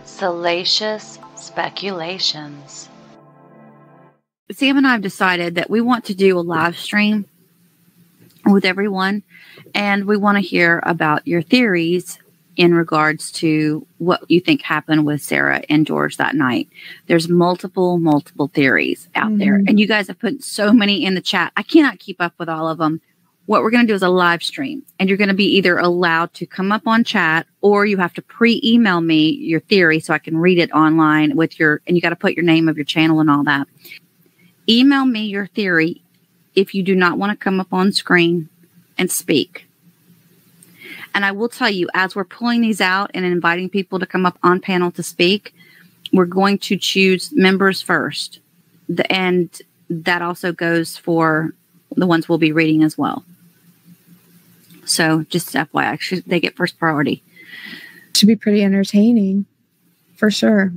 Salacious speculations. Sam and I have decided that we want to do a live stream with everyone, and we want to hear about your theories in regards to what you think happened with Sarah and George that night. There's multiple theories out there, and you guys have put so many in the chat. I cannot keep up with all of them. What we're going to do is a live stream, and you're going to be either allowed to come up on chat, or you have to pre-email me your theory so I can read it online with and you got to put your name of your channel and all that. Email me your theory if you do not want to come up on screen and speak. And I will tell you, as we're pulling these out and inviting people to come up on panel to speak, we're going to choose members first. And that also goes for the ones we'll be reading as well. So just FYI, they get first priority. Should be pretty entertaining, for sure.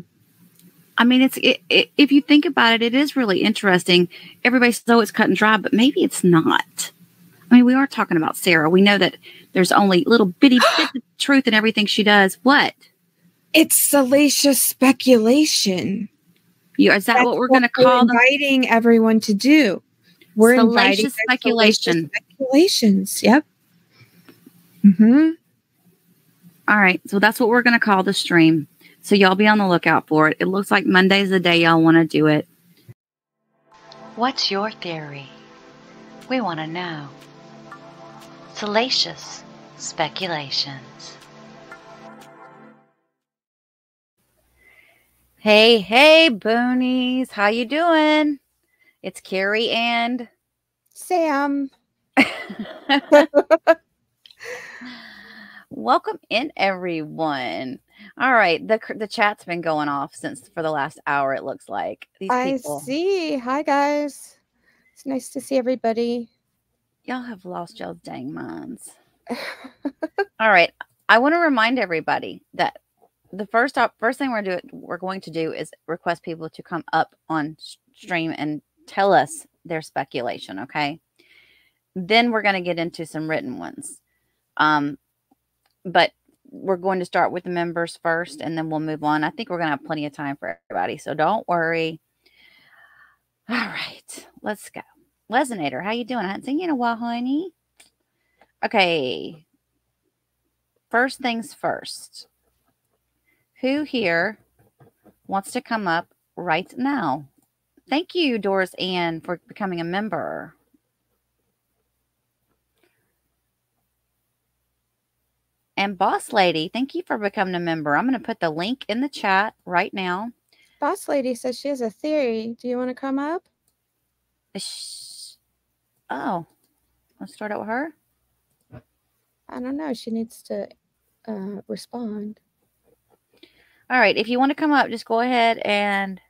I mean, if you think about it, it is really interesting. Everybody says, oh, it's cut and dry, but maybe it's not. I mean, we are talking about Sarah. We know that there's only little bitty bits of truth in everything she does. What? It's salacious speculation. Is that what we're going to call them? Inviting everyone to do. We're salacious speculation. Speculations. Yep. All right. So that's what we're going to call the stream. So y'all be on the lookout for it. It looks like Monday's the day y'all want to do it. What's your theory? We want to know. Salacious speculations. Hey, boonies. How you doing? It's Carrie and Sam. Welcome in, everyone. All right, the chat's been going off for the last hour, it looks like. These people. I see. Hi, guys. It's nice to see everybody. Y'all have lost y'all's dang minds. All right, I want to remind everybody that the first thing we're going to do is request people to come up on stream and tell us their speculation, okay? Then we're going to get into some written ones. But we're going to start with the members first, and then we'll move on. I think we're going to have plenty of time for everybody, so don't worry. All right, let's go. Lesonator, how you doing? I haven't seen you in a while, honey. Okay. First things first. Who here wants to come up right now? Thank you, Doris Ann, for becoming a member. And Boss Lady, thank you for becoming a member. I'm going to put the link in the chat right now. Boss Lady says she has a theory. Do you want to come up? Oh, let's start out with her. I don't know. She needs to respond. All right. If you want to come up, just go ahead and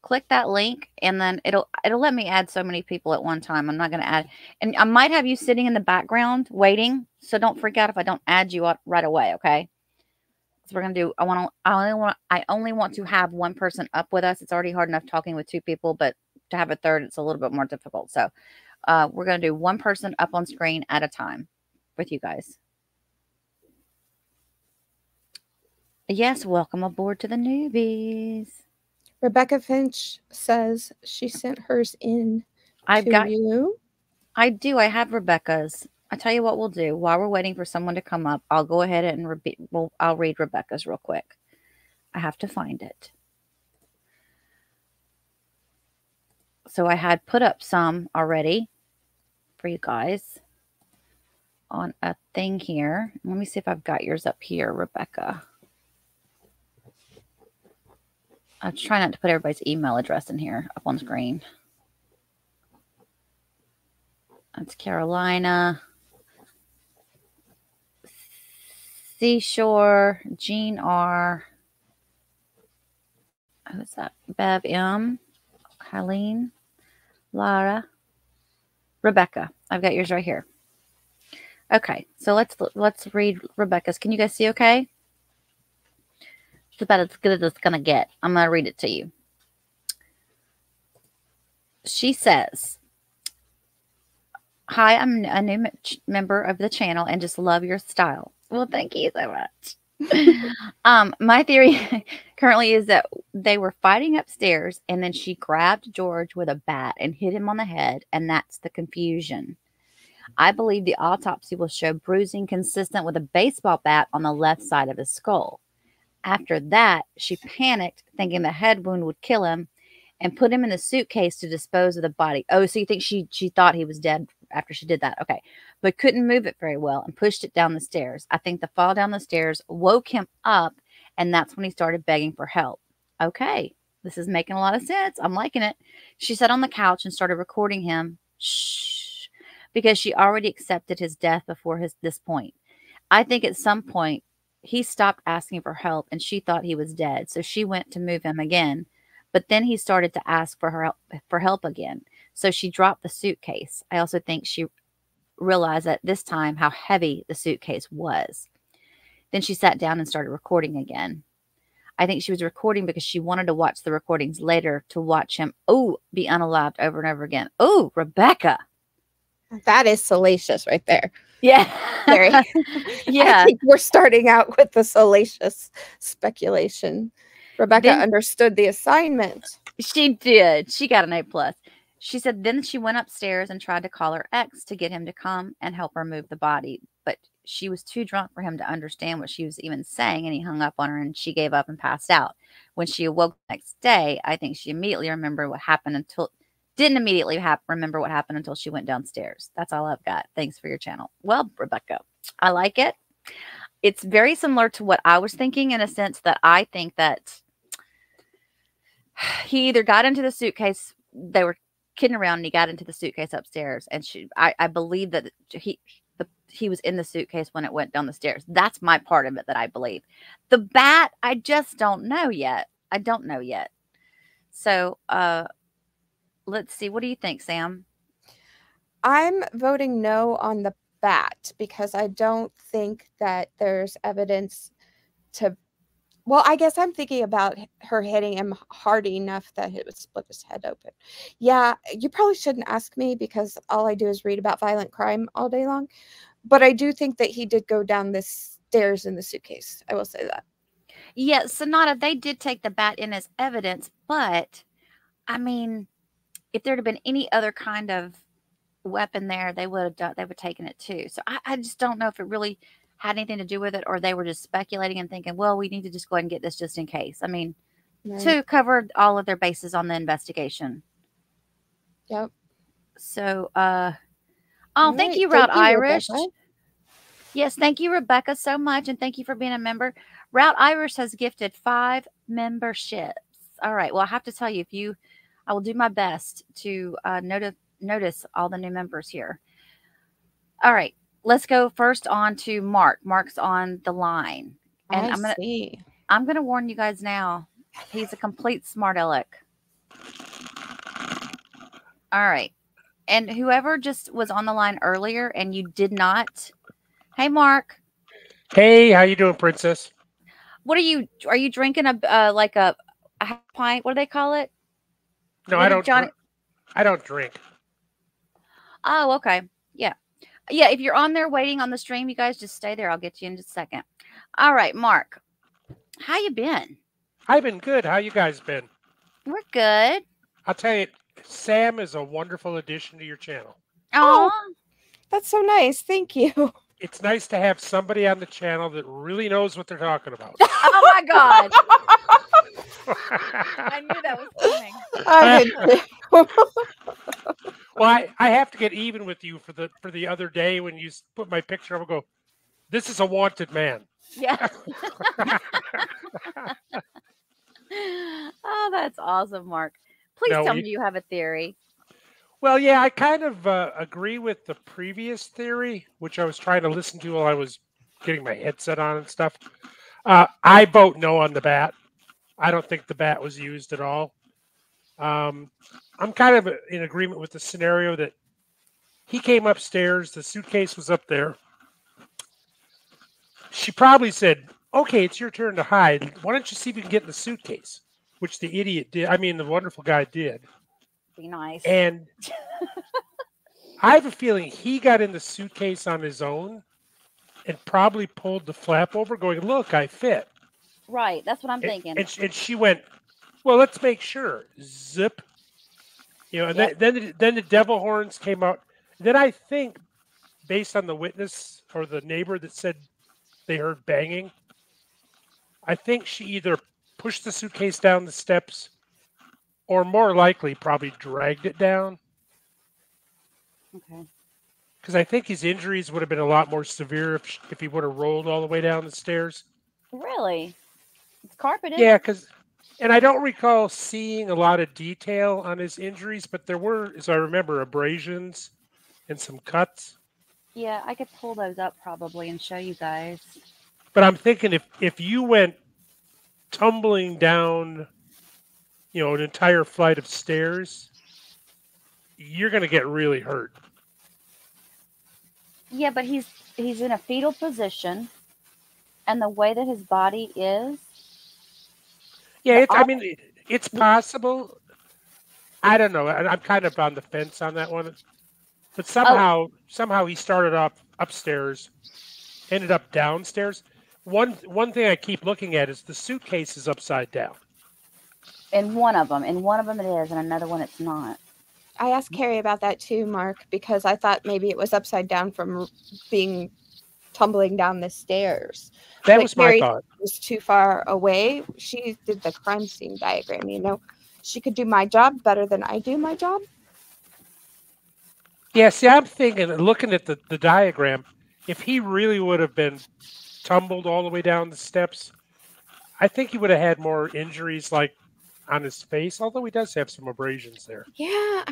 click that link, and then it'll let me add so many people at one time. I'm not going to add, and I might have you sitting in the background waiting. So don't freak out if I don't add you up right away. Okay. So we're going to do, I only want to have one person up with us. It's already hard enough talking with two people, but to have a third, it's a little bit more difficult. So we're going to do one person up on screen at a time with you guys. Yes. Welcome aboard to the newbies. Rebecca Finch says she sent hers in. I've got you. I do. I have Rebecca's. I tell you what we'll do. While we're waiting for someone to come up, I'll go ahead and I'll read Rebecca's real quick. I have to find it. So I had put up some already for you guys on a thing here. Let me see if I've got yours up here, Rebecca. I'll try not to put everybody's email address in here up on screen. That's Carolina. Seashore. Jean R. Who's that? Bev M. Helene. Lara. Rebecca. I've got yours right here. Okay, so let's read Rebecca's. Can you guys see okay? It's about as good as it's going to get. I'm going to read it to you. She says, hi, I'm a new member of the channel and just love your style. Well, thank you so much. My theory currently is that they were fighting upstairs, and then she grabbed George with a bat and hit him on the head, and that's the confusion. I believe the autopsy will show bruising consistent with a baseball bat on the left side of his skull. After that, she panicked, thinking the head wound would kill him, and put him in the suitcase to dispose of the body. Oh, so you think she thought he was dead after she did that? Okay. But couldn't move it very well and pushed it down the stairs. I think the fall down the stairs woke him up, and that's when he started begging for help. Okay. This is making a lot of sense. I'm liking it. She sat on the couch and started recording him. Shh. Because she already accepted his death before this point. I think at some point he stopped asking for help and she thought he was dead. So she went to move him again. But then he started to ask for help again. So she dropped the suitcase. I also think she realized at this time how heavy the suitcase was. Then she sat down and started recording again. I think she was recording because she wanted to watch the recordings later to watch him, be unalived over and over again. Oh, Rebecca. That is salacious right there. Yeah. Very. Yeah. I think we're starting out with the salacious speculation. Rebecca understood the assignment. She did. She got an A+. She said then she went upstairs and tried to call her ex to get him to come and help her move the body. But she was too drunk for him to understand what she was even saying, and he hung up on her, and she gave up and passed out. When she awoke the next day, I think she immediately remembered what happened didn't immediately remember what happened until she went downstairs. That's all I've got. Thanks for your channel. Well, Rebecca, I like it. It's very similar to what I was thinking in a sense that I think that he either got into the suitcase, they were kidding around, and he got into the suitcase upstairs. And I believe that he was in the suitcase when it went down the stairs. That's my part of it that I believe. The bat, I just don't know yet. I don't know yet. So, let's see. What do you think, Sam? I'm voting no on the bat because I don't think that there's evidence to. Well, I guess I'm thinking about her hitting him hard enough that it would split his head open. Yeah, you probably shouldn't ask me because all I do is read about violent crime all day long. But I do think that he did go down the stairs in the suitcase. I will say that. Yeah, Sonata, they did take the bat in as evidence, but I mean, if there'd have been any other kind of weapon there, they would have taken it too. So I just don't know if it really had anything to do with it, or they were just speculating and thinking, well, we need to just go ahead and get this just in case. I mean, to cover all of their bases on the investigation. Yep. So, thank you, Route Irish. Rebecca. Yes, thank you, Rebecca, so much, and thank you for being a member. Route Irish has gifted 5 memberships. All right. Well, I have to tell you, I will do my best to notice all the new members here. All right. Let's go first on to Mark. Mark's on the line. And I'm gonna warn you guys now. He's a complete smart aleck. All right. And whoever just was on the line earlier and you did not. Hey, Mark. Hey, how you doing, Princess? What are you drinking like a half pint? What do they call it? No, I don't. I don't drink. Oh, okay. Yeah. Yeah, if you're on there waiting on the stream, you guys just stay there. I'll get you in just a second. All right, Mark. How you been? I've been good. How you guys been? We're good. I'll tell you, Sam is a wonderful addition to your channel. Oh, that's so nice. Thank you. It's nice to have somebody on the channel that really knows what they're talking about. Oh my God. I knew that was coming. I did too. Well, I have to get even with you for the other day when you put my picture up and go, this is a wanted man. Yeah. Oh, that's awesome, Mark. Please tell me you have a theory. Well, yeah, I kind of agree with the previous theory, which I was trying to listen to while I was getting my headset on and stuff. I vote no on the bat. I don't think the bat was used at all. I'm kind of in agreement with the scenario that he came upstairs, the suitcase was up there. She probably said, okay, it's your turn to hide. Why don't you see if you can get in the suitcase? Which the idiot did. I mean, the wonderful guy did. Be nice. And I have a feeling he got in the suitcase on his own and probably pulled the flap over, going, "Look, I fit." Right. That's what I'm thinking. And she went, "Well, let's make sure." Zip. And Yep. then the devil horns came out. Then I think, based on the witness or the neighbor that said they heard banging, I think she either pushed the suitcase down the steps or more likely probably dragged it down. Okay. Because I think his injuries would have been a lot more severe if he would have rolled all the way down the stairs. Really? It's carpeted. Yeah, and I don't recall seeing a lot of detail on his injuries, but there were, as I remember, abrasions and some cuts. Yeah, I could pull those up probably and show you guys. But I'm thinking if you went tumbling down, an entire flight of stairs, you're going to get really hurt. Yeah, but he's in a fetal position, and the way that his body is. Yeah, it's possible. I don't know. I'm kind of on the fence on that one. But somehow he started off upstairs, ended up downstairs. One thing I keep looking at is the suitcase is upside down. In one of them it is, and another one it's not. I asked Carrie about that too, Mark, because I thought maybe it was upside down from being tumbling down the stairs. That was my thought. Was too far away. She did the crime scene diagram. She could do my job better than I do my job. Yeah, see, I'm thinking, looking at the diagram, if he really would have been tumbled all the way down the steps, I think he would have had more injuries, like on his face, although he does have some abrasions there. Yeah.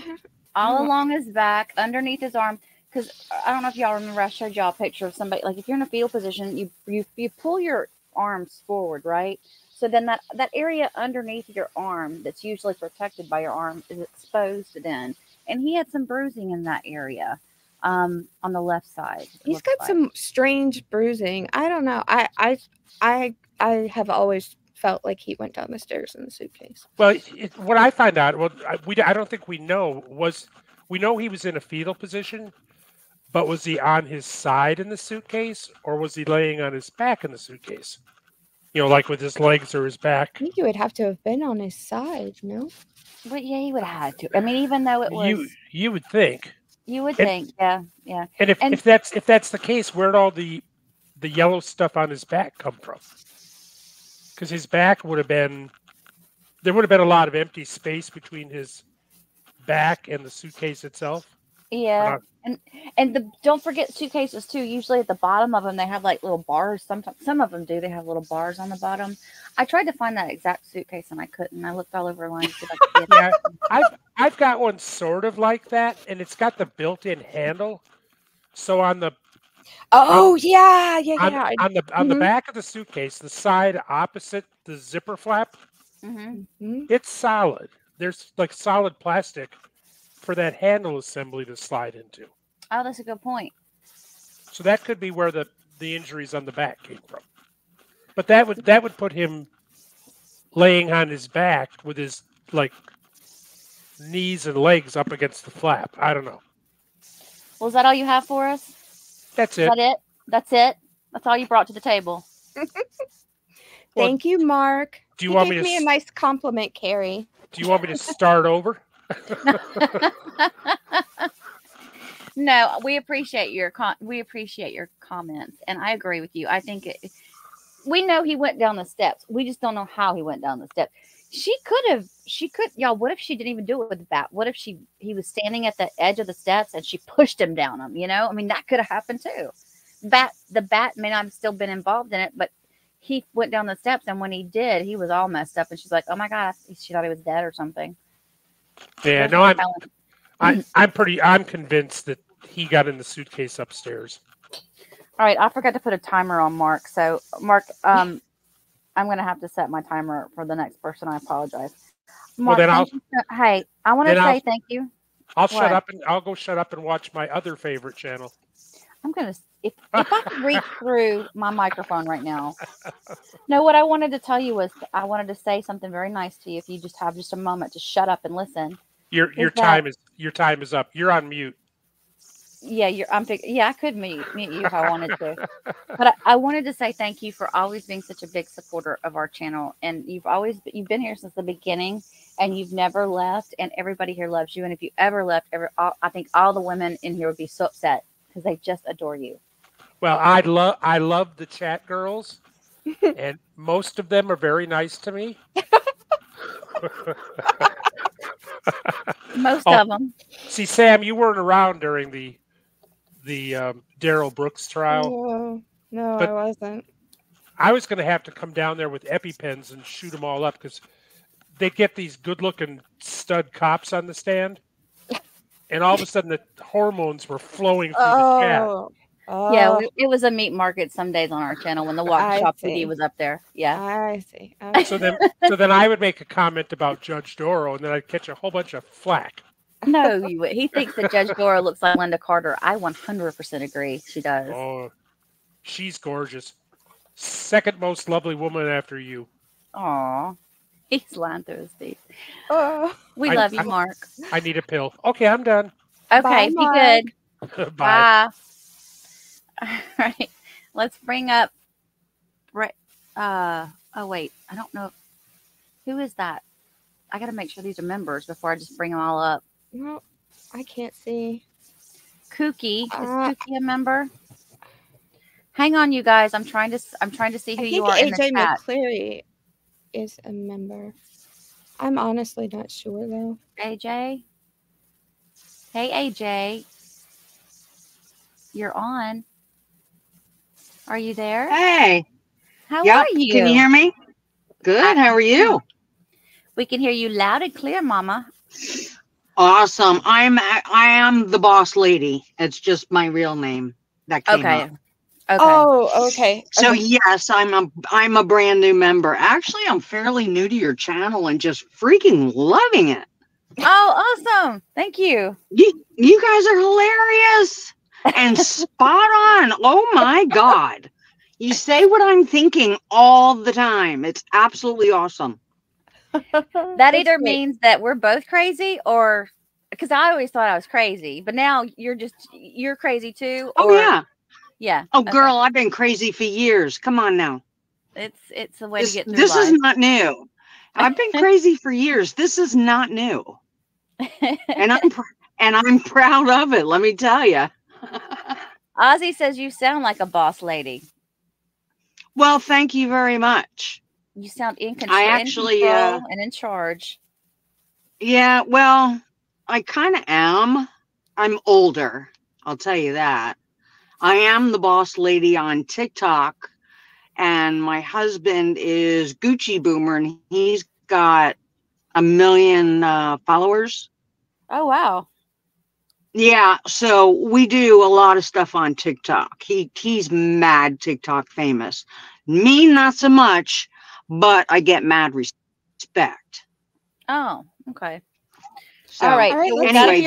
All along his back, underneath his arm. Because I don't know if y'all remember, I showed y'all a picture of somebody, like if you're in a fetal position, you pull your arms forward, right? So then that area underneath your arm that's usually protected by your arm is exposed then. And he had some bruising in that area on the left side. He's got some strange bruising. I don't know. I have always felt like he went down the stairs in the suitcase. Well, what I find out, I don't think we know, we know he was in a fetal position, but was he on his side in the suitcase, or was he laying on his back in the suitcase? Like with his legs or his back. I think he would have to have been on his side, no? But yeah, he would have had to. I mean, even though it was... You would think. You would think, yeah. And if that's the case, where'd all the yellow stuff on his back come from? Because his back there would have been a lot of empty space between his back and the suitcase itself. Yeah, and don't forget suitcases too. Usually at the bottom of them, they have like little bars. Sometimes some of them do. They have little bars on the bottom. I tried to find that exact suitcase and I couldn't. I looked all over line to see if I could get it. Yeah, I've got one sort of like that, and it's got the built-in handle. So on the on the back of the suitcase, the side opposite the zipper flap, it's solid. There's like solid plastic for that handle assembly to slide into. Oh, that's a good point. So that could be where the injuries on the back came from. But that would put him laying on his back with his like knees and legs up against the flap. I don't know. Well, is that all you have for us? That's it. Is that it? That's it? That's all you brought to the table. Thank you, Mark. Do you want me to give me a nice compliment, Carrie? Do you want me to start over? No, we appreciate your comments, and I agree with you. I think we know he went down the steps. We just don't know how he went down the steps. She could, y'all. What if she didn't even do it with the bat? What if he was standing at the edge of the steps and she pushed him down them? I mean, that could have happened too. The bat may not have still been involved in it, but he went down the steps, and when he did, he was all messed up, and she's like, "Oh my God," she thought he was dead or something. Yeah, no, I'm convinced that he got in the suitcase upstairs. All right, I forgot to put a timer on Mark. So, Mark, I'm going to have to set my timer for the next person. I apologize. Mark, well, then hey, I want to say thank you. I'll shut up and I'll go shut up and watch my other favorite channel. I'm going to, if I could reach through my microphone right now. No, what I wanted to tell you was I wanted to say something very nice to you. If you just have just a moment to shut up and listen. Your time is up. You're on mute. Yeah, yeah, I could meet you if I wanted to. But I wanted to say thank you for always being such a big supporter of our channel. And you've been here since the beginning, and you've never left, and everybody here loves you. And if you ever left, I think all the women in here would be so upset because they just adore you. Well, I love the chat girls, and most of them are very nice to me. Most of them. See, Sam, you weren't around during the Daryl Brooks trial. No, but I wasn't. I was going to have to come down there with EpiPens and shoot them all up because they get these good-looking stud cops on the stand, and all of a sudden the hormones were flowing through the chat. Yeah, it was a meat market some days on our channel when the Walk Shop PD was up there. Yeah, I see. So then I would make a comment about Judge Doro, and then I'd catch a whole bunch of flack. No, you would. He thinks that Judge Doro looks like Linda Carter. I 100% agree. She does. Oh, she's gorgeous. Second most lovely woman after you. Aw. He's lying through his teeth. We I love you, Mark. I need a pill. Okay, I'm done. Okay, Bye, be Mark. good. Bye. All right. Let's bring up oh wait, I don't know. Who is that? I gotta make sure these are members before I just bring them all up. No, I can't see. Kooky. Is Kooky a member? Hang on, you guys. I'm trying to see who you are in the AJ chat. McCleary is a member. I'm honestly not sure though. AJ? Hey, AJ. You're on. Are you there? Hey. How are you? Can you hear me? Good. How are you? We can hear you loud and clear, Mama. Awesome. I am the boss lady. It's just my real name that came up. Okay. Oh, okay. So yes, I'm a brand new member. Actually, I'm fairly new to your channel and just freaking loving it. Oh, awesome. Thank you. You guys are hilarious and spot on. Oh my God. You say what I'm thinking all the time. It's absolutely awesome. That either means that we're both crazy, or because I always thought I was crazy, but now you're crazy too. Oh yeah. Yeah. Oh girl, I've been crazy for years. Come on now. It's a way to get through This life. is not new. I've been crazy for years. This is not new. And I'm proud of it, let me tell you. Ozzy says you sound like a boss lady. Well, thank you very much. You sound in control, and in charge. Yeah, well, I kind of am. I'm older, I'll tell you that. I am the boss lady on TikTok, and my husband is Gucci Boomer, and he's got 1 million followers. Oh, wow. Yeah, so we do a lot of stuff on TikTok. He's mad TikTok famous. Me, not so much, but I get mad respect. Oh, okay. So, all right. So anyway,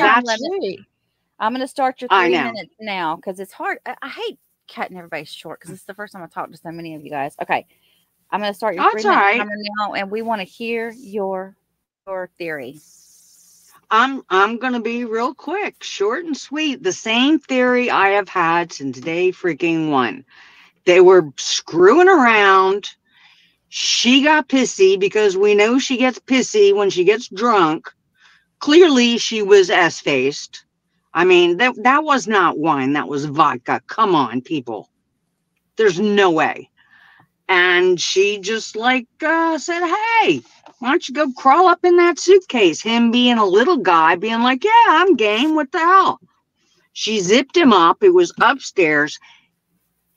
I'm going to start your 3 minutes now because it's hard. I hate cutting everybody short because it's the first time I talked to so many of you guys. Okay. I'm going to start your 3 minute timer now, and we want to hear your theory. I'm going to be real quick, short and sweet. The same theory I have had since day freaking one. They were screwing around. She got pissy because we know she gets pissy when she gets drunk. Clearly, she was S-faced. I mean, that was not wine. That was vodka. Come on, people. There's no way. And she just said, hey, why don't you go crawl up in that suitcase? Him being a little guy, being like, yeah, I'm game. What the hell? She zipped him up. It was upstairs.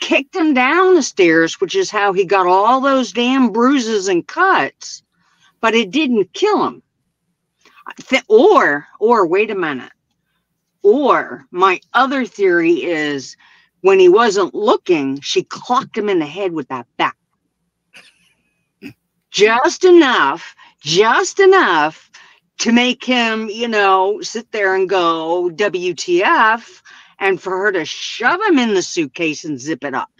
Kicked him down the stairs, which is how he got all those damn bruises and cuts. But it didn't kill him. Or wait a minute. Or my other theory is when he wasn't looking, she clocked him in the head with that bat. Just enough to make him, sit there and go, WTF, and for her to shove him in the suitcase and zip it up.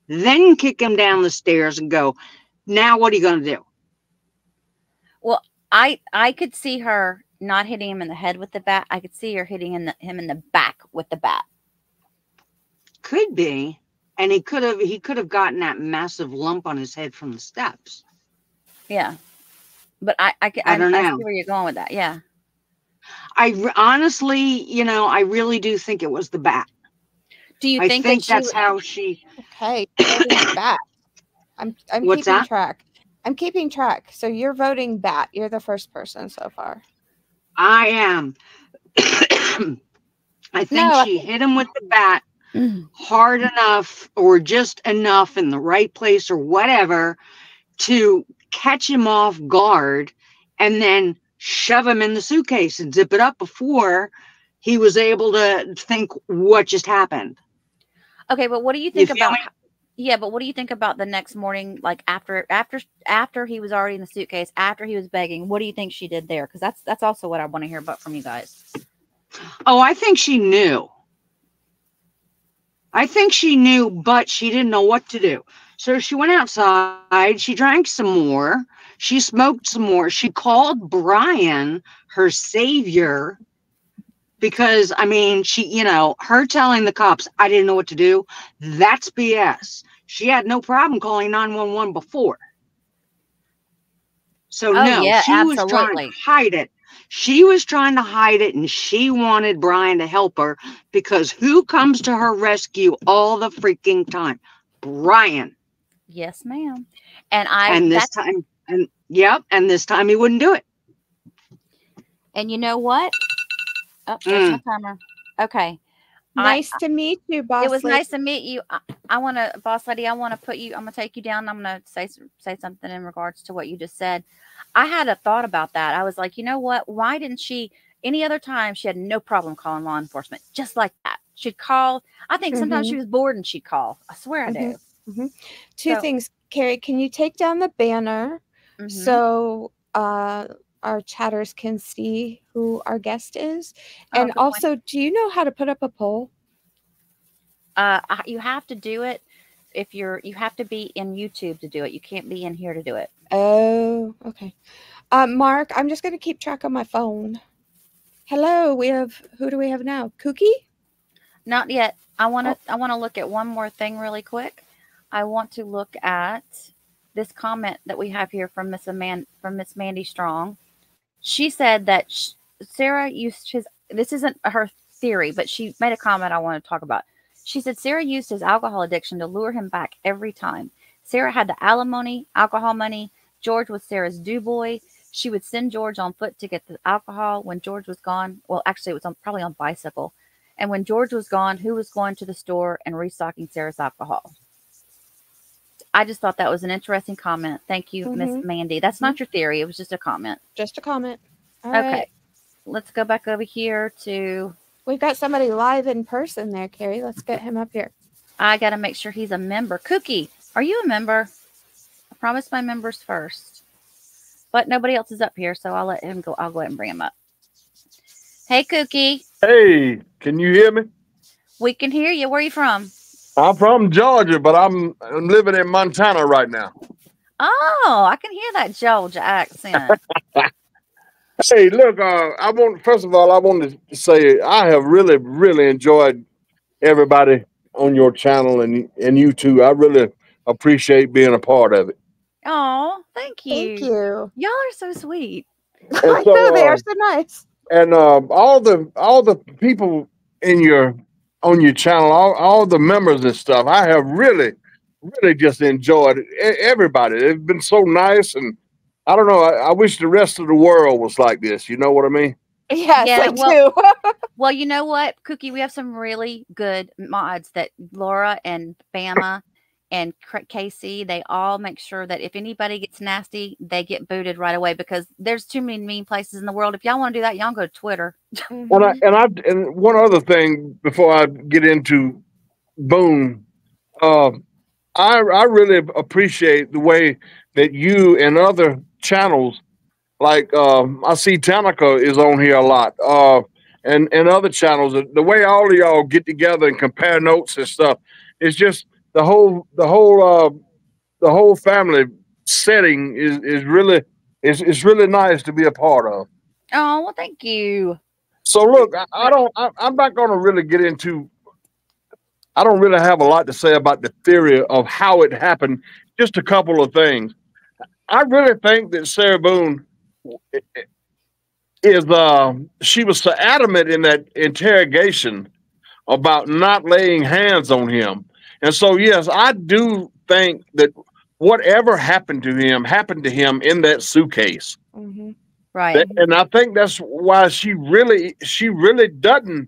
Then kick him down the stairs and go, now what are you going to do? Well, I could see her not hitting him in the head with the bat. I could see her hitting him in the back with the bat. Could be. And he could have gotten that massive lump on his head from the steps. Yeah. But I don't know. see where you're going with that. Yeah. Honestly, you know, I really do think it was the bat. Do you think that's how she? Okay, voting bat. I'm What's keeping that? track. I'm keeping track. So you're voting bat. You're the first person so far. I am. I think she hit him with the bat hard enough, or just enough in the right place, or whatever, to catch him off guard, and then shove him in the suitcase and zip it up before he was able to think what just happened. Okay, but what do you think about? Yeah, but what do you think about the next morning, like after he was already in the suitcase, after he was begging? What do you think she did there? Because that's also what I want to hear about from you guys. Oh, I think she knew. But she didn't know what to do. So she went outside. She drank some more. She smoked some more. She called Brian her savior. Because, I mean, she, you know, her telling the cops, I didn't know what to do, that's BS. She had no problem calling 911 before. So, yeah, she was trying to hide it. She was trying to hide it, and she wanted Brian to help her, because who comes to her rescue all the freaking time? Brian. Yes, ma'am. And this time he wouldn't do it. And you know what? Oh, there's my timer. Okay. Nice to meet you, boss lady. It was nice to meet you. I want to, boss lady, I'm going to take you down. I'm going to say something in regards to what you just said. I had a thought about that. I was like, you know what? Why didn't she, any other time, she had no problem calling law enforcement, just like that. She'd call. I think sometimes she was bored and she'd call. I swear I do. Two things, Carrie. Can you take down the banner so our chatters can see who our guest is? And also, do you know how to put up a poll? You have to do it if you have to be in YouTube to do it. You can't be in here to do it. Oh, okay. Mark, I'm just going to keep track on my phone. Hello, who do we have now? Cookie? Not yet. I want to look at one more thing really quick. I want to look at this comment that we have here from Miss Mandy Strong. She said that Sarah used this isn't her theory, but she made a comment I want to talk about. She said Sarah used his alcohol addiction to lure him back every time. Sarah had the alimony, alcohol money. George was Sarah's do boy. She would send George on foot to get the alcohol when George was gone. Well, actually, it was probably on bicycle. And when George was gone, who was going to the store and restocking Sarah's alcohol? I just thought that was an interesting comment. Thank you, Miss Mandy. That's not your theory. It was just a comment. Just a comment. All okay. Right. Let's go back over here to... We've got somebody live in person there, Carrie. Let's get him up here. I got to make sure he's a member. Cookie, are you a member? I promised my members first. But nobody else is up here, so I'll let him go. I'll go ahead and bring him up. Hey, Cookie. Hey, can you hear me? We can hear you. Where are you from? I'm from Georgia, but I'm living in Montana right now. Oh, I can hear that Georgia accent. Hey, look, first of all, I want to say I have really, really enjoyed everybody on your channel and you too. I really appreciate being a part of it. Oh, thank you. Thank you. Y'all are so sweet. I know they are so nice. And all the people on your channel, all the members and stuff, I have really, really just enjoyed it. Everybody. They've been so nice, and I don't know. I wish the rest of the world was like this. You know what I mean? Yes, I do. Well, you know what, Cookie? We have some really good mods that Laura and Bama and Casey, they all make sure that if anybody gets nasty, they get booted right away, because there's too many mean places in the world. If y'all want to do that, y'all go to Twitter. And one other thing before I get into Boone, I really appreciate the way that you and other channels, like I see Tanika is on here a lot, and other channels, the way all of y'all get together and compare notes and stuff, it's just the whole family setting is really nice to be a part of. Oh, well, thank you. So look, I'm not going to really get into I don't really have a lot to say about the theory of how it happened. Just a couple of things. I really think that Sarah Boone is she was so adamant in that interrogation about not laying hands on him. And so, yes, I do think that whatever happened to him in that suitcase. Mm-hmm. Right. And I think that's why she really didn't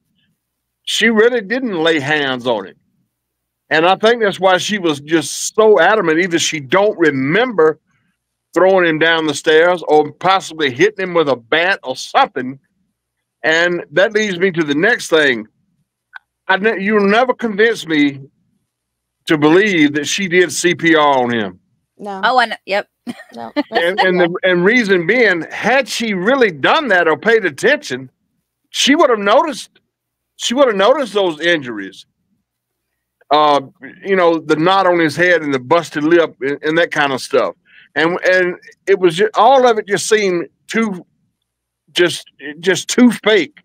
lay hands on it. And I think that's why she was just so adamant. Either she don't remember throwing him down the stairs or possibly hitting him with a bat or something. And that leads me to the next thing. You'll never convince me to believe that she did CPR on him. No. Oh, I know. Yep. No. And reason being, had she really done that or paid attention, she would have noticed those injuries. The knot on his head and the busted lip and that kind of stuff. And it was all of it just seemed too fake.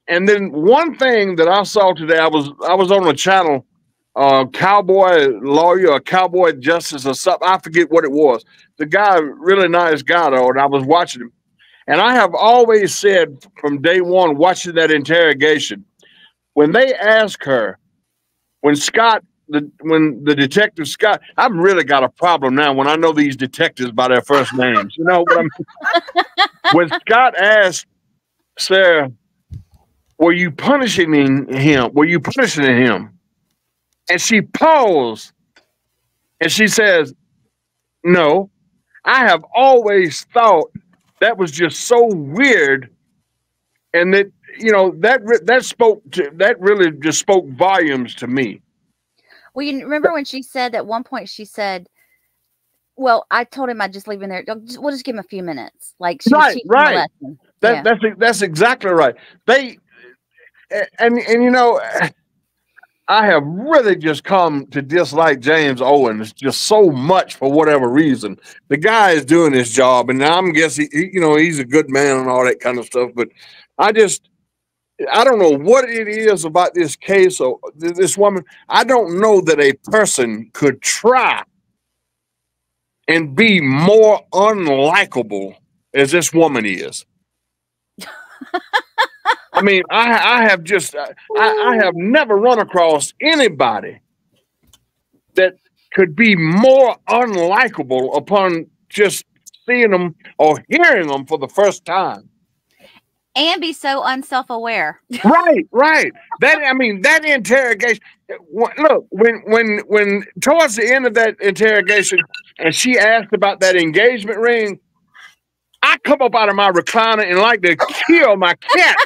And then one thing that I saw today, I was on a channel, Cowboy Lawyer or Cowboy Justice or something. I forget what it was. The guy, really nice guy though, and I was watching him. And I have always said from day one, watching that interrogation, when they ask her, when the detective Scott, I've really got a problem now when I know these detectives by their first names. You know what I mean? When Scott asked Sarah, were you punishing him? And she paused and she says, no, I have always thought that was just so weird. And that, that really just spoke volumes to me. Well, you remember when she said at one point, she said, well, I told him I'd just leave him there. We'll just give him a few minutes. Like she was teaching right. a lesson. That's exactly right. I have really just come to dislike James Owens just so much for whatever reason. The guy is doing his job, and I'm guessing he's a good man and all that kind of stuff. But I don't know what it is about this case or this woman. I don't know that a person could try and be more unlikable as this woman is. I mean, I have never run across anybody that could be more unlikable upon just seeing them or hearing them for the first time. And be so unself-aware. Right. That interrogation. Look, when towards the end of that interrogation, and she asked about that engagement ring, I come up out of my recliner and like to kill my cat.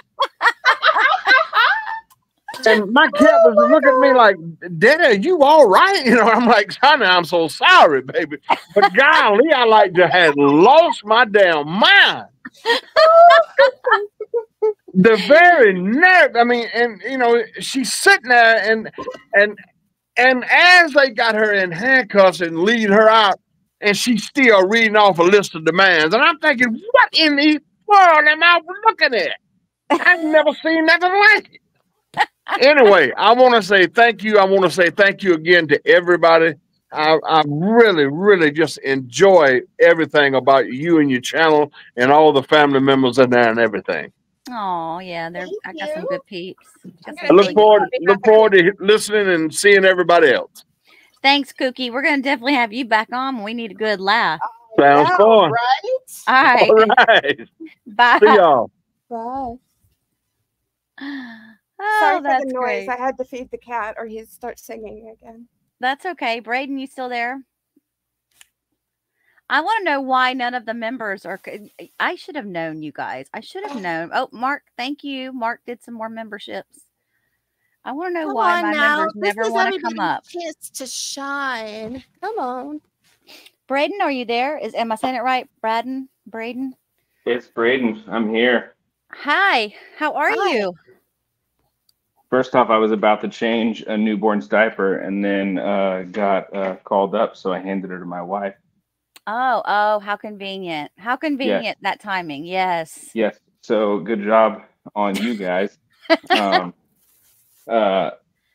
And my cat was looking at me like, Daddy, are you all right? I'm like, honey, I'm so sorry, baby. But golly, I like to have lost my damn mind. The very nerve. I mean, and she's sitting there and as they got her in handcuffs and lead her out, and she's still reading off a list of demands. And I'm thinking, what in the world am I looking at? I've never seen nothing like it. Anyway, I want to say thank you. I want to say thank you again to everybody. I really, really just enjoy everything about you and your channel and all the family members in there and everything. Oh yeah, I got some good peeps. I look forward to listening and seeing everybody else. Thanks, Cookie. We're gonna definitely have you back on. We need a good laugh. Sounds fun. Right? All right. All right. Bye. See y'all. Bye. Oh, Sorry for that's the noise. great. I had to feed the cat or he'd start singing again. That's okay. Braden, you still there? I want to know why none of the members are. I should have known, you guys. I should have known. Oh, Mark, thank you. Mark did some more memberships. I want to know why my members never want to come up. Chance to shine. Come on. Braden, are you there? Am I saying it right? Braden? It's Braden. I'm here. Hi. How are you? First off, I was about to change a newborn's diaper and then got called up, so I handed her to my wife. Oh, how convenient. How convenient, yes. That timing. Yes. Yes. So good job on you guys.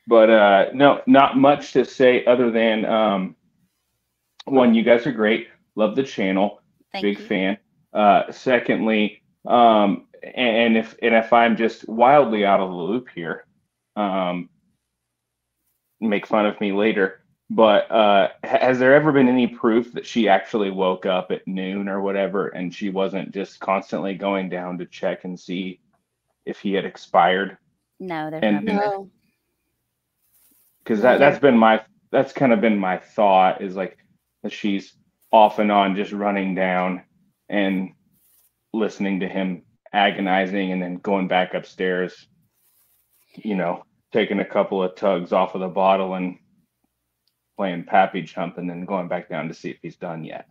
But no, not much to say other than one, you guys are great. Love the channel. Big fan. Secondly, and if I'm just wildly out of the loop here, make fun of me later. But has there ever been any proof that she actually woke up at noon or whatever, and she wasn't just constantly going down to check and see if he had expired? No, there's And No. because that's kind of been my thought, is like that she's off and on just running down and listening to him agonizing and then going back upstairs, taking a couple of tugs off of the bottle and playing Pappy Jump and then going back down to see if he's done yet.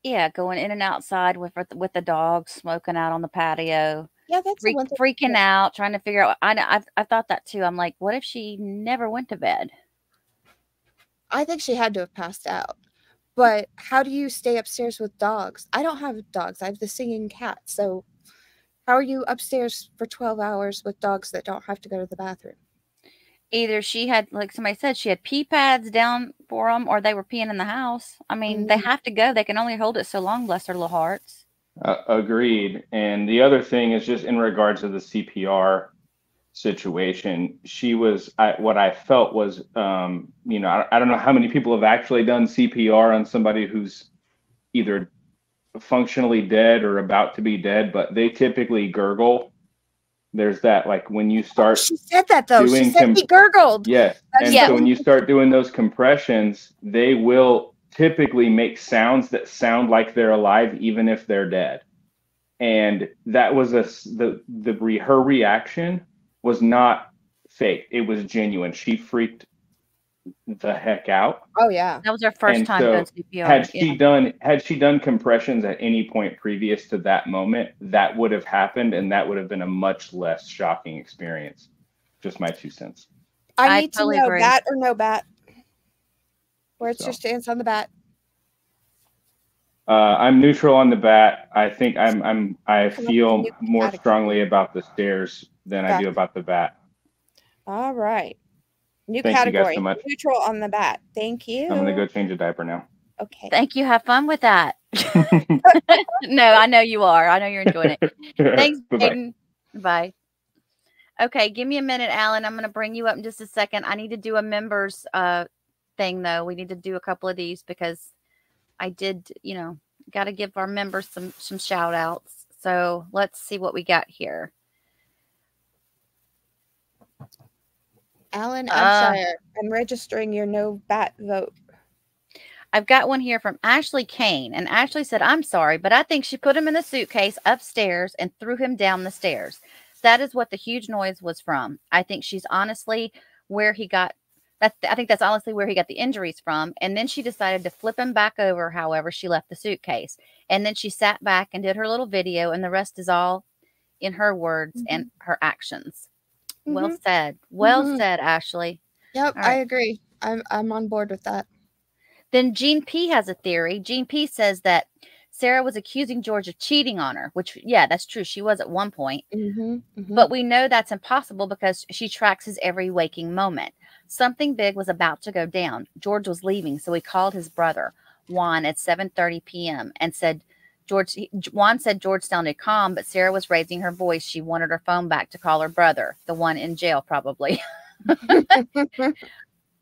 Yeah, going in and outside with the dog, smoking out on the patio. Yeah, that's the one thing. Freaking out, trying to figure out. I thought that too. I'm like, what if she never went to bed? I think she had to have passed out. But how do you stay upstairs with dogs? I don't have dogs. I have the singing cat. So how are you upstairs for 12 hours with dogs that don't have to go to the bathroom? Either she had, like somebody said, she had pee pads down for them, or they were peeing in the house. I mean, they have to go. They can only hold it so long, bless their little hearts. Agreed. And the other thing is just in regards to the CPR situation, she was, what I felt was, I don't know how many people have actually done CPR on somebody who's either functionally dead or about to be dead, but they typically gurgle. There's that, like when you start. She said that though. She said he gurgled. Yes. And so when you start doing those compressions, they will typically make sounds that sound like they're alive, even if they're dead. And that was her reaction was not fake. It was genuine. She freaked the heck out. Oh yeah. That was her first time doing CPR. Had she done compressions at any point previous to that moment, that would have happened, and that would have been a much less shocking experience. Just my 2 cents. I need totally to know, bat or no bat? Where's your stance on the bat? I'm neutral on the bat. I think I feel more strongly about the stairs than I do about the bat. All right. New Thank category. You guys so much. Neutral on the bat. Thank you. I'm gonna go change a diaper now. Okay. Thank you. Have fun with that. No, I know you are. I know you're enjoying it. Thanks, Aiden. Bye. Okay, give me a minute, Alan. I'm gonna bring you up in just a second. I need to do a members thing though. We need to do a couple of these because I did, got to give our members some shout outs. So let's see what we got here. Alan Abshire, I'm registering your no bat vote. I've got one here from Ashley Kane. And Ashley said, I'm sorry, but I think she put him in a suitcase upstairs and threw him down the stairs. That is what the huge noise was from. I think she's honestly where he got I think that's honestly where he got the injuries from. And then she decided to flip him back over. However, she left the suitcase. And then she sat back and did her little video. And the rest is all in her words and her actions. Well said. Well said, Ashley. Yep, right. I agree. I'm on board with that. Then Gene P has a theory. Gene P says that Sarah was accusing George of cheating on her, which, yeah, that's true. She was at one point. But we know that's impossible because she tracks his every waking moment. Something big was about to go down. George was leaving, so he called his brother, Juan, at 7:30 p.m. and said, Juan said George sounded calm, but Sarah was raising her voice. She wanted her phone back to call her brother, the one in jail, probably.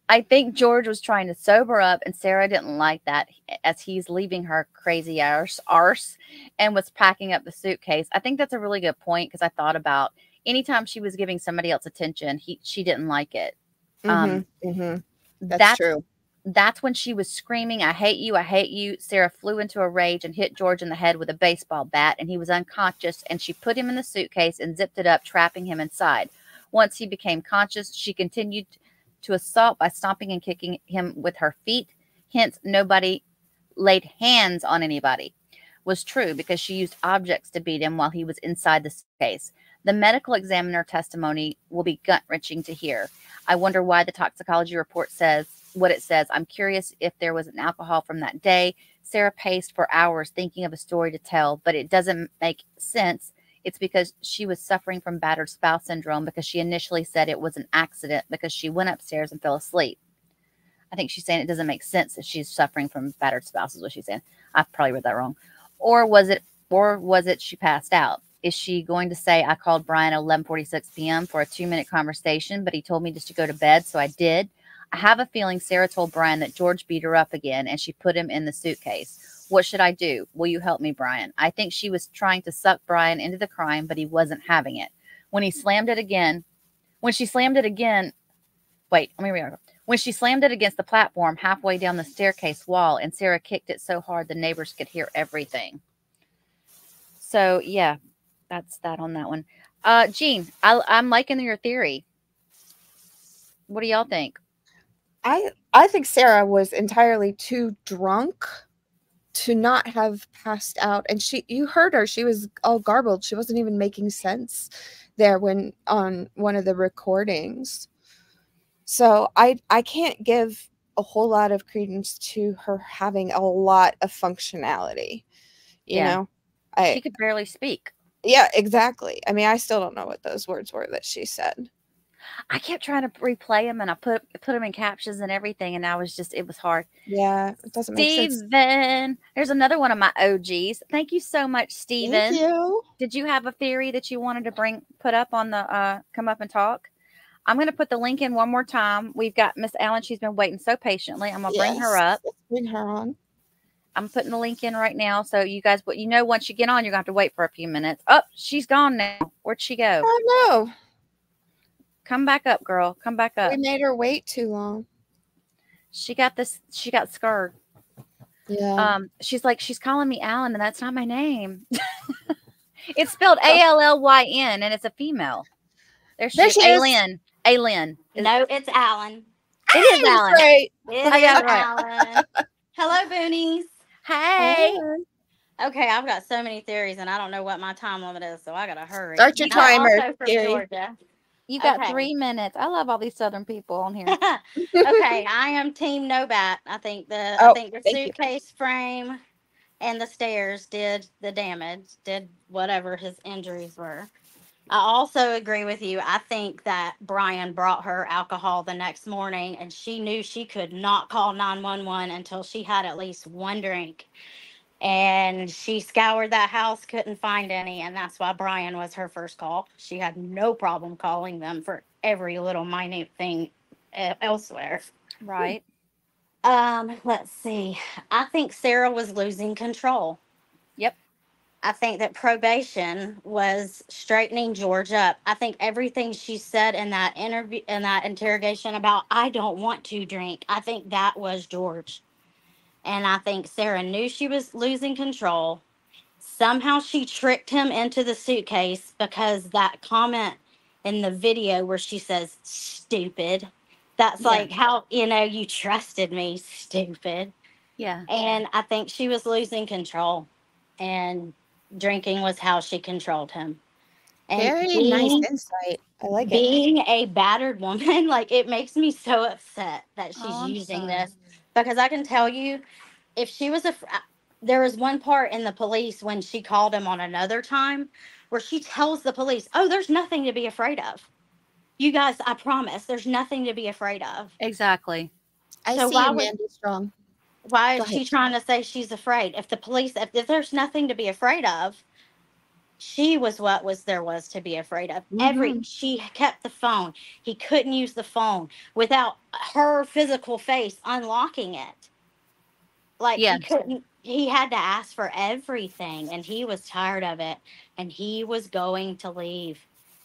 I think George was trying to sober up, and Sarah didn't like that as he's leaving her crazy arse and was packing up the suitcase. I think that's a really good point because I thought about anytime she was giving somebody else attention, she didn't like it. That's true. That's when she was screaming, I hate you, I hate you. Sarah flew into a rage and hit George in the head with a baseball bat, and he was unconscious, and she put him in the suitcase and zipped it up, trapping him inside. Once he became conscious, she continued to assault by stomping and kicking him with her feet. Hence, nobody laid hands on anybody. Was true because she used objects to beat him while he was inside the suitcase. The medical examiner testimony will be gut-wrenching to hear. I wonder why the toxicology report says what it says. I'm curious if there was an alcohol from that day. Sarah paced for hours thinking of a story to tell, but it doesn't make sense it's because she was suffering from battered spouse syndrome, because she initially said it was an accident because she went upstairs and fell asleep. I think she's saying it doesn't make sense that she's suffering from battered spouse is what she's saying. I probably read that wrong. Or was it she passed out? Is she going to say, I called Brian at 11:46 p.m. for a 2-minute conversation, but he told me just to go to bed, so I did? I have a feeling Sarah told Brian that George beat her up again and she put him in the suitcase. What should I do? Will you help me, Brian? I think she was trying to suck Brian into the crime, but he wasn't having it. When she slammed it against the platform halfway down the staircase wall, and Sarah kicked it so hard the neighbors could hear everything. So, yeah, that's that on that one. Jean, I'm liking your theory. What do y'all think? I think Sarah was entirely too drunk to not have passed out. And you heard her, she was all garbled. She wasn't even making sense there when on one of the recordings. So I can't give a whole lot of credence to her having a lot of functionality. You know, she could barely speak. Yeah, exactly. I mean, I still don't know what those words were that she said. I kept trying to replay them, and I put them in captions and everything, and it was hard. Yeah, it doesn't make sense. Steven, there's another one of my OGs. Thank you so much, Steven. Thank you. Did you have a theory that you wanted to put up on the come up and talk? I'm going to put the link in one more time. We've got Miss Allen. She's been waiting so patiently. I'm going to bring her up. Let's bring her on. I'm putting the link in right now. So you guys, once you get on, you're going to have to wait for a few minutes. Oh, she's gone now. Where'd she go? Oh, no. Come back up, girl. Come back up. We made her wait too long. She got scared. Yeah. She's calling me Alan, and that's not my name. It's spelled Allyn, and it's a female. There she is. Aylin. No, it's Alan. It is Alan. Right. It is Alan. Hello, Boonies. Hey. Okay, I've got so many theories, and I don't know what my time limit is, so I gotta hurry. Start your timer. Also from Georgia. You got 3 minutes. I love all these Southern people on here. Okay, I am Team No Bat. I think the suitcase frame and the stairs did the damage, did whatever his injuries were. I also agree with you. I think that Brian brought her alcohol the next morning, and she knew she could not call 911 until she had at least one drink. And she scoured that house, couldn't find any, and that's why Brian was her first call. She had no problem calling them for every little minute thing elsewhere. Right. Let's see. I think Sarah was losing control. Yep. I think that probation was straightening George up. I think everything she said in that interview, in that interrogation about, I don't want to drink, I think that was George. And I think Sarah knew she was losing control. Somehow she tricked him into the suitcase, because that comment in the video where she says, stupid, that's like, how, you trusted me, stupid. Yeah. And I think she was losing control, and drinking was how she controlled him. And very nice insight. I like being a battered woman, it makes me so upset that she's using this, because I can tell you, if she was there was one part in the police when she called him on another time where she tells the police, oh, there's nothing to be afraid of. You guys, I promise, there's nothing to be afraid of. Exactly. I see you, Mandy Strong. Why is she trying to say she's afraid? If the police, if there's nothing to be afraid of, she was there was to be afraid of. She kept the phone. He couldn't use the phone without her physical face unlocking it. He couldn't, he had to ask for everything, and he was tired of it, and he was going to leave.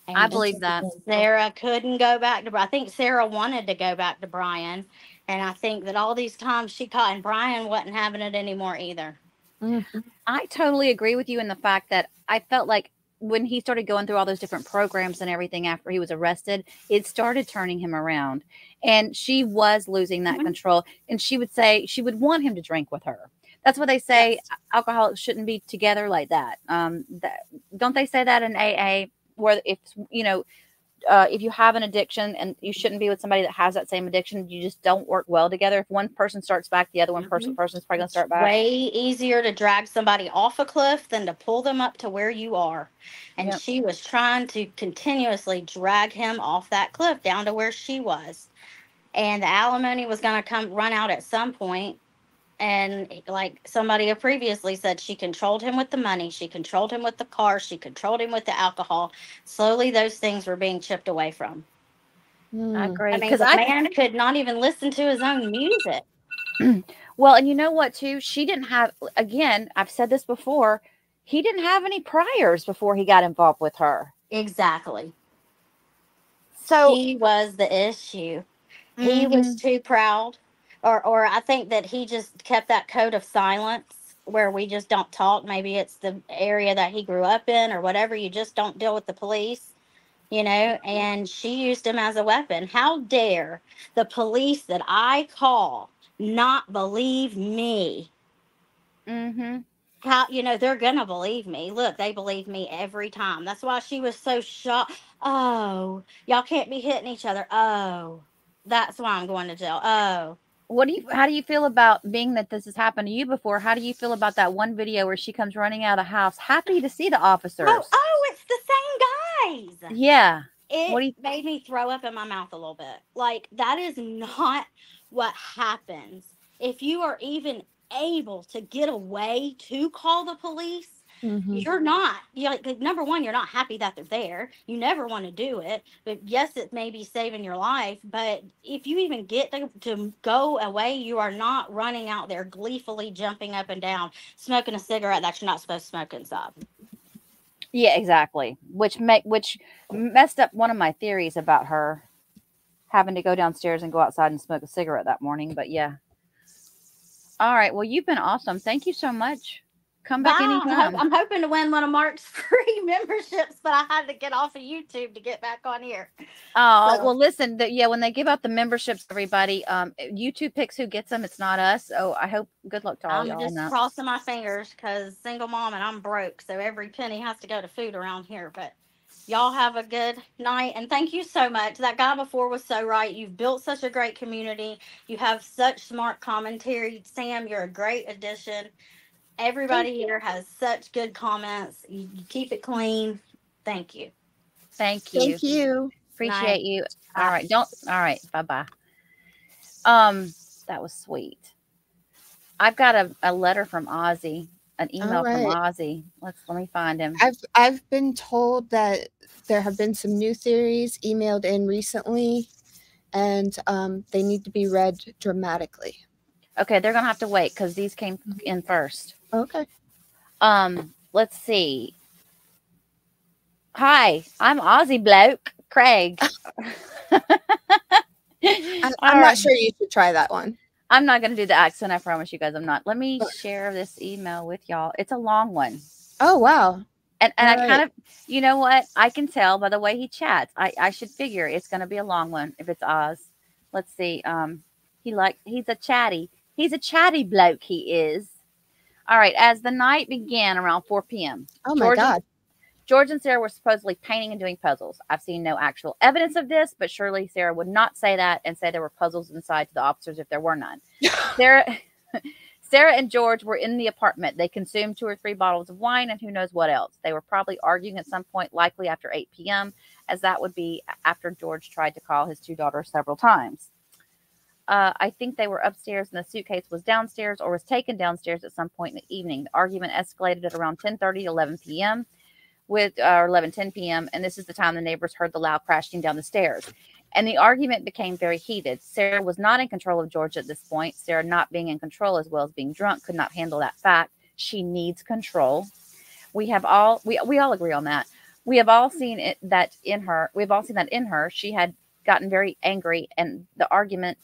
And I believe that. Sarah couldn't go back to, I think Sarah wanted to go back to Brian, and I think that all these times she caught, and Brian wasn't having it anymore either. Mm-hmm. I totally agree with you in the fact that I felt like when he started going through all those different programs and everything after he was arrested, it started turning him around, and she was losing that control. And she would say she would want him to drink with her. That's what they say. Yes. Alcoholics shouldn't be together like that. Don't they say that in AA, where if if you have an addiction and you shouldn't be with somebody that has that same addiction, you just don't work well together. If one person starts back, the other person is probably going to start back. Way easier to drag somebody off a cliff than to pull them up to where you are. And she was trying to continuously drag him off that cliff down to where she was. And the alimony was going to run out at some point. And like somebody had previously said, she controlled him with the money. She controlled him with the car. She controlled him with the alcohol. Slowly, those things were being chipped away from. I agree. I mean, the man could not even listen to his own music. Well, and you know what, too? She didn't have, again, I've said this before, he didn't have any priors before he got involved with her. Exactly. So he was the issue. He was too proud. Or I think that he just kept that code of silence where we just don't talk. Maybe it's the area that he grew up in or whatever. You just don't deal with the police, you know, and she used him as a weapon. How dare the police that I call not believe me? How, you know, they're going to believe me. Look, they believe me every time. That's why she was so shocked. Oh, y'all can't be hitting each other. Oh, that's why I'm going to jail. Oh. How do you feel about being that this has happened to you before? How do you feel about that one video where she comes running out of the house, happy to see the officers? Oh, it's the same guys. Yeah. It made me throw up in my mouth a little bit. Like, that is not what happens. If you are even able to get away to call the police, you're not. Like, number one, you're not happy that they're there. You never want to do it. But yes, it may be saving your life. But if you even get to go away, you are not running out there gleefully jumping up and down, smoking a cigarette that you're not supposed to smoke inside. Yeah, exactly. Which messed up one of my theories about her having to go downstairs and go outside and smoke a cigarette that morning. But yeah. All right. Well, you've been awesome. Thank you so much. Come back anytime. I'm hoping to win one of Mark's free memberships, but I had to get off of YouTube to get back on here. Oh, well, listen, when they give out the memberships, everybody, YouTube picks who gets them. It's not us. So I hope good luck to all y'all. I'm just crossing my fingers because single mom and I'm broke. So every penny has to go to food around here. But y'all have a good night. And thank you so much. That guy before was so right. You've built such a great community. You have such smart commentary. Sam, you're a great addition. Everybody here has such good comments. You keep it clean. Thank you. Thank you. Thank you. Appreciate you. All right. All right. Bye-bye. That was sweet. I've got a letter from Ozzy, an email from Ozzy. Let me find him. I've been told that there have been some new theories emailed in recently, and they need to be read dramatically. Okay, they're gonna have to wait because these came in first. Okay. Let's see. Hi, I'm Aussie bloke, Craig. I'm not sure you should try that one. I'm not going to do the accent. I promise you guys I'm not. Let me share this email with y'all. It's a long one. Oh, wow. And I kind of, you know what? I can tell by the way he chats. I should figure it's going to be a long one if it's Oz. Let's see. He's a chatty bloke, he is. All right. As the night began around 4 p.m. Oh, my God. George and Sarah were supposedly painting and doing puzzles. I've seen no actual evidence of this, but surely Sarah would not say that and say there were puzzles inside to the officers if there were none. Sarah and George were in the apartment. They consumed 2 or 3 bottles of wine and who knows what else. They were probably arguing at some point, likely after 8 p.m., as that would be after George tried to call his 2 daughters several times. I think they were upstairs and the suitcase was downstairs or was taken downstairs at some point in the evening. The argument escalated at around 10:30 to 11 p.m. Or 11:10 p.m. And this is the time the neighbors heard the loud crashing down the stairs. And the argument became very heated. Sarah was not in control of George at this point. Sarah, not being in control as well as being drunk, could not handle that fact. She needs control. We all agree on that. We have all seen that in her. She had gotten very angry, and the argument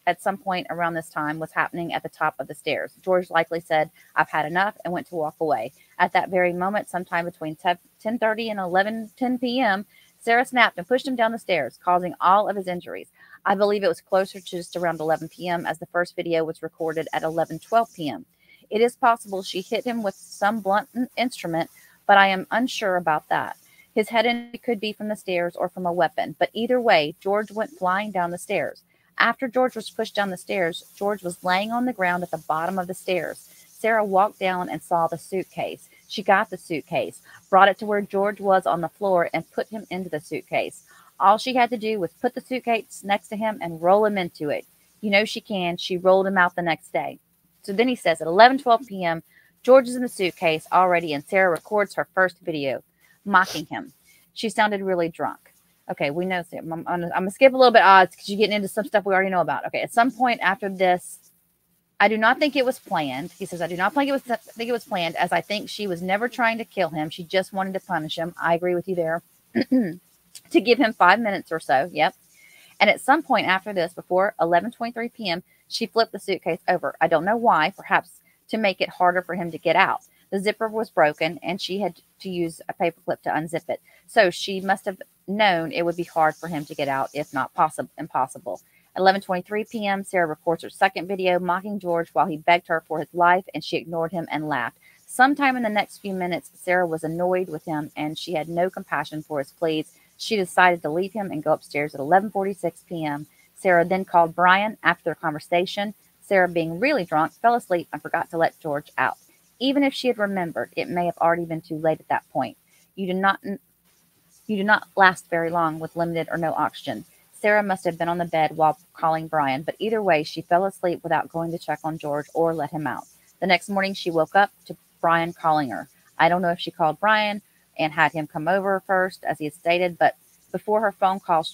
at some point around this time was happening at the top of the stairs. George likely said, "I've had enough," and went to walk away. At that very moment, sometime between 10:30 and 11:10 p.m., Sarah snapped and pushed him down the stairs, causing all of his injuries. I believe it was closer to just around 11 p.m. as the first video was recorded at 11:12 p.m. It is possible she hit him with some blunt instrument, but I am unsure about that. His head injury could be from the stairs or from a weapon, but either way, George went flying down the stairs. After George was pushed down the stairs, George was laying on the ground at the bottom of the stairs. Sarah walked down and saw the suitcase. She got the suitcase, brought it to where George was on the floor, and put him into the suitcase. All she had to do was put the suitcase next to him and roll him into it. You know she can. She rolled him out the next day. So then he says at 11:12 p.m., George is in the suitcase already, and Sarah records her first video, mocking him. She sounded really drunk. Okay, we know. I'm going to skip a little bit odds because you're getting into some stuff we already know about. Okay, at some point after this, I do not think it was planned. He says, I do not think it was planned, as I think she was never trying to kill him. She just wanted to punish him. I agree with you there. To give him 5 minutes or so. Yep. And at some point after this, before 11:23 p.m., she flipped the suitcase over. I don't know why, perhaps to make it harder for him to get out. The zipper was broken, and she had to use a paperclip to unzip it. So she must have known it would be hard for him to get out, if not impossible. At 11:23 p.m., Sarah records her second video, mocking George while he begged her for his life, and she ignored him and laughed. Sometime in the next few minutes, Sarah was annoyed with him, and she had no compassion for his pleas. She decided to leave him and go upstairs at 11:46 p.m. Sarah then called Brian. After their conversation, Sarah, being really drunk, fell asleep and forgot to let George out. Even if she had remembered, it may have already been too late at that point. You do not last very long with limited or no oxygen. Sarah must have been on the bed while calling Brian, but either way, she fell asleep without going to check on George or let him out. The next morning, she woke up to Brian calling her. I don't know if she called Brian and had him come over first, as he had stated, but before her phone call,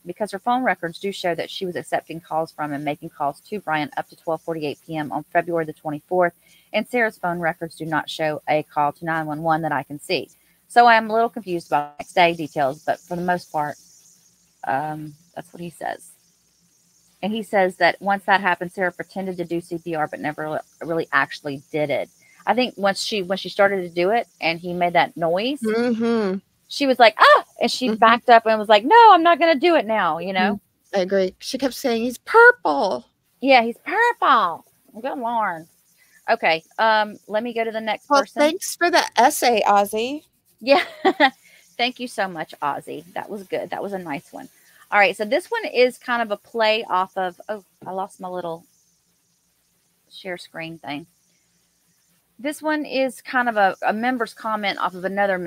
because her phone records do show that she was accepting calls from and making calls to Brian up to 12:48 p.m. on February the 24th, and Sarah's phone records do not show a call to 911 that I can see. So I am a little confused about the next day details, but for the most part, that's what he says. And he says that once that happened, Sarah pretended to do CPR, but never really actually did it. I think when she started to do it and he made that noise, she was like, ah, and she backed up and was like, no, I'm not going to do it now, you know? I agree. She kept saying, he's purple. Yeah, he's purple. Good Lord. Okay, let me go to the next person. Thanks for the essay, Ozzy. Yeah. Thank you so much, Ozzy. That was good. That was a nice one. All right, so this one is kind of a play off of, oh, I lost my little share screen thing. This one is kind of a member's comment off of another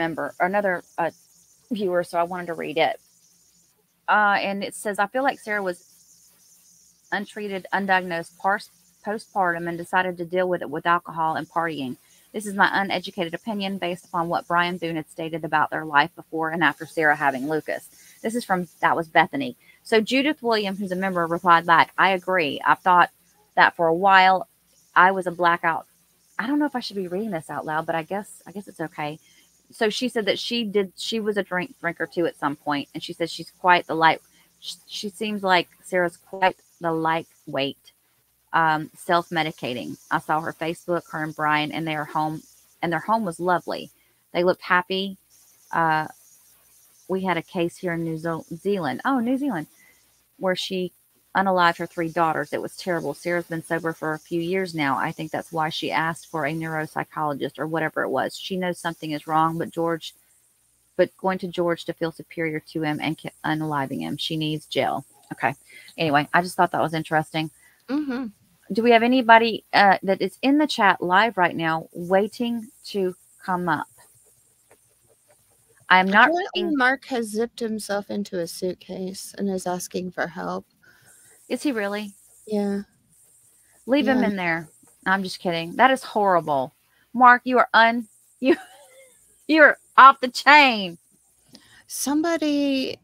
viewer, so I wanted to read it. And it says, I feel like Sarah was untreated, undiagnosed, postpartum, and decided to deal with it with alcohol and partying. This is my uneducated opinion based upon what Brian Boone had stated about their life before and after Sarah having Lucas. This is that was Bethany. So Judith Williams, who's a member, replied back, I agree. I've thought that for a while. I was a blackout. I don't know if I should be reading this out loud, but I guess it's okay. So she said that she was a drinker too at some point. And she said she's quite the she seems like Sarah's quite the lightweight, self-medicating. I saw her Facebook, her and Brian, and their home was lovely. They looked happy. We had a case here in New Zealand. Oh, New Zealand, where she unalived her 3 daughters. It was terrible. Sarah's been sober for a few years now. I think that's why she asked for a neuropsychologist or whatever it was. She knows something is wrong, but going to George to feel superior to him and unaliving him. She needs jail. Okay. Anyway, I just thought that was interesting. Do we have anybody that is in the chat live right now waiting to come up? I am not. Mark has zipped himself into a suitcase and is asking for help. Is he really? Yeah. Leave him in there. I'm just kidding. That is horrible. Mark, you are you're off the chain. Somebody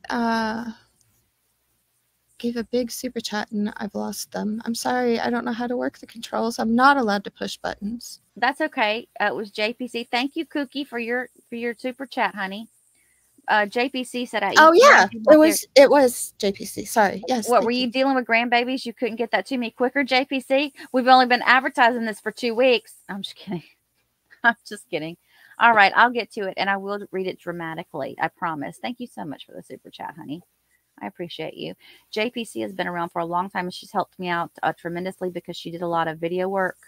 gave a big super chat and I've lost them. I'm sorry. I don't know how to work the controls. I'm not allowed to push buttons. That's okay. It was JPC. Thank you, Cookie, for your super chat, honey. JPC said, "Oh yeah, it was JPC. Sorry, yes. What were you dealing with grandbabies? You couldn't get that to me quicker, JPC. We've only been advertising this for 2 weeks. I'm just kidding. I'm just kidding. All right, I'll get to it, and I will read it dramatically. I promise. Thank you so much for the super chat, honey. I appreciate you. JPC has been around for a long time, and she's helped me out tremendously because she did a lot of video work.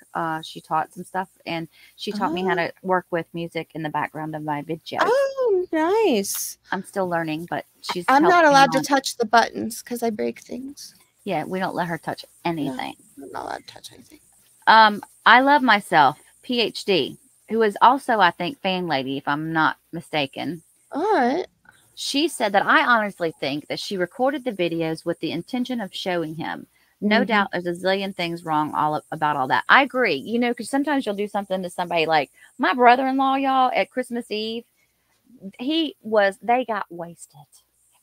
She taught some stuff, and she taught me how to work with music in the background of my video. Oh, Oh, nice. I'm still learning, but I'm not allowed to on. touch the buttons because I break things. Yeah, we don't let her touch anything. No, I'm not allowed to touch anything. I love myself, PhD, who is also, I think, fan lady, if I'm not mistaken. All right. She said that I honestly think that she recorded the videos with the intention of showing him. No doubt there's a zillion things wrong about all that. I agree. You know, because sometimes you'll do something to somebody like my brother-in-law, y'all, at Christmas Eve. They got wasted.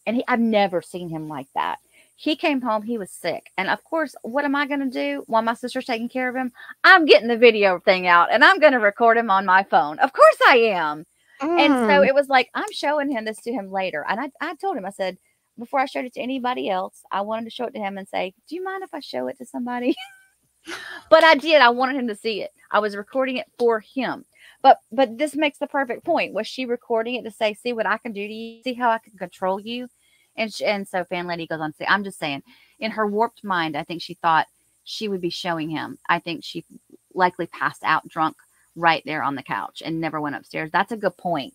And I've never seen him like that. He came home, he was sick. And of course, what am I going to do while my sister's taking care of him? I'm getting the video thing out and I'm going to record him on my phone. Of course I am. And so it was like, I'm showing him this to him later. And I told him, I said, before I showed it to anybody else, I wanted to show it to him and say, do you mind if I show it to somebody? But I did. I wanted him to see it. I was recording it for him. But this makes the perfect point. Was she recording it to say, see what I can do to you? See how I can control you? And so fan lady goes on to say, I'm just saying, in her warped mind, I think she thought she would be showing him. I think she likely passed out drunk right there on the couch and never went upstairs. That's a good point.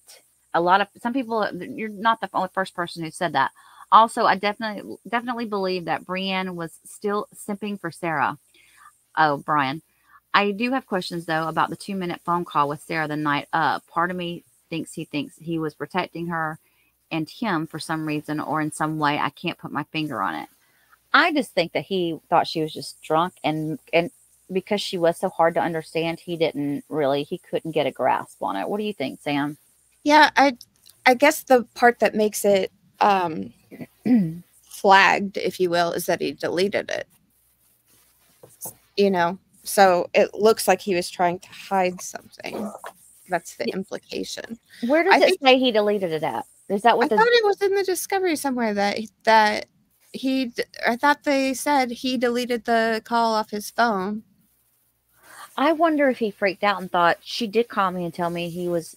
Some people, you're not the only first person who said that. Also, I definitely believe that Brienne was still simping for Sarah. Oh, Brian. I do have questions, though, about the 2-minute phone call with Sarah the night up. Part of me thinks he was protecting her and him for some reason or in some way. I can't put my finger on it. I just think that he thought she was just drunk and because she was so hard to understand, he couldn't get a grasp on it. What do you think, Sam? Yeah, I guess the part that makes it flagged, if you will, is that he deleted it. You know, so it looks like he was trying to hide something. That's the implication. Where does it say he deleted it at? Is that what I thought it was in the discovery somewhere that I thought they said he deleted the call off his phone. I wonder if he freaked out and thought she did call me and tell me he was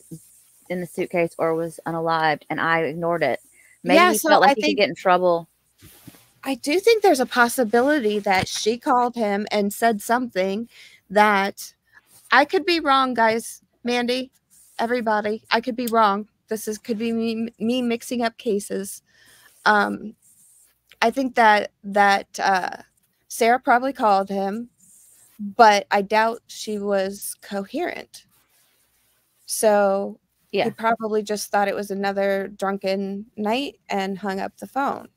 in the suitcase or was unalived and I ignored it. Maybe he felt like he could get in trouble. I do think there's a possibility that she called him and said something that I could be wrong, guys. Mandy, everybody, I could be wrong. Could be me mixing up cases. I think that Sarah probably called him, but I doubt she was coherent. So he probably just thought it was another drunken night and hung up the phone.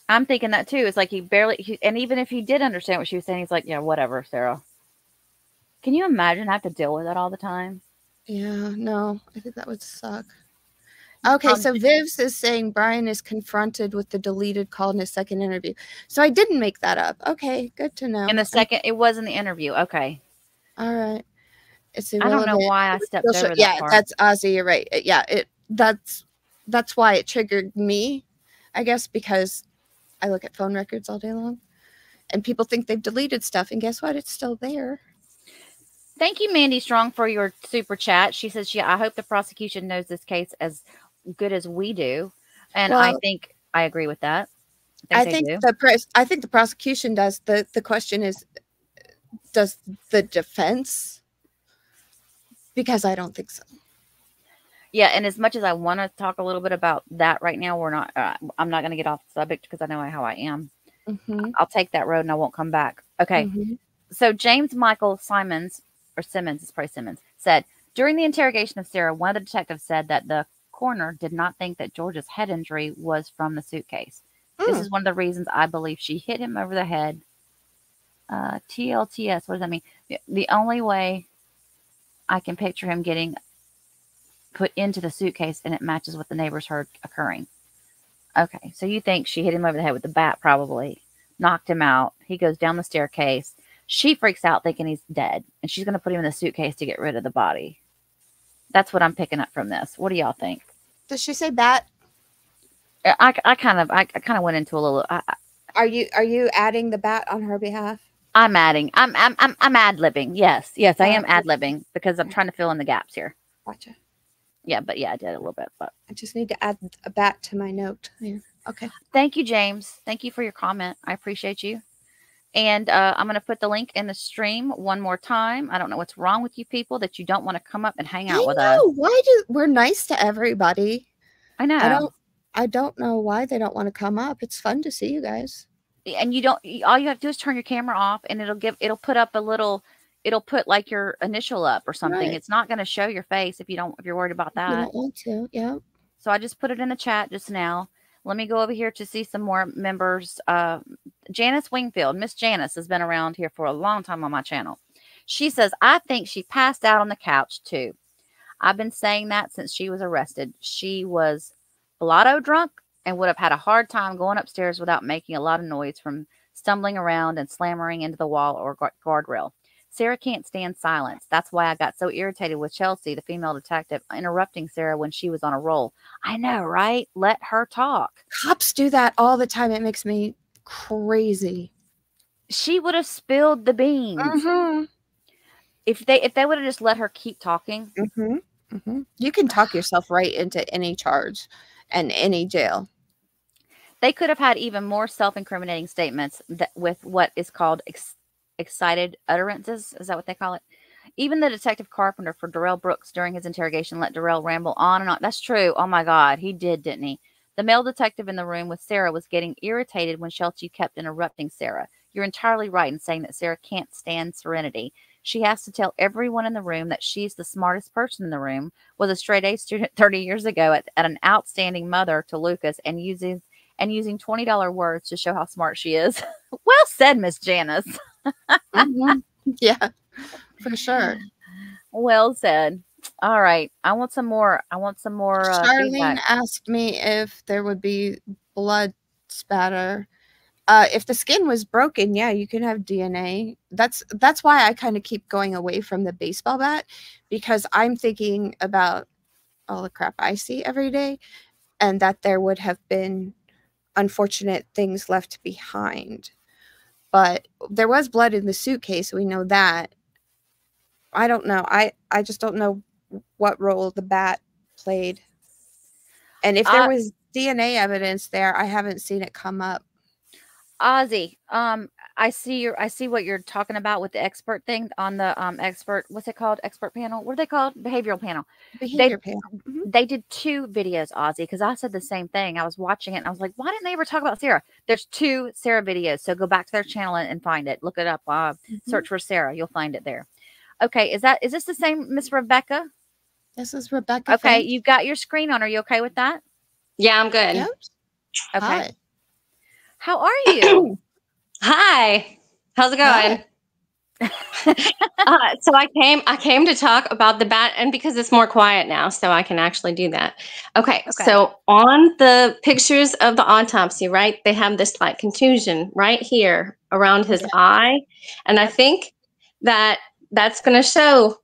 I'm thinking that too. It's like and even if he did understand what she was saying, he's like, yeah, whatever, Sarah. Can you imagine I have to deal with that all the time? Yeah, no, I think that would suck. Okay, so Vivs is saying Brian is confronted with the deleted call in his second interview. So I didn't make that up. Okay, good to know. In the second, it was in the interview. Okay. All right. It's I don't know why I stepped over that Yeah, part. that's Ozzy. You're right. Yeah, that's why it triggered me, I guess, because I look at phone records all day long, and people think they've deleted stuff, and guess what? It's still there. Thank you, Mandy Strong, for your super chat. She says, I hope the prosecution knows this case as good as we do. And I think I agree with that. I think the prosecution does. The question is, does the defense? Because I don't think so. Yeah, and as much as I want to talk a little bit about that right now, I'm not going to get off the subject because I know how I am. Mm-hmm. I'll take that road and I won't come back. Okay. Mm-hmm. So James Michael Simmons, it's probably Simmons, said, during the interrogation of Sarah, one of the detectives said that the coroner did not think that George's head injury was from the suitcase. This is one of the reasons I believe she hit him over the head. TLTS, what does that mean? The only way I can picture him getting put into the suitcase and it matches what the neighbors heard occurring. Okay, so you think she hit him over the head with the bat, probably knocked him out. He goes down the staircase. She freaks out thinking he's dead, and she's going to put him in the suitcase to get rid of the body. That's what I'm picking up from this. What do y'all think? Does she say bat? I kind of went into a little. Are you adding the bat on her behalf? I'm adding. I'm ad-libbing. Yes, I am ad-libbing because I'm trying to fill in the gaps here. Gotcha. Yeah, but yeah, I did a little bit. But I just need to add a bat to my note here. Okay. Thank you, James. Thank you for your comment. I appreciate you. And I'm going to put the link in the stream one more time. I don't know what's wrong with you people that you don't want to come up and hang out with us. Why we're nice to everybody. I know. I don't know why they don't want to come up. It's fun to see you guys. And you don't, all you have to do is turn your camera off, and it'll put up a little, it'll put like your initial up or something. Right. It's not going to show your face if you're worried about that. You don't want to. Yeah. So I just put it in the chat just now. Let me go over here to see some more members. Janice Wingfield, Miss Janice has been around here for a long time on my channel. She says, I think she passed out on the couch too. I've been saying that since she was arrested. She was blotto drunk and would have had a hard time going upstairs without making a lot of noise from stumbling around and slamming into the wall or guardrail. Sarah can't stand silence. That's why I got so irritated with Chelsea, the female detective, interrupting Sarah when she was on a roll. I know, right? Let her talk. Cops do that all the time. It makes me crazy. She would have spilled the beans. Mm-hmm. If they would have just let her keep talking. Mm-hmm. Mm-hmm. You can talk yourself right into any charge and any jail. They could have had even more self-incriminating statements with what is called excited utterances. Is that what they call it? Even the detective Carpenter for Darrell Brooks during his interrogation let Darrell ramble on and on. That's true. Oh my God. He did, didn't he? The male detective in the room with Sarah was getting irritated when Chelsea kept interrupting Sarah. You're entirely right in saying that Sarah can't stand serenity. She has to tell everyone in the room that she's the smartest person in the room, was a straight A student 30 years ago at an outstanding mother to Lucas, and using $20 words to show how smart she is. Well said, Miss Janice. Mm-hmm. Yeah, for sure. Well said. All right. I want some more. Charlene feedback. asked me if there would be blood spatter. If the skin was broken, yeah, you can have DNA. That's why I kind of keep going away from the baseball bat, because I'm thinking about all the crap I see every day, and that there would have been unfortunate things left behind. But there was blood in the suitcase. We know that. I don't know. I just don't know what role the bat played. And if there was DNA evidence there, I haven't seen it come up. Ozzy, I see what you're talking about with the expert thing on the expert, what's it called? Expert panel? What are they called? Behavioral panel. Behavior panel. Mm-hmm. They did 2 videos, Ozzy, because I said the same thing. I was watching it and I was like, why didn't they ever talk about Sarah? There's 2 Sarah videos. So go back to their channel and find it. Look it up. Search for Sarah. You'll find it there. Okay. Is this the same Miss Rebecca? This is Rebecca. Okay. You've got your screen on. Are you okay with that? Yeah, I'm good. Yep. Okay. Hi. How are you? Hi. How's it going? So I came to talk about the bat, and because it's more quiet now, so I can actually do that. Okay. So on the pictures of the autopsy, right, they have this like contusion right here around his eye, and I think that's going to show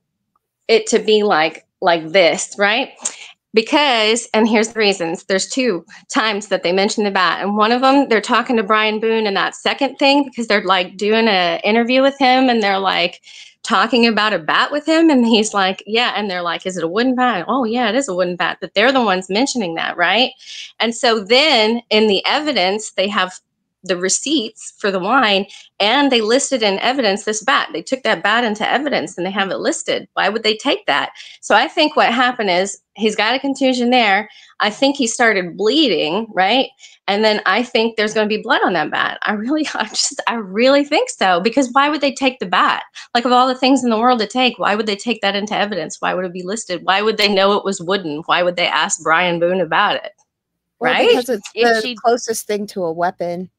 it to be like this, right? Because, and here's the reasons, there's 2 times that they mention the bat. And one of them, they're talking to Brian Boone in that second thing, because they're like doing an interview with him, and they're like talking about a bat with him. And he's like, yeah. And they're like, is it a wooden bat? Oh yeah, it is a wooden bat. But they're the ones mentioning that, right? And so then in the evidence, they have the receipts for the wine, and they listed in evidence this bat. They took that bat into evidence and they have it listed. Why would they take that? So I think what happened is he's got a contusion there. I think he started bleeding, right? And then I think there's going to be blood on that bat. I really think so, because why would they take the bat? Like, of all the things in the world to take, why would they take that into evidence? Why would it be listed? Why would they know it was wooden? Why would they ask Brian Boone about it? Well, right? Because it's the closest thing to a weapon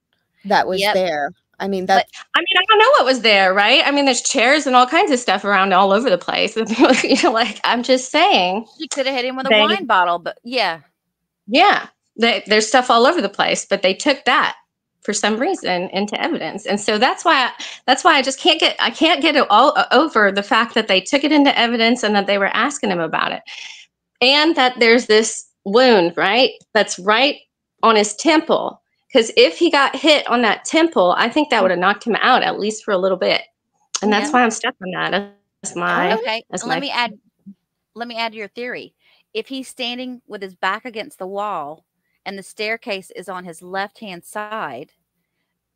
that was there. I mean, I don't know what was there, right? I mean, there's chairs and all kinds of stuff around all over the place. Like, I'm just saying. She could have hit him with a wine bottle, but yeah. Yeah. There's stuff all over the place, but they took that for some reason into evidence. And so that's why I just can't get it all over the fact that they took it into evidence and that they were asking him about it. And that there's this wound, right? That's right on his temple. Because if he got hit on that temple, I think that would have knocked him out at least for a little bit. And that's why I'm stuck on that. Let me add to your theory. If he's standing with his back against the wall and the staircase is on his left-hand side,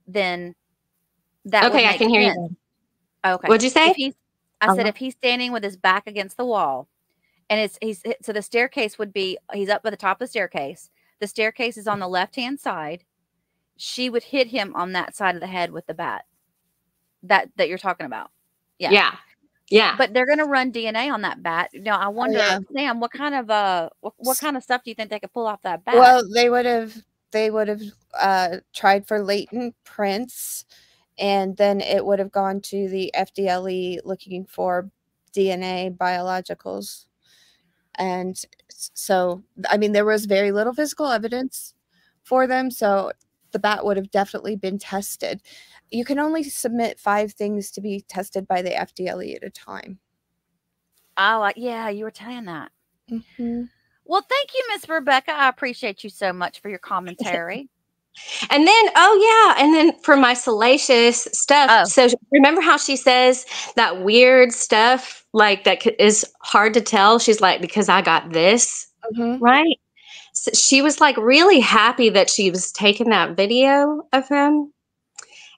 then That would Okay, I make can hear sense. you. Okay. What'd you say? I said if he's standing with his back against the wall, and so the staircase would be, he's up by the top of the staircase. The staircase is on the left-hand side. She would hit him on that side of the head with the bat that you're talking about. Yeah. Yeah. But they're going to run DNA on that bat. Now, I wonder, Sam, what kind of stuff do you think they could pull off that bat? Well, they would have tried for latent prints, and then it would have gone to the FDLE looking for DNA biologicals. And so, I mean, there was very little physical evidence for them, so the bat would have definitely been tested. You can only submit 5 things to be tested by the FDLE at a time. Oh, yeah, you were saying that. Mm-hmm. Well, thank you, Miss Rebecca. I appreciate you so much for your commentary. And then, for my salacious stuff. So remember how she says that weird stuff, like that is hard to tell? She's like, because I got this, right? So she was like really happy that she was taking that video of him.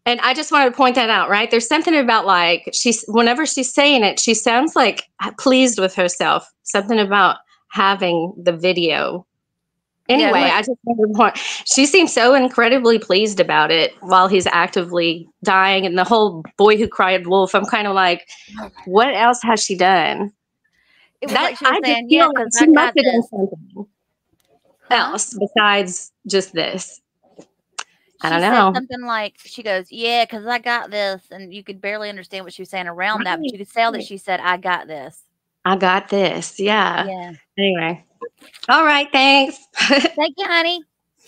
And I just wanted to point that out, right? There's something about like, whenever she's saying it, she sounds like pleased with herself. Something about having the video. Anyway, I just wanted to point, she seems so incredibly pleased about it while he's actively dying. And the whole boy who cried wolf, I'm kind of like, what else has she done? It was like she was saying, yeah, because I got this. Something else besides just this. I don't know. She said something like, she goes, yeah, because I got this. And you could barely understand what she was saying around that, but you could tell that she said, I got this. I got this. Yeah. Yeah. Anyway. All right. Thanks. Thank you, honey.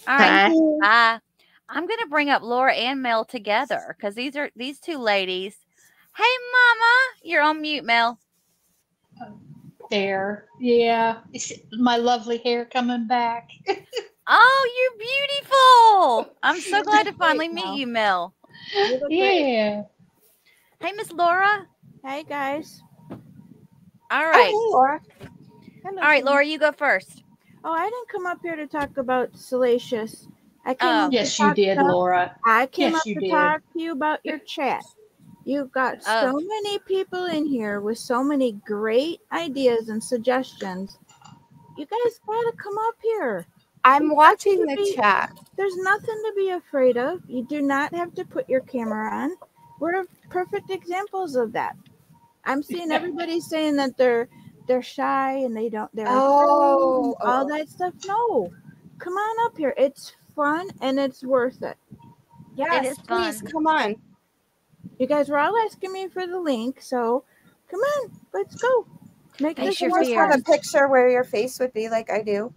All right. Bye. I'm going to bring up Laura and Mel together because these two ladies. Hey, Mama. You're on mute, Mel. There. Yeah. It's my lovely hair coming back. Oh, you're beautiful. I'm so glad to finally meet you, Mel. Yeah. Hey, Miss Laura. Hey, guys. All right. Oh, hey, Laura. Hello, all right, Laura, you go first. Oh, I didn't come up here to talk about Salacious. I came yes, you did, Laura. I came up to talk to you about your chat. You've got so many people in here with so many great ideas and suggestions. You guys gotta come up here. I'm watching the chat. There's nothing to be afraid of. You do not have to put your camera on. We're perfect examples of that. I'm seeing everybody saying that they're shy and they're afraid, all that stuff. No, come on up here. It's fun and it's worth it. Yes, it is please fun. Come on. You guys were all asking me for the link, so come on, let's go. Make this your have a picture where your face would be like I do.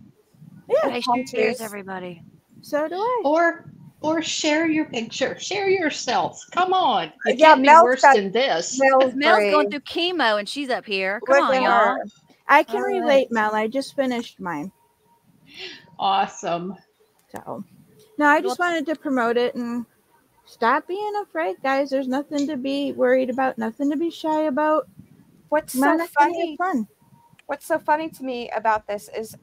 Yeah, cheers, everybody. So do I. Or share your picture. Share yourself. Come on. It yeah, can't be worse than this. Mel's going through chemo and she's up here. Come on, y'all. I can relate, Mel. I just finished mine. Awesome. So, no, I just wanted to promote it and stop being afraid, guys. There's nothing to be worried about, nothing to be shy about. What's so funny? What's so funny to me about this is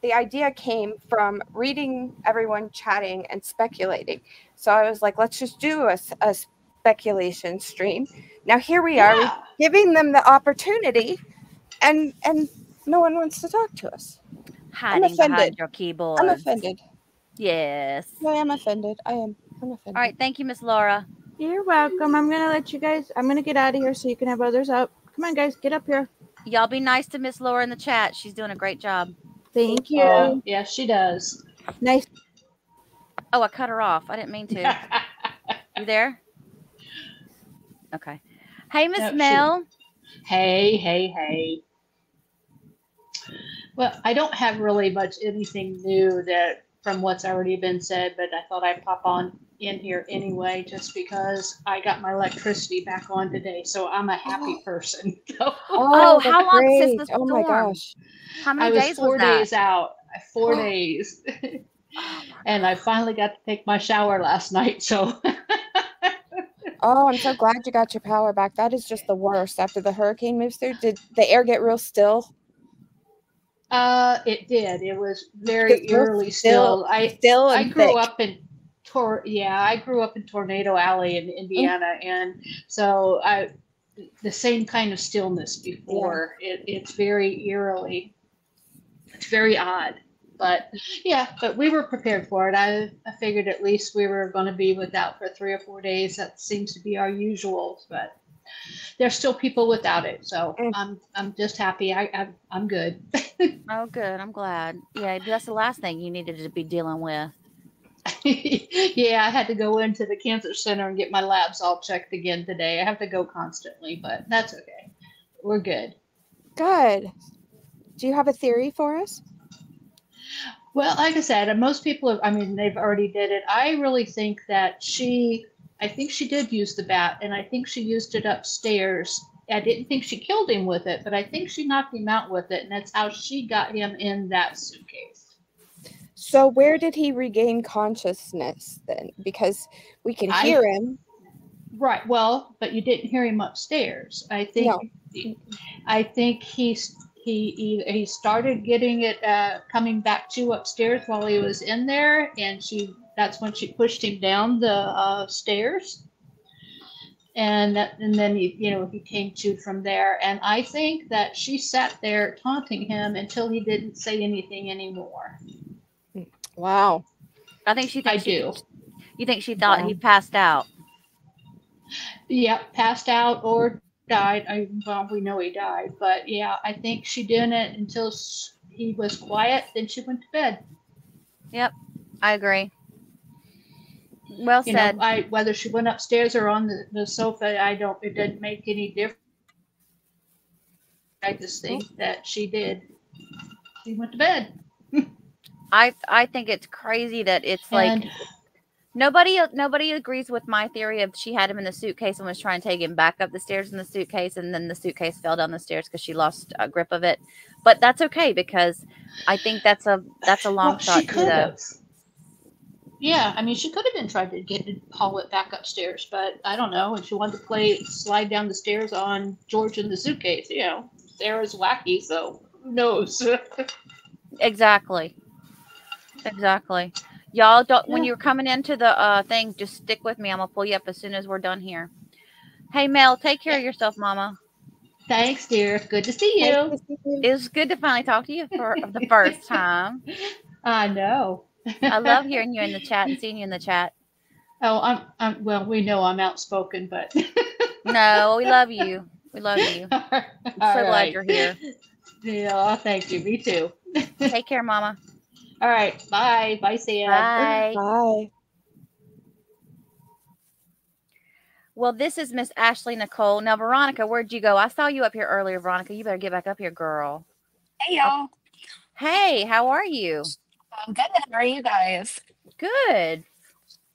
the idea came from reading everyone chatting and speculating. So I was like, let's just do a speculation stream. Now here we are giving them the opportunity, and no one wants to talk to us. Hiding behind your keyboard. I'm offended. Yes. I am offended. I'm offended. All right. Thank you, Miss Laura. You're welcome. I'm going to let you guys, I'm going to get out of here so you can have others up. Come on, guys. Get up here. Y'all be nice to Miss Laura in the chat. She's doing a great job. Thank you. Yes, she does. Nice. Oh, I cut her off. I didn't mean to. You there? Okay. Hey, Miss Mel. Hey. Well, I don't have really much anything new that from what's already been said, but I thought I'd pop on in here anyway, just because I got my electricity back on today, so I'm a happy person. How long since the storm? Oh my gosh. How many days was 4 days out. 4 days. And I finally got to take my shower last night, so. Oh, I'm so glad you got your power back. That is just the worst. After the hurricane moves through, did the air get real still? It did. It was very eerily still. I grew up in I grew up in Tornado Alley in Indiana, and so the same kind of stillness before. It's very eerily. It's very odd. But but we were prepared for it. I figured at least we were going to be without for 3 or 4 days. That seems to be our usual, but there's still people without it. So I'm just happy. I'm good. Oh, good. I'm glad. Yeah, that's the last thing you needed to be dealing with. Yeah, I had to go into the cancer center and get my labs all checked again today. I have to go constantly, but that's okay. We're good. Good. Do you have a theory for us? Well, like I said, most people they've already did it. I really think that I think she did use the bat, and I think she used it upstairs. I didn't think she killed him with it, but I think she knocked him out with it, and that's how she got him in that suitcase. So where did he regain consciousness then? Because we can hear him. Right. Well, but you didn't hear him upstairs. I think he started getting it coming back to upstairs while he was in there, and that's when she pushed him down the stairs, and then he came to from there. And I think that she sat there taunting him until he didn't say anything anymore. Wow. I think she thinks I do. You think she thought he passed out? Yep, passed out or died. We know he died, but I think she did it until he was quiet. Then she went to bed. Yep, I agree. Well said. Whether she went upstairs or on the sofa, it didn't make any difference. I just think that she did. She went to bed. I think it's crazy that it's like nobody agrees with my theory of she had him in the suitcase and was trying to take him back up the stairs in the suitcase, and then the suitcase fell down the stairs because she lost a grip of it. But that's okay, because I think that's a long shot too, though. Yeah, she could have been trying to haul it back upstairs, but I don't know. If she wanted to slide down the stairs on George in the suitcase, Sarah's wacky, so who knows? Exactly. Y'all don't. When you're coming into the thing, just stick with me. I'm gonna pull you up as soon as we're done here. Hey, Mel, take care of yourself, Mama. Thanks, dear. Good to see you. It was good to finally talk to you for the first time. I know. I love hearing you in the chat and seeing you in the chat. Oh, well, we know I'm outspoken, but no, we love you. We love you. I'm so glad you're here. Yeah, thank you. Me too. Take care, Mama. All right. Bye. Bye, Sam. Bye. Bye. Well, this is Miss Ashley Nicole. Now, Veronica, where'd you go? I saw you up here earlier, Veronica. You better get back up here, girl. Hey, y'all. Hey, how are you? I'm good. How are you guys? Good.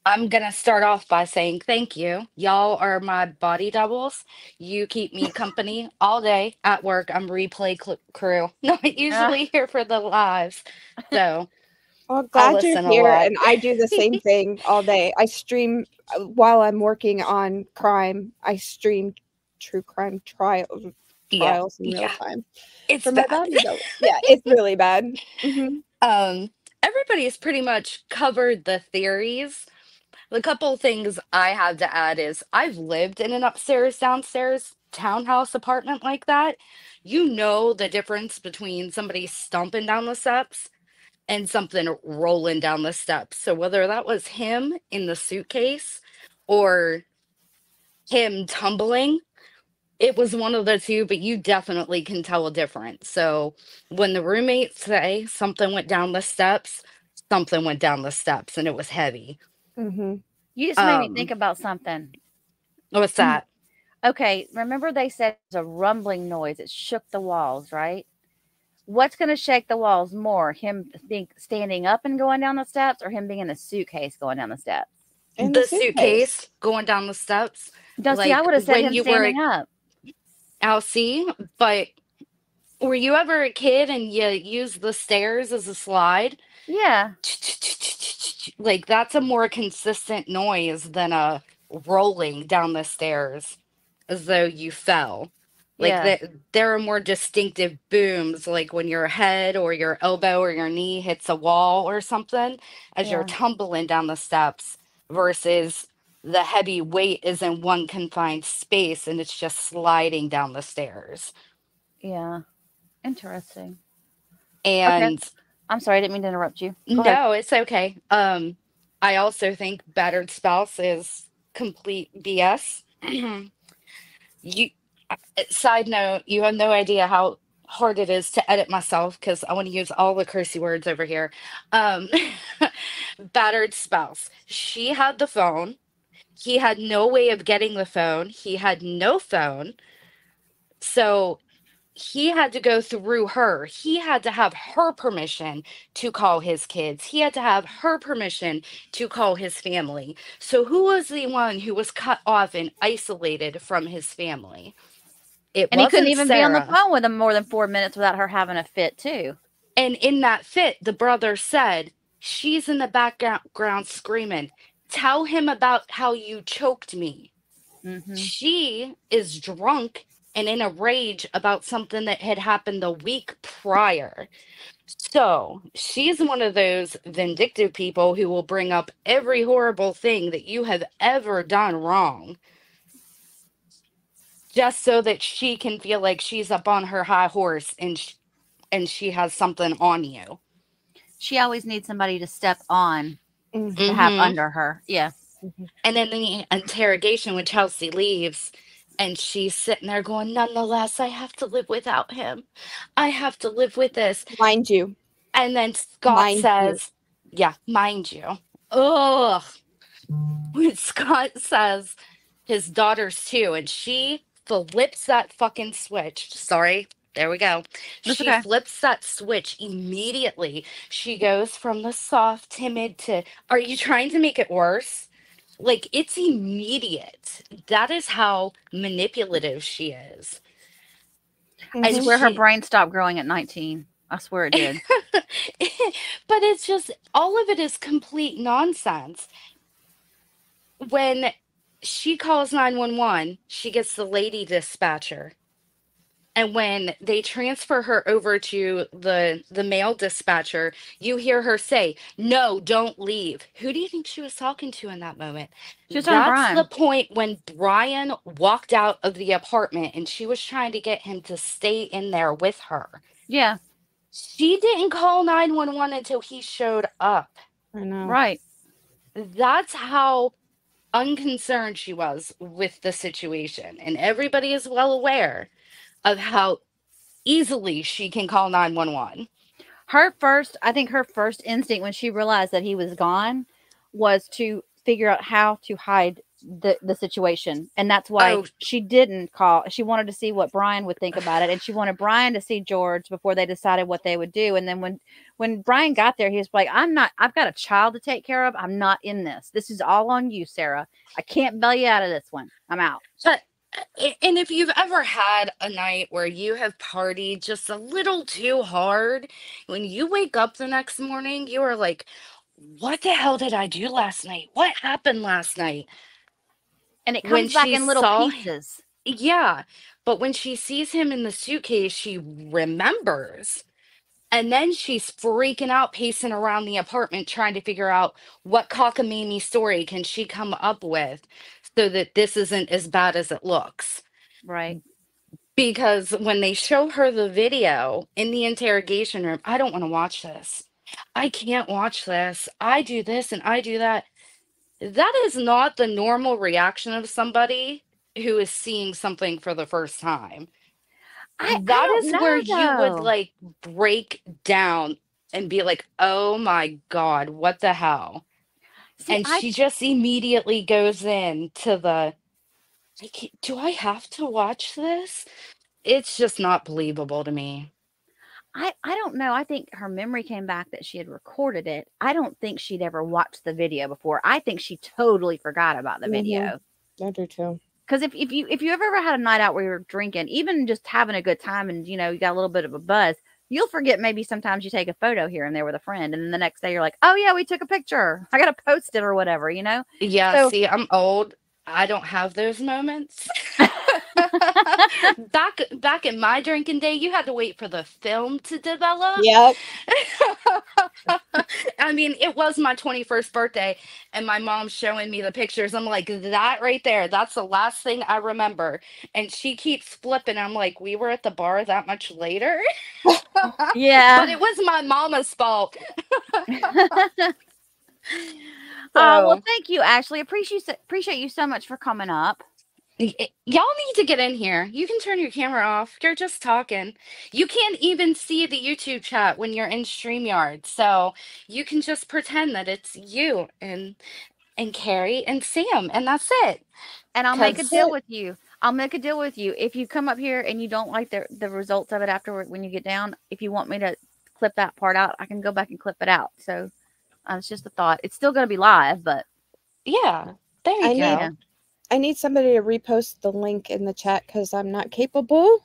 I'm going to start off by saying thank you. Y'all are my body doubles. You keep me company all day at work. I'm replay crew. Not usually here for the lives. So well, glad you're here. And I do the same thing all day. I stream while I'm working on crime. I stream true crime trials in real time. It's for bad. My body double. Yeah, it's really bad. Mm-hmm. Everybody has pretty much covered the theories. The couple things I have to add is I've lived in an upstairs, downstairs townhouse apartment like that. You know the difference between somebody stomping down the steps and something rolling down the steps. So whether that was him in the suitcase or him tumbling, it was one of the two, but you definitely can tell a difference. So when the roommates say something went down the steps, something went down the steps, and it was heavy. Mm-hmm. You just made me think about something. What's that? Okay, remember they said it was a rumbling noise. It shook the walls, right? What's going to shake the walls more? Him standing up and going down the steps, or him being in a suitcase going down the steps? In the suitcase going down the steps. Don't see, I would have said him standing up. I'll see, but were you ever a kid and you used the stairs as a slide? Yeah. Like, that's a more consistent noise than a rolling down the stairs as though you fell. Like, there are more distinctive booms, like when your head or your elbow or your knee hits a wall or something as you're tumbling down the steps. versus the heavy weight is in one confined space and it's just sliding down the stairs. Yeah. Interesting. And okay. I'm sorry, I didn't mean to interrupt you. Go no, ahead. it's okay. I also think battered spouse is complete BS. You side note, you have no idea how hard it is to edit myself because I want to use all the cursey words over here. Battered spouse. She had the phone. He had no way of getting the phone. He had no phone. So he had to go through her. He had to have her permission to call his kids. He had to have her permission to call his family. So who was the one who was cut off and isolated from his family? It and he couldn't wasn't even Sarah. be on the phone with him more than 4 minutes without her having a fit too. And in that fit, the brother said, she's in the background screaming, tell him about how you choked me. Mm-hmm. She is drunk and in a rage about something that had happened the week prior. So she's one of those vindictive people who will bring up every horrible thing that you have ever done wrong just so that she can feel like she's up on her high horse and she has something on you. She always needs somebody to step on Mm-hmm. to have under her. Yeah. Mm-hmm. And then the interrogation when Chelsea leaves and she's sitting there going, nonetheless, I have to live without him. I have to live with this. Mind you. And then Scott says, yeah, mind you. Ugh. When Scott says his daughter's too, and she flips that fucking switch. Sorry. There we go. That's She okay. flips that switch immediately. She goes from the soft, timid to, are you trying to make it worse? Like, it's immediate. That is how manipulative she is. Mm-hmm. I swear her brain stopped growing at 19. I swear it did. But it's just, all of it is complete nonsense. When she calls 911, she gets the lady dispatcher. And when they transfer her over to the male dispatcher, you hear her say, no, don't leave. Who do you think she was talking to in that moment? That's the point when Brian walked out of the apartment and she was trying to get him to stay in there with her. Yeah. She didn't call 911 until he showed up. I know. Right. That's how unconcerned she was with the situation. And everybody is well aware of how easily she can call 911. I think her first instinct when she realized that he was gone was to figure out how to hide the situation. And that's why she didn't call. She wanted to see what Brian would think about it. And she wanted Brian to see George before they decided what they would do. And then when Brian got there, he was like, I've got a child to take care of. I'm not in this. This is all on you, Sarah. I can't bail you out of this one. I'm out. And if you've ever had a night where you have partied just a little too hard, when you wake up the next morning, you are like, what the hell did I do last night? What happened last night? And it comes back in little pieces. Yeah. But when she sees him in the suitcase, she remembers. And then she's freaking out, pacing around the apartment, trying to figure out what cockamamie story can she come up with so that this isn't as bad as it looks. Right. Because when they show her the video in the interrogation room, I don't want to watch this. I can't watch this. I do this and I do that. That is not the normal reaction of somebody who is seeing something for the first time. That is where you would like break down and be like, oh my God, what the hell? See, and she just immediately goes into the, do I have to watch this? It's just not believable to me. I don't know. I think her memory came back that she had recorded it. I don't think she'd ever watched the video before. I think she totally forgot about the video. I do too. Because if you ever had a night out where you're drinking, even just having a good time and, you got a little bit of a buzz, you'll forget maybe sometimes you take a photo here and there with a friend. And then the next day you're like, oh, yeah, we took a picture. I got to post it or whatever, Yeah, so, see, I'm old. I don't have those moments. back in my drinking day, you had to wait for the film to develop. Yep. I mean, it was my 21st birthday, and my mom's showing me the pictures. I'm like, that right there, that's the last thing I remember. And she keeps flipping. I'm like, we were at the bar that much later. Yeah. But it was my mama's fault. Well, thank you, Ashley. Appreciate you so much for coming up. Y'all need to get in here. You can turn your camera off. You're just talking. You can't even see the YouTube chat when you're in StreamYard. So you can just pretend that it's you and Carrie and Sam, and that's it. And I'll make a deal with you. I'll make a deal with you. If you come up here and you don't like the results of it afterward when you get down, if you want me to clip that part out, I can go back and clip it out. So it's just a thought. It's still going to be live, but yeah, there you go. I need somebody to repost the link in the chat because I'm not capable.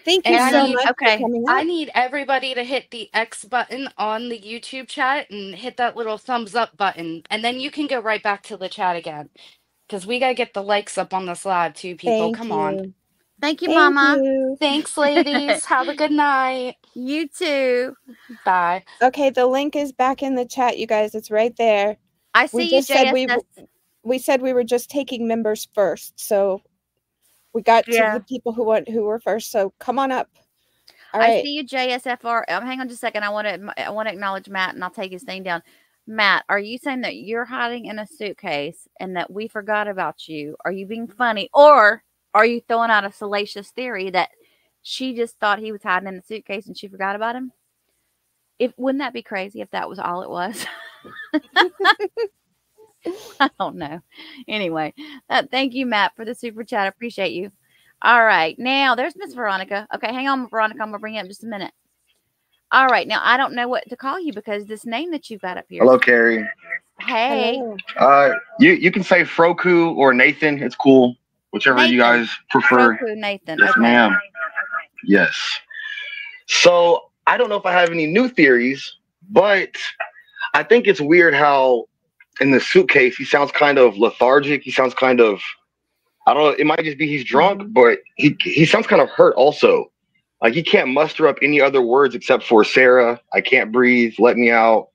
Thank you so much for coming up. I need everybody to hit the X button on the YouTube chat and hit that little thumbs up button. And then you can go right back to the chat again. Because we got to get the likes up on this live too, people. Come on. Thank you, Mama. Thanks, ladies. Have a good night. You too. Bye. Okay, the link is back in the chat, you guys. It's right there. I see you, JSS. We said we were just taking members first, so we got to the people who were first. So come on up. All right. I see you, JSFR. Hang on just a second. I want to acknowledge Matt, and I'll take his thing down. Matt, are you saying that you're hiding in a suitcase and that we forgot about you? Are you being funny, or are you throwing out a salacious theory that she just thought he was hiding in the suitcase and she forgot about him? Wouldn't that be crazy if that was all it was? I don't know. Anyway, thank you, Matt, for the super chat. I appreciate you. All right. Now, there's Miss Veronica. Okay, hang on, Veronica. I'm going to bring you up in just a minute. All right. Now, I don't know what to call you because this name that you've got up here. Hello, Carrie. Hey. You can say Froku or Nathan. It's cool. Whichever Nathan. You guys prefer. Froku, Nathan. Yes, okay. ma'am. Yes. So, I don't know if I have any new theories, but I think it's weird how in the suitcase, he sounds kind of lethargic. He sounds kind of, I don't know, it might just be he's drunk, but he sounds kind of hurt also. Like he can't muster up any other words except for Sarah, I can't breathe, let me out.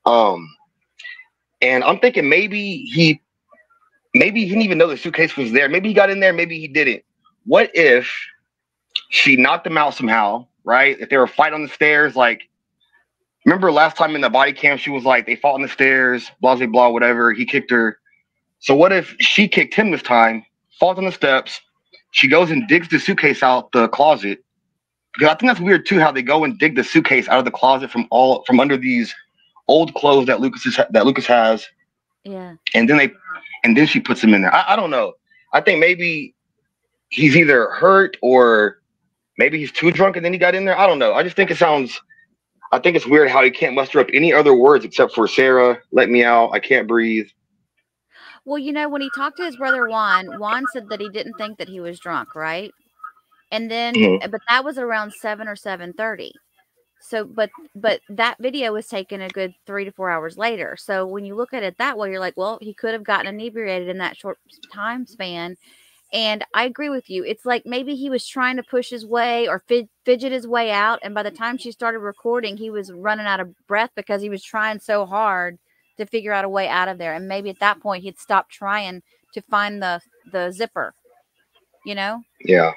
And I'm thinking maybe he didn't even know the suitcase was there. Maybe he got in there, maybe he didn't. What if she knocked him out somehow, right? If they were fighting on the stairs, like, remember last time in the body cam, she was like, they fought on the stairs, blah, blah, blah, whatever. He kicked her. So what if she kicked him this time, falls on the steps, she goes and digs the suitcase out the closet? Because I think that's weird too, how they go and dig the suitcase out of the closet from under these old clothes that Lucas has. Yeah. And then she puts them in there. I don't know. I think maybe he's either hurt or maybe he's too drunk and then he got in there. I don't know. I just think I think it's weird how he can't muster up any other words except for Sarah, let me out, I can't breathe. Well, when he talked to his brother Juan said that he didn't think that he was drunk, right? And then, but that was around 7 or 7:30. So, but that video was taken a good 3 to 4 hours later. So when you look at it that way, you're like, well, he could have gotten inebriated in that short time span. And I agree with you. It's like maybe he was trying to push his way or fidget his way out. And by the time she started recording, he was running out of breath because he was trying so hard to figure out a way out of there. And maybe at that point, he'd stopped trying to find the zipper, Yeah.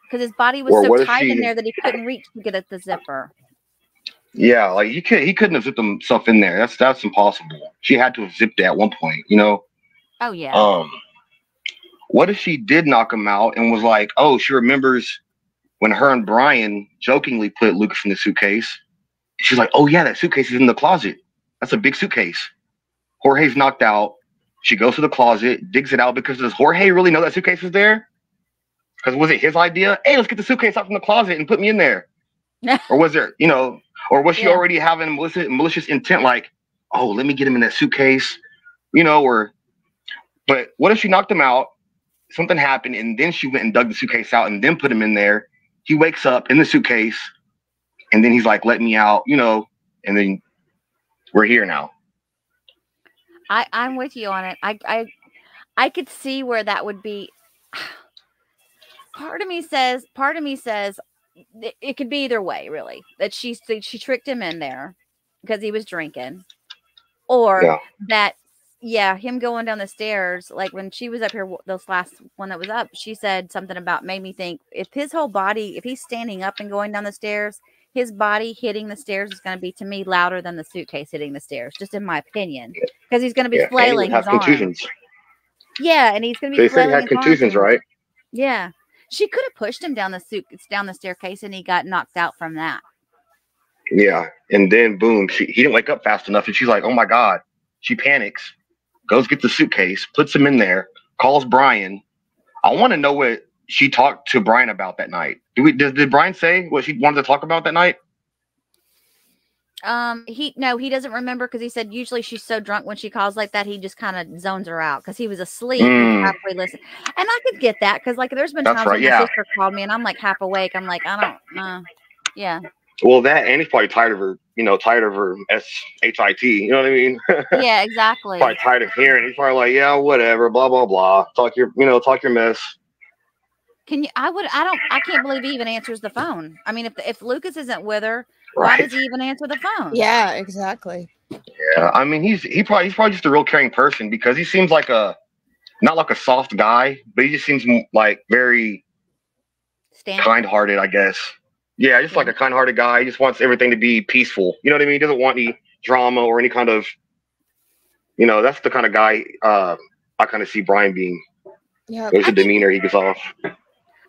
Because his body was so tight in there that he couldn't reach to get at the zipper. Yeah, like he couldn't have zipped himself in there. That's impossible. She had to have zipped it at one point, Oh, yeah. What if she did knock him out and was like, oh, she remembers when her and Brian jokingly put Lucas in the suitcase. She's like, oh, yeah, that suitcase is in the closet. That's a big suitcase. Jorge's knocked out. She goes to the closet, digs it out because does Jorge really know that suitcase was there? Because was it his idea? Hey, let's get the suitcase out from the closet and put me in there. Or was there, or was she already having malicious intent like, oh, let me get him in that suitcase, but what if she knocked him out? Something happened, and then she went and dug the suitcase out and then put him in there. He wakes up in the suitcase, and then he's like, let me out, and then we're here now. I'm with you on it. I could see where that would be. part of me says it could be either way, really. That she tricked him in there because he was drinking, or that him going down the stairs. Like when she was up here, this last one that was up, she said something about, made me think, if his whole body, if he's standing up and going down the stairs, his body hitting the stairs is going to be, to me, louder than the suitcase hitting the stairs, just in my opinion, because he's going to be flailing his arms. Yeah, and he's going to be flailing his contusions, arms. right? Yeah. She could have pushed him down the staircase, and he got knocked out from that. Yeah, and then boom, he didn't wake up fast enough, and she's like, "Oh my God!" She panics, goes get the suitcase, puts him in there, calls Brian. I want to know what she talked to Brian about that night. Did Brian say what she wanted to talk about that night? He doesn't remember, because he said usually she's so drunk when she calls like that, he just kind of zones her out because he was asleep and halfway listening. And I could get that, because like there's been times when my sister called me and I'm like half awake. I'm like, I don't know. Yeah. Well, that, and he's probably tired of her, tired of her SHIT. You know what I mean? Yeah, exactly. Probably tired of hearing. He's probably like, yeah, whatever, blah blah blah. Talk your mess. I can't believe he even answers the phone. I mean, if Lucas isn't with her, Right. why does he even answer the phone? Yeah, exactly. Yeah, I mean, he's probably just a real caring person, because he seems like not like a soft guy, but he just seems like very kind-hearted, I guess. Yeah, just like a kind-hearted guy. He just wants everything to be peaceful. You know what I mean? He doesn't want any drama or any kind of, that's the kind of guy I kind of see Brian being. Yeah, there's a demeanor he gives off.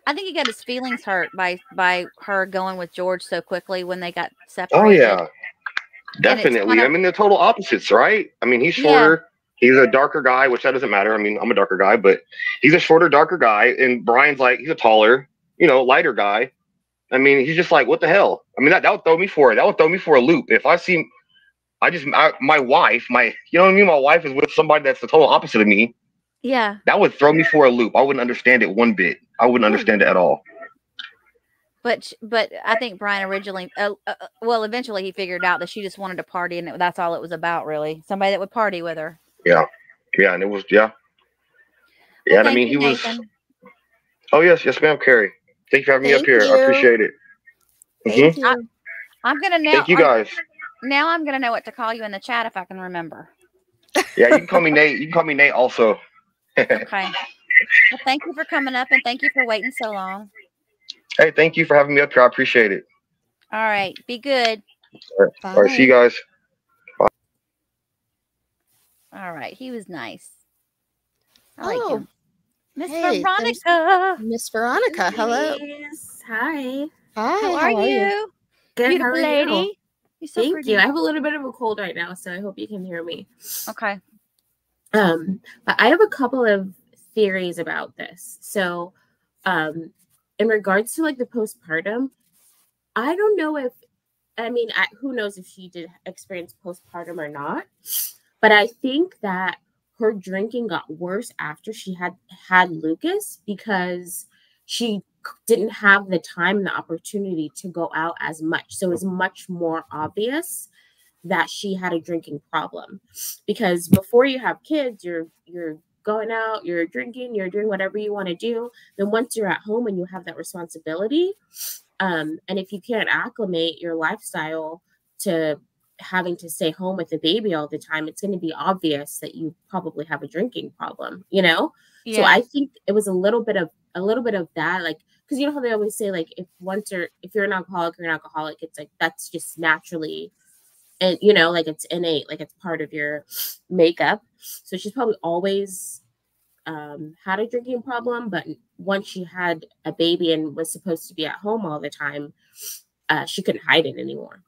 I think he got his feelings hurt by her going with George so quickly when they got separated. Oh yeah, definitely. I mean, they're total opposites, right? I mean, he's shorter. Yeah. He's a darker guy, which that doesn't matter. I mean, I'm a darker guy, but he's a shorter, darker guy, and Brian's like, he's a taller, lighter guy. I mean, he's just like, what the hell? I mean, that would throw me for it. That would throw me for a loop if I see. My wife, you know what I mean? My wife is with somebody that's the total opposite of me. Yeah. That would throw me for a loop. I wouldn't understand it one bit. I wouldn't understand it at all. But I think Brian originally, eventually he figured out that she just wanted to party, and that's all it was about, really. Somebody that would party with her. Yeah. Yeah, and it was, yeah. Yeah, and I mean, he Nathan. Was. Oh, yes, ma'am, Carrie. Thank you for having me up here. I appreciate it. Thank you. I'm going to now. Thank you, guys. Now I'm going to know what to call you in the chat if I can remember. Yeah, you can call me Nate. You can call me Nate also. Okay. Well, thank you for coming up, and thank you for waiting so long. Hey, thank you for having me up here. I appreciate it. All right. Be good. All right. See you guys. Bye. All right. He was nice. I like him. Miss Veronica. Miss Veronica. Hello. Yes. Hi. Hi. How are you? Good. Beautiful lady. You're so Thank you. I have a little bit of a cold right now, so I hope you can hear me. Okay. But I have a couple of theories about this. So, in regards to like the postpartum, I don't know if, who knows if she did experience postpartum or not, but I think that her drinking got worse after she had Lucas, because she didn't have the time and the opportunity to go out as much. So it's much more obvious that she had a drinking problem, because before you have kids, you're going out, you're drinking, you're doing whatever you want to do. Then once you're at home and you have that responsibility, and if you can't acclimate your lifestyle to having to stay home with the baby all the time, it's going to be obvious that you probably have a drinking problem, Yeah. So I think it was a little bit of that, like, because you know how they always say, like, if you're an alcoholic or an alcoholic, it's like that's just naturally. And, like it's innate, like it's part of your makeup. So she's probably always had a drinking problem. But once she had a baby and was supposed to be at home all the time, she couldn't hide it anymore.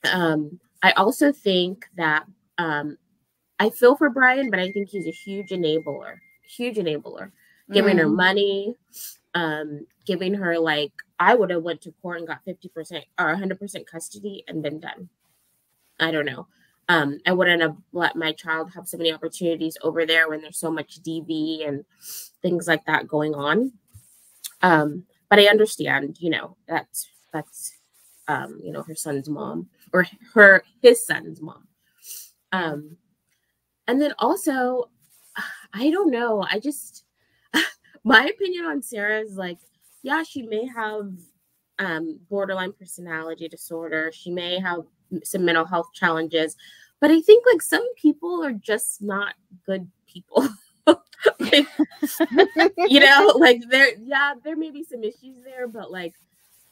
I also think that I feel for Brian, but I think he's a huge enabler, giving her money, giving her, like, I would have went to court and got 50% or 100% custody and been done. I don't know. I wouldn't have let my child have so many opportunities over there when there's so much DV and things like that going on. But I understand, that's her son's mom, or his son's mom. And then also, I don't know. my opinion on Sarah is like, yeah, she may have borderline personality disorder. She may have some mental health challenges, but I think like some people are just not good people. Like, you know, like there may be some issues there, but like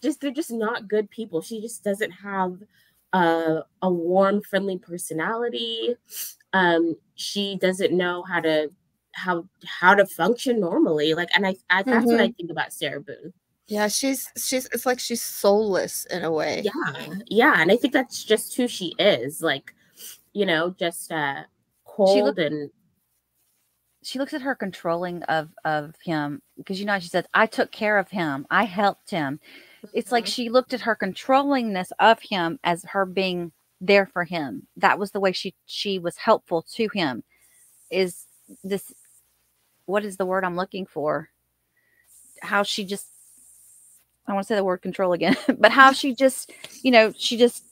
they're just not good people. She just doesn't have a warm, friendly personality. She doesn't know how to function normally. Like, and I that's what I think about Sarah Boone. Yeah, she's it's like she's soulless in a way. Yeah, and I think that's just who she is. Like, you know, just cold and. She looks at her controlling of him because, you know, she says, I took care of him. I helped him. It's like she looked at her controllingness of him as her being there for him. That was the way she was helpful to him. Is this, what is the word I'm looking for? How she just, I want to say the word control again, but how she just, you know, she just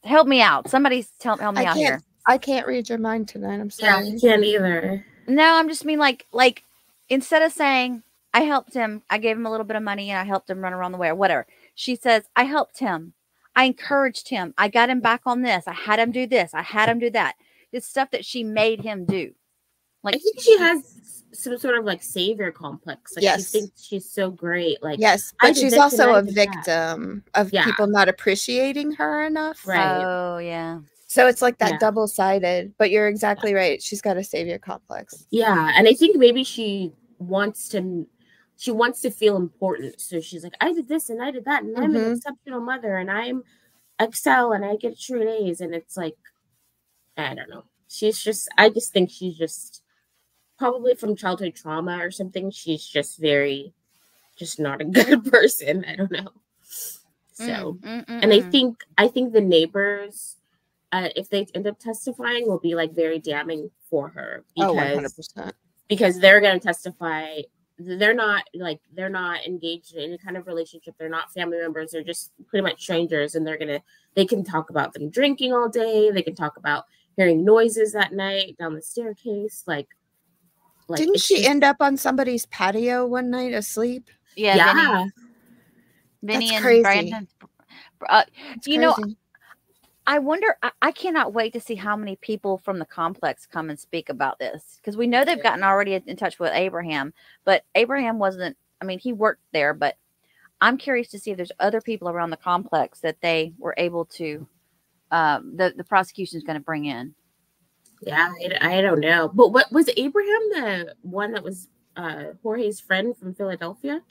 help me out. Somebody's help me out here. I can't read your mind tonight. I'm sorry. Yeah, I can't either. No, I'm just mean like instead of saying I helped him, I gave him a little bit of money and I helped him run around the way or whatever. She says, I helped him. I encouraged him. I got him back on this. I had him do this. I had him do that. It's stuff that she made him do. Like, I think she has some sort of like savior complex. Like, yes. She thinks she's so great. Like, yes, but she's also a victim of people not appreciating her enough. Right. Oh, yeah. So it's like that double-sided, but you're exactly right. She's got a savior complex. Yeah, and I think maybe she wants to feel important. So she's like, I did this and I did that, and I'm an exceptional mother, and I'm excel, and I get straight A's, and it's like, I don't know. I just think she's just probably from childhood trauma or something. She's just not a good person. I don't know. So, and I think the neighbors, if they end up testifying, will be like very damning for her because 100%. Because they're going to testify. They're not engaged in any kind of relationship. They're not family members. They're just pretty much strangers, and they can talk about them drinking all day. They can talk about hearing noises that night down the staircase. Like didn't she end up on somebody's patio one night asleep? Yeah. Vinny and crazy. Brandon. You know, I wonder, I cannot wait to see how many people from the complex come and speak about this, because we know they've gotten already in touch with Abraham, but Abraham wasn't, I mean, he worked there, but I'm curious to see if there's other people around the complex that they were able to, the prosecution is going to bring in. Yeah, I don't know. But what was Abraham the one that was Jorge's friend from Philadelphia?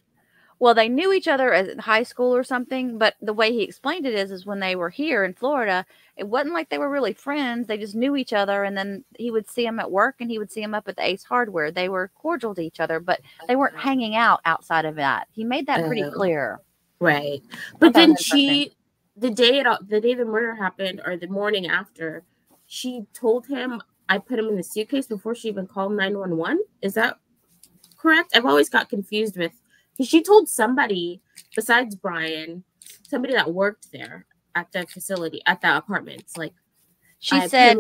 Well, they knew each other in high school or something, but the way he explained it is when they were here in Florida, it wasn't like they were really friends. They just knew each other, and then he would see him at work, and he would see him up at the Ace Hardware. They were cordial to each other, but they weren't hanging out outside of that. He made that pretty clear. Right. But then the day the murder happened, or the morning after, she told him, I put him in the suitcase before she even called 911. Is that correct? I've always got confused with, because she told somebody besides Brian, somebody that worked there at the facility, at the apartments. Like, she said,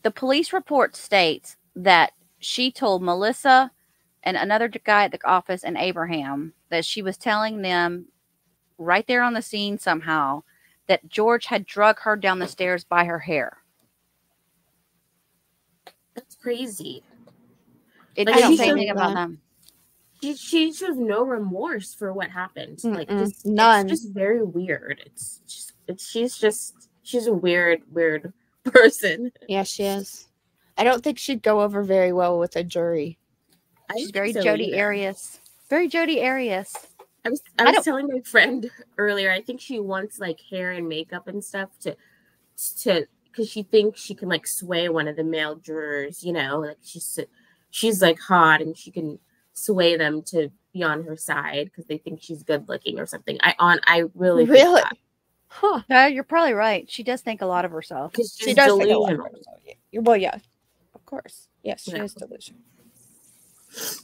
the police report states that she told Melissa and another guy at the office and Abraham that she was telling them right there on the scene somehow that George had drug her down the stairs by her hair. That's crazy. It didn't say anything about them. She shows no remorse for what happened. Like, none. It's just very weird. She's a weird person. Yeah, she is. I don't think she'd go over very well with a jury. She's very Jodi Arias. Very Jodi Arias. I was telling my friend earlier, I think she wants like hair and makeup and stuff to because she thinks she can like sway one of the male jurors, you know, like she's like hot and she can sway them to be on her side because they think she's good looking or something. I really think that. Huh. Yeah, you're probably right. She does think a lot of herself. She does think a lot of herself. Well, yeah, of course. Yes, she is delusional.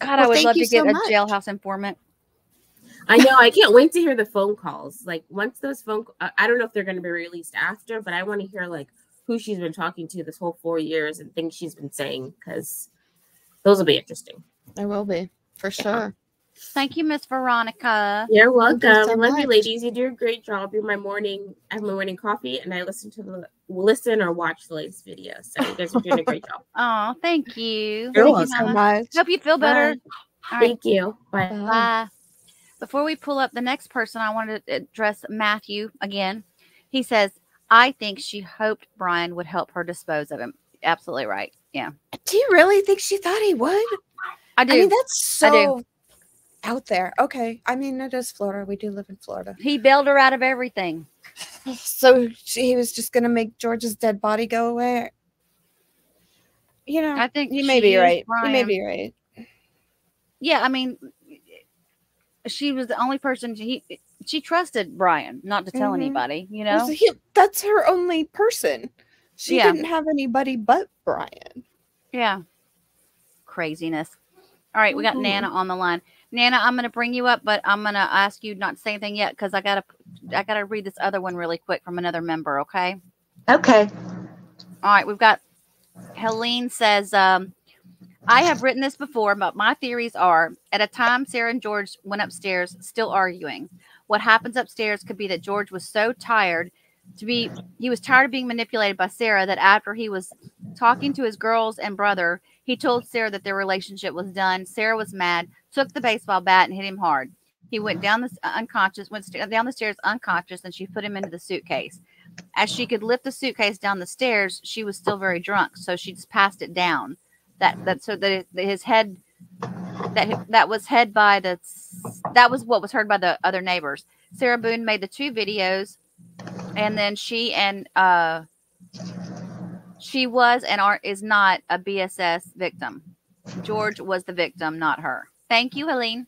God, I would love to get a jailhouse informant. I know. I can't wait to hear the phone calls. Like, once those I don't know if they're going to be released after, but I want to hear like who she's been talking to this whole 4 years and things she's been saying, because those will be interesting. I will be, for sure. Thank you, Miss Veronica. You're welcome. Thank you so I love much. you, ladies. You do a great job. You're my morning. I have my morning coffee, and I listen or watch the latest video. So you guys are doing a great job. Oh, thank you. You're Thank welcome. you so much. Hope you feel better. Bye. All right. Thank you. Bye. Bye. Before we pull up the next person, I wanted to address Matthew again. He says, I think she hoped Brian would help her dispose of him. Absolutely right. Yeah. Do you really think she thought he would? I do. I mean, that's so out there. Okay. I mean, it is Florida. We do live in Florida. He bailed her out of everything. So he was just going to make George's dead body go away? You know, I think you may be right. You may be right. Yeah, I mean, she was the only person she trusted Brian not to tell anybody, you know? Well, that's her only person. She didn't have anybody but Brian. Yeah. Craziness. All right, we got Nana on the line. Nana, I'm going to bring you up, but I'm going to ask you not to say anything yet because I got to read this other one really quick from another member, okay? Okay. All right, we've got Helene says, I have written this before, but my theories are, at a time Sarah and George went upstairs still arguing. What happens upstairs could be that George was so tired he was tired of being manipulated by Sarah that after he was talking to his girls and brother, he told Sarah that their relationship was done. Sarah was mad, took the baseball bat and hit him hard. He went down the stairs unconscious, and she put him into the suitcase. As she could lift the suitcase down the stairs, she was still very drunk, so she just passed it down. That was what was heard by the other neighbors. Sarah Boone made the 2 videos, and then she was and is not a BSS victim. George was the victim, not her. Thank you, Helene.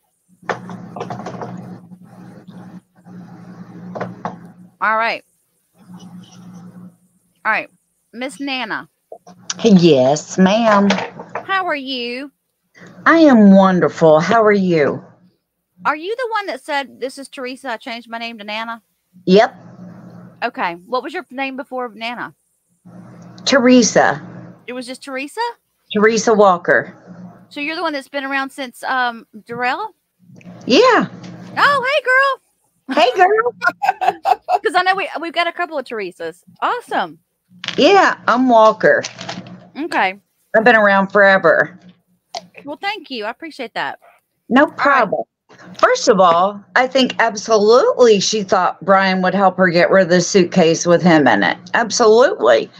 All right. Miss Nana. Yes, ma'am. How are you? I am wonderful. How are you? Are you the one that said, this is Teresa, I changed my name to Nana? Yep. Okay. What was your name before Nana? Teresa. It was just Teresa? Teresa Walker. So you're the one that's been around since Darrell? Yeah. Oh, hey, girl. Hey, girl. Because I know we've got a couple of Teresas. Awesome. Yeah, I'm Walker. Okay. I've been around forever. Well, thank you. I appreciate that. No problem. First of all, I think absolutely she thought Brian would help her get rid of the suitcase with him in it. Absolutely.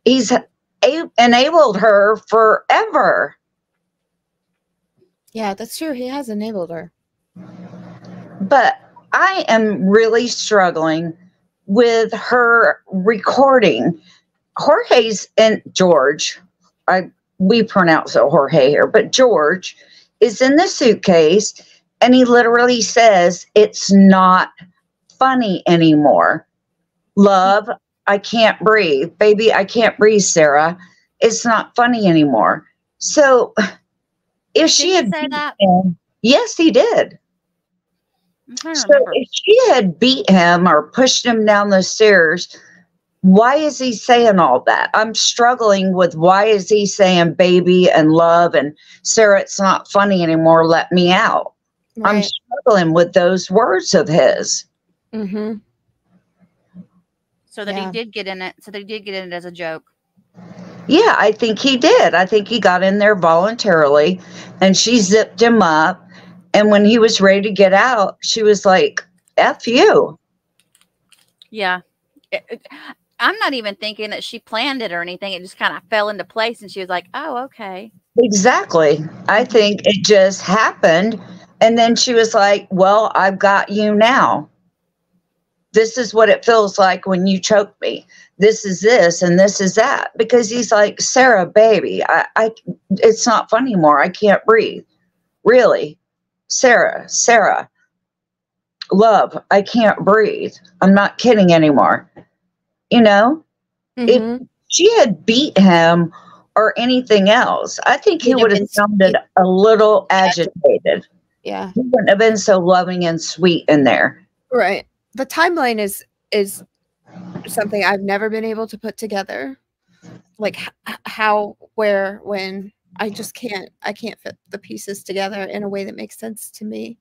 He's enabled her forever. Yeah, that's true. He has enabled her. But I am really struggling with her recording. Jorge's and George, we pronounce it Jorge here, but George is in the suitcase and he literally says, it's not funny anymore. Love, I can't breathe. Baby, I can't breathe, Sarah. It's not funny anymore. So if she had said that, yes, he did. So if she had beat him or pushed him down the stairs, why is he saying all that? I'm struggling with why is he saying baby and love and Sarah, it's not funny anymore. Let me out. Right. I'm struggling with those words of his. Mm-hmm. So that he did get in it. So that he did get in it as a joke. Yeah, I think he did. I think he got in there voluntarily and she zipped him up. And when he was ready to get out, she was like, F you. Yeah. I'm not even thinking that she planned it or anything. It just kind of fell into place and she was like, oh, okay. Exactly. I think it just happened. And then she was like, well, I've got you now. This is what it feels like when you choke me. This is this and this is that. Because he's like, Sarah, baby, it's not funny anymore. I can't breathe. Really? Sarah, love, I can't breathe. I'm not kidding anymore. You know, if she had beat him or anything else, I think he would have sounded a little agitated. Yeah. He wouldn't have been so loving and sweet in there. Right. The timeline is something I've never been able to put together. Like how, where, when, I just can't fit the pieces together in a way that makes sense to me.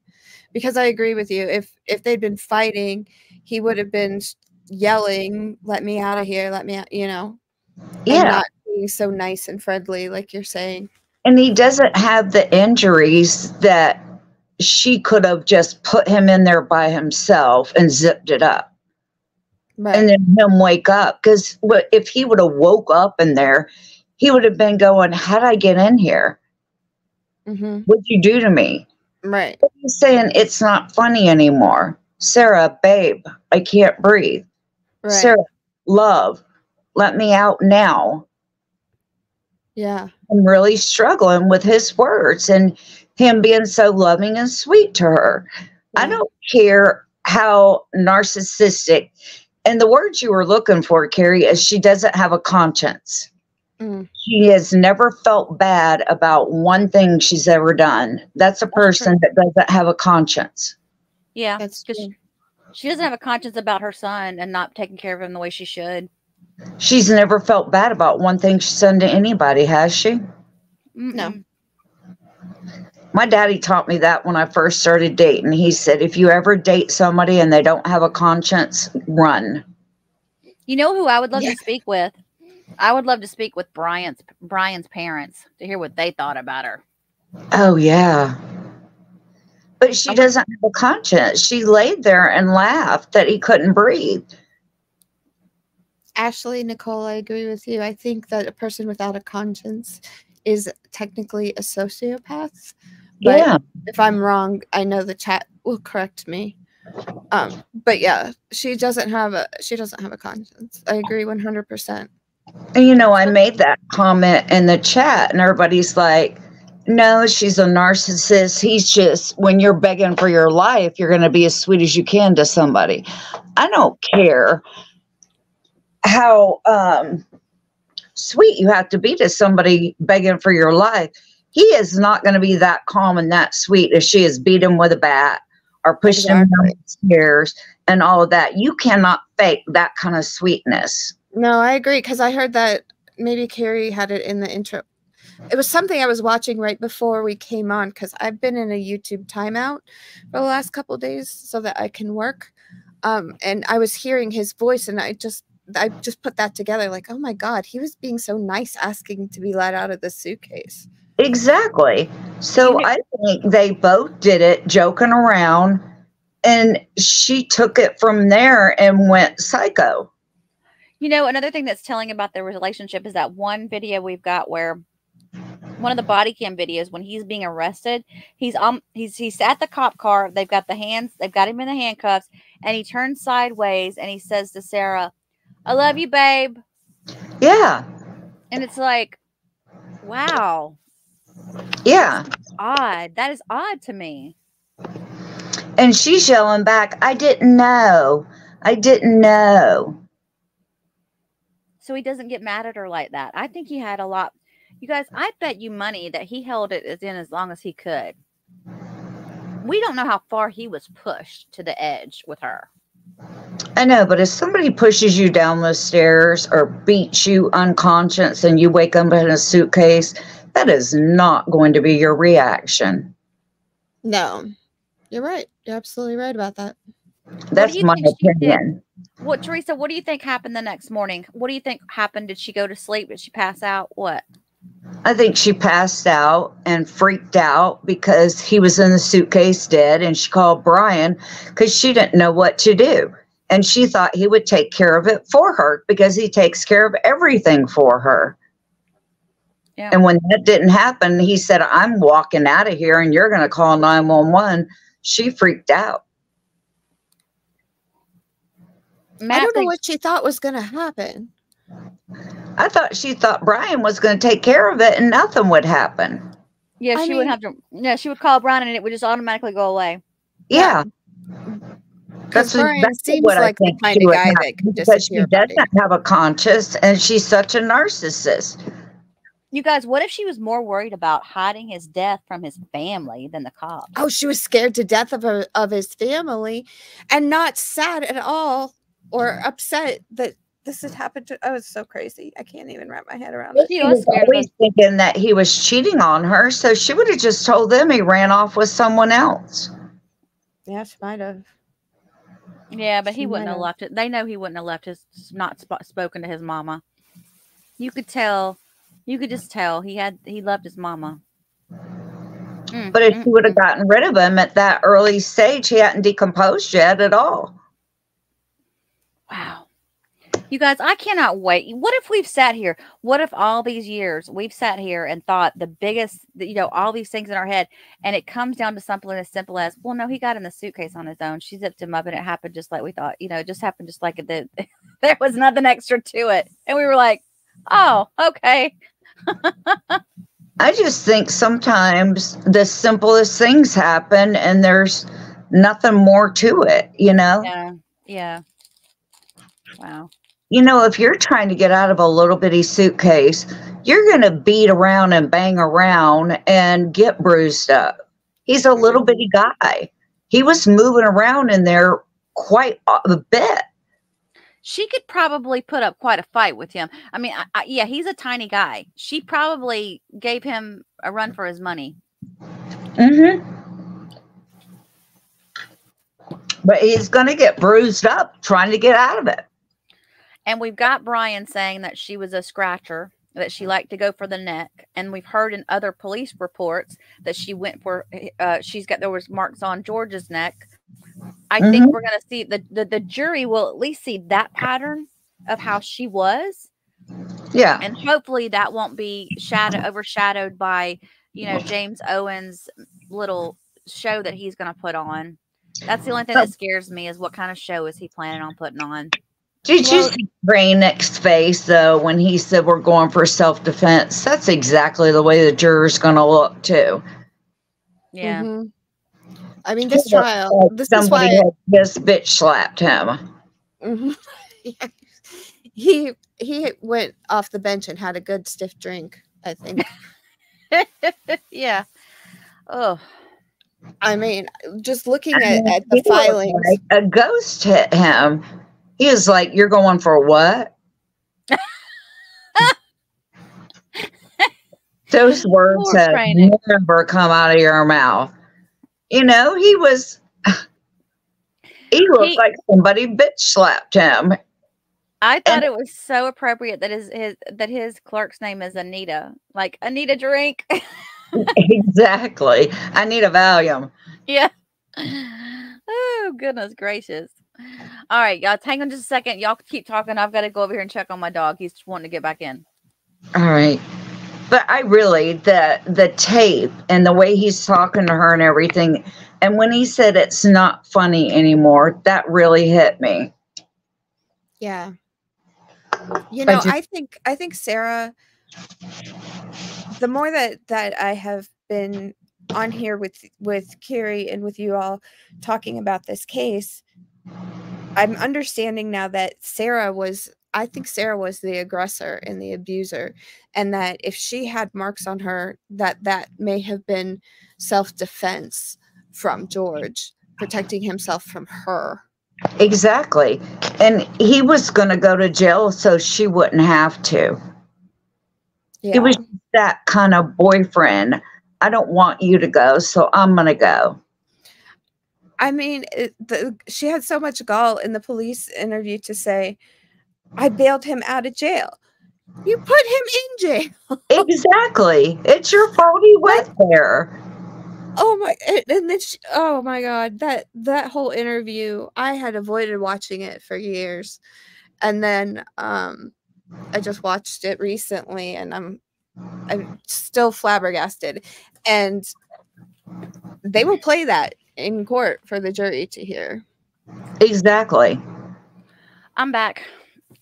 Because I agree with you. If they'd been fighting, he would have been yelling, "Let me out of here, let me out," and not being so nice and friendly like you're saying. And he doesn't have the injuries that she could have just put him in there by himself and zipped it up. Right. And then him wake up. Because if he would have woke up in there, he would have been going, how'd I get in here? Mm-hmm. What'd you do to me? Right. But he's saying it's not funny anymore. Sarah, babe, I can't breathe. Right. Sarah, love, let me out now. Yeah. I'm really struggling with his words and him being so loving and sweet to her. Yeah. I don't care how narcissistic, and the words you were looking for, Carrie, is she doesn't have a conscience. Mm. She has never felt bad about one thing she's ever done. That's a person that doesn't have a conscience. Yeah, that's true. She doesn't have a conscience about her son and not taking care of him the way she should. She's never felt bad about one thing she's done to anybody, has she? No. My daddy taught me that when I first started dating. He said, if you ever date somebody and they don't have a conscience, run. You know who I would love to speak with? I would love to speak with Brian's parents to hear what they thought about her. Oh, yeah. But she doesn't have a conscience. She laid there and laughed that he couldn't breathe. Ashley, Nicole, I agree with you. I think that a person without a conscience is technically a sociopath. But yeah. If I'm wrong, I know the chat will correct me. But yeah, she doesn't have a conscience. I agree 100%. And I made that comment in the chat and everybody's like, no, she's a narcissist. He's just, when you're begging for your life, you're going to be as sweet as you can to somebody. I don't care how sweet you have to be to somebody begging for your life. He is not going to be that calm and that sweet if she has beat him with a bat or pushed him down the stairs and all of that. You cannot fake that kind of sweetness. No, I agree, because I heard that maybe Carrie had it in the intro. It was something I was watching right before we came on, because I've been in a YouTube timeout for the last couple of days so that I can work. And I was hearing his voice, and I just put that together, like, oh my God, he was being so nice asking to be let out of the suitcase. Exactly. So I think they both did it joking around, and she took it from there and went psycho. Another thing that's telling about their relationship is that one video we've got where one of the body cam videos when he's being arrested, he's at the cop car. They've got him in the handcuffs, and he turns sideways and he says to Sarah, I love you, babe. Yeah. And it's like, wow. Yeah. That's odd. That is odd to me. And she's yelling back, I didn't know. I didn't know. So he doesn't get mad at her like that. I think he had a lot. You guys, I bet you money that he held it in as long as he could. We don't know how far he was pushed to the edge with her. I know, but if somebody pushes you down those stairs or beats you unconscious and you wake up in a suitcase, that is not going to be your reaction. No, you're right. You're absolutely right about that. That's my opinion. Teresa, what do you think happened the next morning? What do you think happened? Did she go to sleep? Did she pass out? What? I think she passed out and freaked out because he was in the suitcase dead, and she called Brian because she didn't know what to do. And she thought he would take care of it for her because he takes care of everything for her. Yeah. And when that didn't happen, he said, I'm walking out of here and you're going to call 911. She freaked out. I don't know what she thought was going to happen. I thought she thought Brian was going to take care of it and nothing would happen. Yeah, she would have to. Yeah, she would call Brian and it would just automatically go away. Yeah. Because Brian seems like the kind of guy that could disappear. She doesn't have a conscience and she's such a narcissist. You guys, what if she was more worried about hiding his death from his family than the cops? Oh, she was scared to death of his family and not sad at all or upset that this had happened to. Oh, it's so crazy. I can't even wrap my head around it. She was always thinking that he was cheating on her, so she would have just told them he ran off with someone else. Yeah, she might have. Yeah, but he wouldn't have left it. They know he wouldn't have left his spoken to his mama. You could tell. You could just tell he loved his mama. But if she would have gotten rid of him at that early stage, he hadn't decomposed yet at all. Wow. You guys, I cannot wait. What if we've sat here? What if all these years we've sat here and thought the biggest, all these things in our head, and it comes down to something as simple as, well, no, he got in the suitcase on his own. She zipped him up and it happened just like we thought. It just happened just like there was nothing extra to it. And we were like, oh, okay. I just think sometimes the simplest things happen and there's nothing more to it, Yeah. Yeah. Wow. If you're trying to get out of a little bitty suitcase, you're going to beat around and bang around and get bruised up. He's a little bitty guy. He was moving around in there quite a bit. She could probably put up quite a fight with him. I mean, yeah, he's a tiny guy. She probably gave him a run for his money. Mm-hmm. But he's going to get bruised up trying to get out of it. And we've got Brian saying that she was a scratcher, that she liked to go for the neck. And we've heard in other police reports that she went for, there was marks on George's neck. I think we're going to see the jury will at least see that pattern of how she was. Yeah. And hopefully that won't be overshadowed by, James Owens' little show that he's going to put on. That's the only thing that scares me is what kind of show is he planning on putting on. Did you see Rainick's face, though, when he said we're going for self-defense? That's exactly the way the juror's going to look, too. Yeah. Mm-hmm. I mean, this trial, this is why had just bitch slapped him. Mm-hmm. Yeah. He went off the bench and had a good stiff drink, I think. Yeah. Oh. I mean, just looking at the filings. Like a ghost hit him. He was like, you're going for what? Those words have never come out of your mouth. He looked like somebody bitch slapped him. I thought it was so appropriate that his clerk's name is Anita. Like, Anita drink. Exactly. I need a Valium. Yeah. Oh, goodness gracious. All right, y'all, hang on just a second. Y'all keep talking. I've got to go over here and check on my dog. He's wanting to get back in. All right. But I really, the tape and the way he's talking to her and everything, and when he said it's not funny anymore, that really hit me. Yeah. I think Sarah, the more that I have been on here with Carrie and with you all talking about this case, I'm understanding now that I think Sarah was the aggressor and the abuser, and that if she had marks on her, that may have been self-defense from George, protecting himself from her. Exactly. And he was going to go to jail so she wouldn't have to. Yeah. He was that kind of boyfriend. I don't want you to go, so I'm going to go. I mean, she had so much gall in the police interview to say, I bailed him out of jail. You put him in jail. Exactly. It's your fault he went there. Oh my God, that whole interview, I had avoided watching it for years. And then I just watched it recently and I'm still flabbergasted. And they will play that in court for the jury to hear. Exactly. I'm back.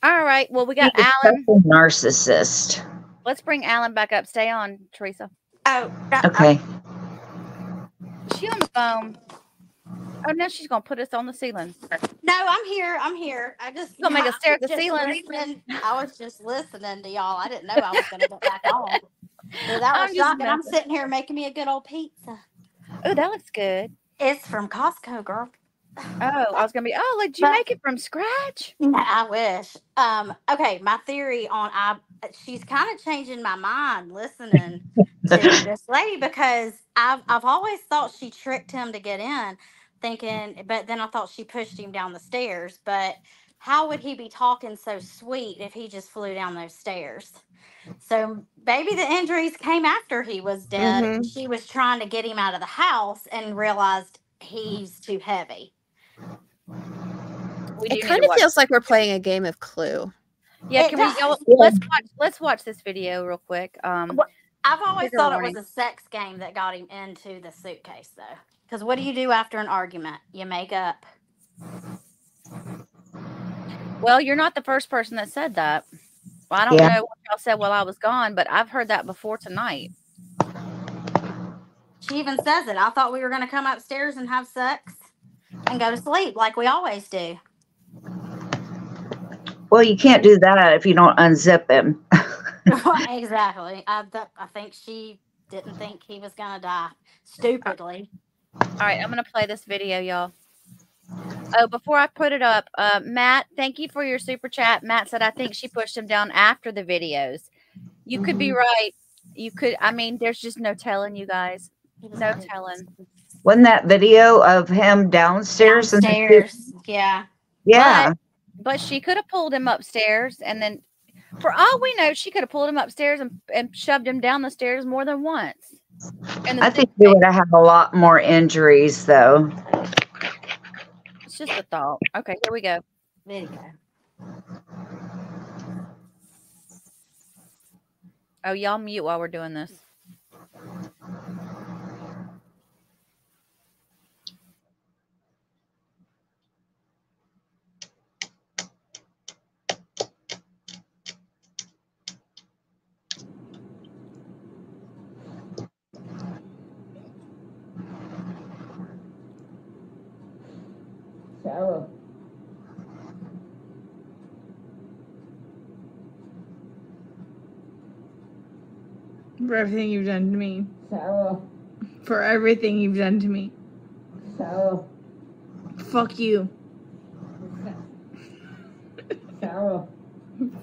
All right. Well, we got Alan. Narcissist. Let's bring Alan back up. Stay on, Teresa. Oh, okay. She on the phone. Oh no, she's gonna put us on the ceiling. No, I'm here. I just gonna make us stare at the ceiling. I was just listening to y'all. I didn't know I was gonna get back on. So that was shocking. I'm sitting here making me a good old pizza. Oh, that looks good. It's from Costco, girl. Oh, I was gonna be. Oh, like, did you make it from scratch? I wish. Okay, my theory on she's kind of changing my mind listening to this lady, because I've always thought she tricked him to get in, thinking, but then I thought she pushed him down the stairs. But how would he be talking so sweet if he just flew down those stairs? So maybe the injuries came after he was dead, and she was trying to get him out of the house and realized he's too heavy. It kind of feels like we're playing a game of Clue. Yeah, can we go? Let's watch this video real quick. I've always thought it was a sex game that got him into the suitcase, though. Because what do you do after an argument? You make up. Well, you're not the first person that said that. Well, I don't know what y'all said while I was gone, but I've heard that before tonight. She even says it. I thought we were going to come upstairs and have sex and go to sleep like we always do. Well, you can't do that if you don't unzip him. Exactly. I think she didn't think he was going to die. Stupidly. All right, I'm going to play this video, y'all. Oh, before I put it up, Matt, thank you for your super chat. Matt said, I think she pushed him down after the videos. You could be right. You could. I mean, there's just no telling, you guys. No telling. Wasn't that video of him downstairs? Yeah. Yeah. But she could have pulled him upstairs, and then, for all we know, she could have pulled him upstairs and shoved him down the stairs more than once. And I think he would have had a lot more injuries, though. It's just a thought. Okay, here we go. Video. Oh, y'all mute while we're doing this. Sarah. For everything you've done to me. Sarah. For everything you've done to me. Sarah. Fuck you. Sarah.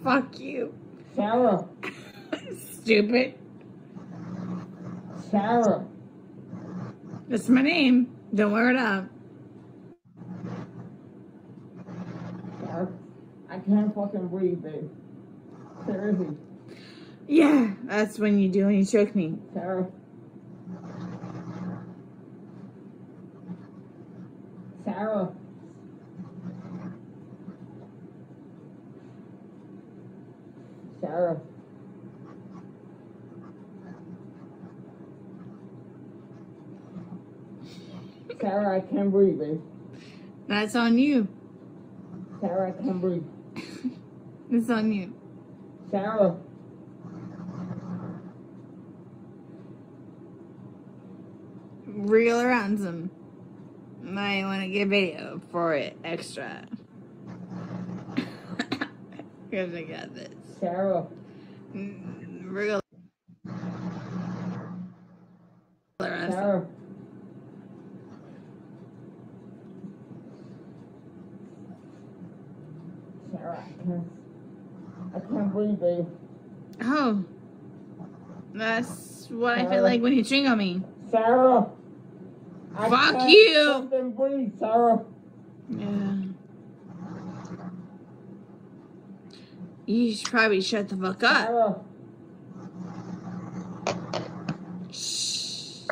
Fuck you. Sarah. Stupid. Sarah. That's my name. Don't wear it up. I can't fucking breathe, babe. Seriously. Yeah, that's when you do when you choke me. Sarah. Sarah. Sarah. Sarah, I can't breathe, babe. That's on you. Sarah, I can't breathe. It's on you. Sarah. Real or ransom. Might want to get video for it extra. Because I got this. Sarah. Real or ransom. Sarah. Sarah, I can't breathe, babe. Oh. That's what Sarah. I feel like when you ching on me. Sarah. Fuck you. Fucking breathe, Sarah. Yeah. You should probably shut the fuck up. Sarah. Shh.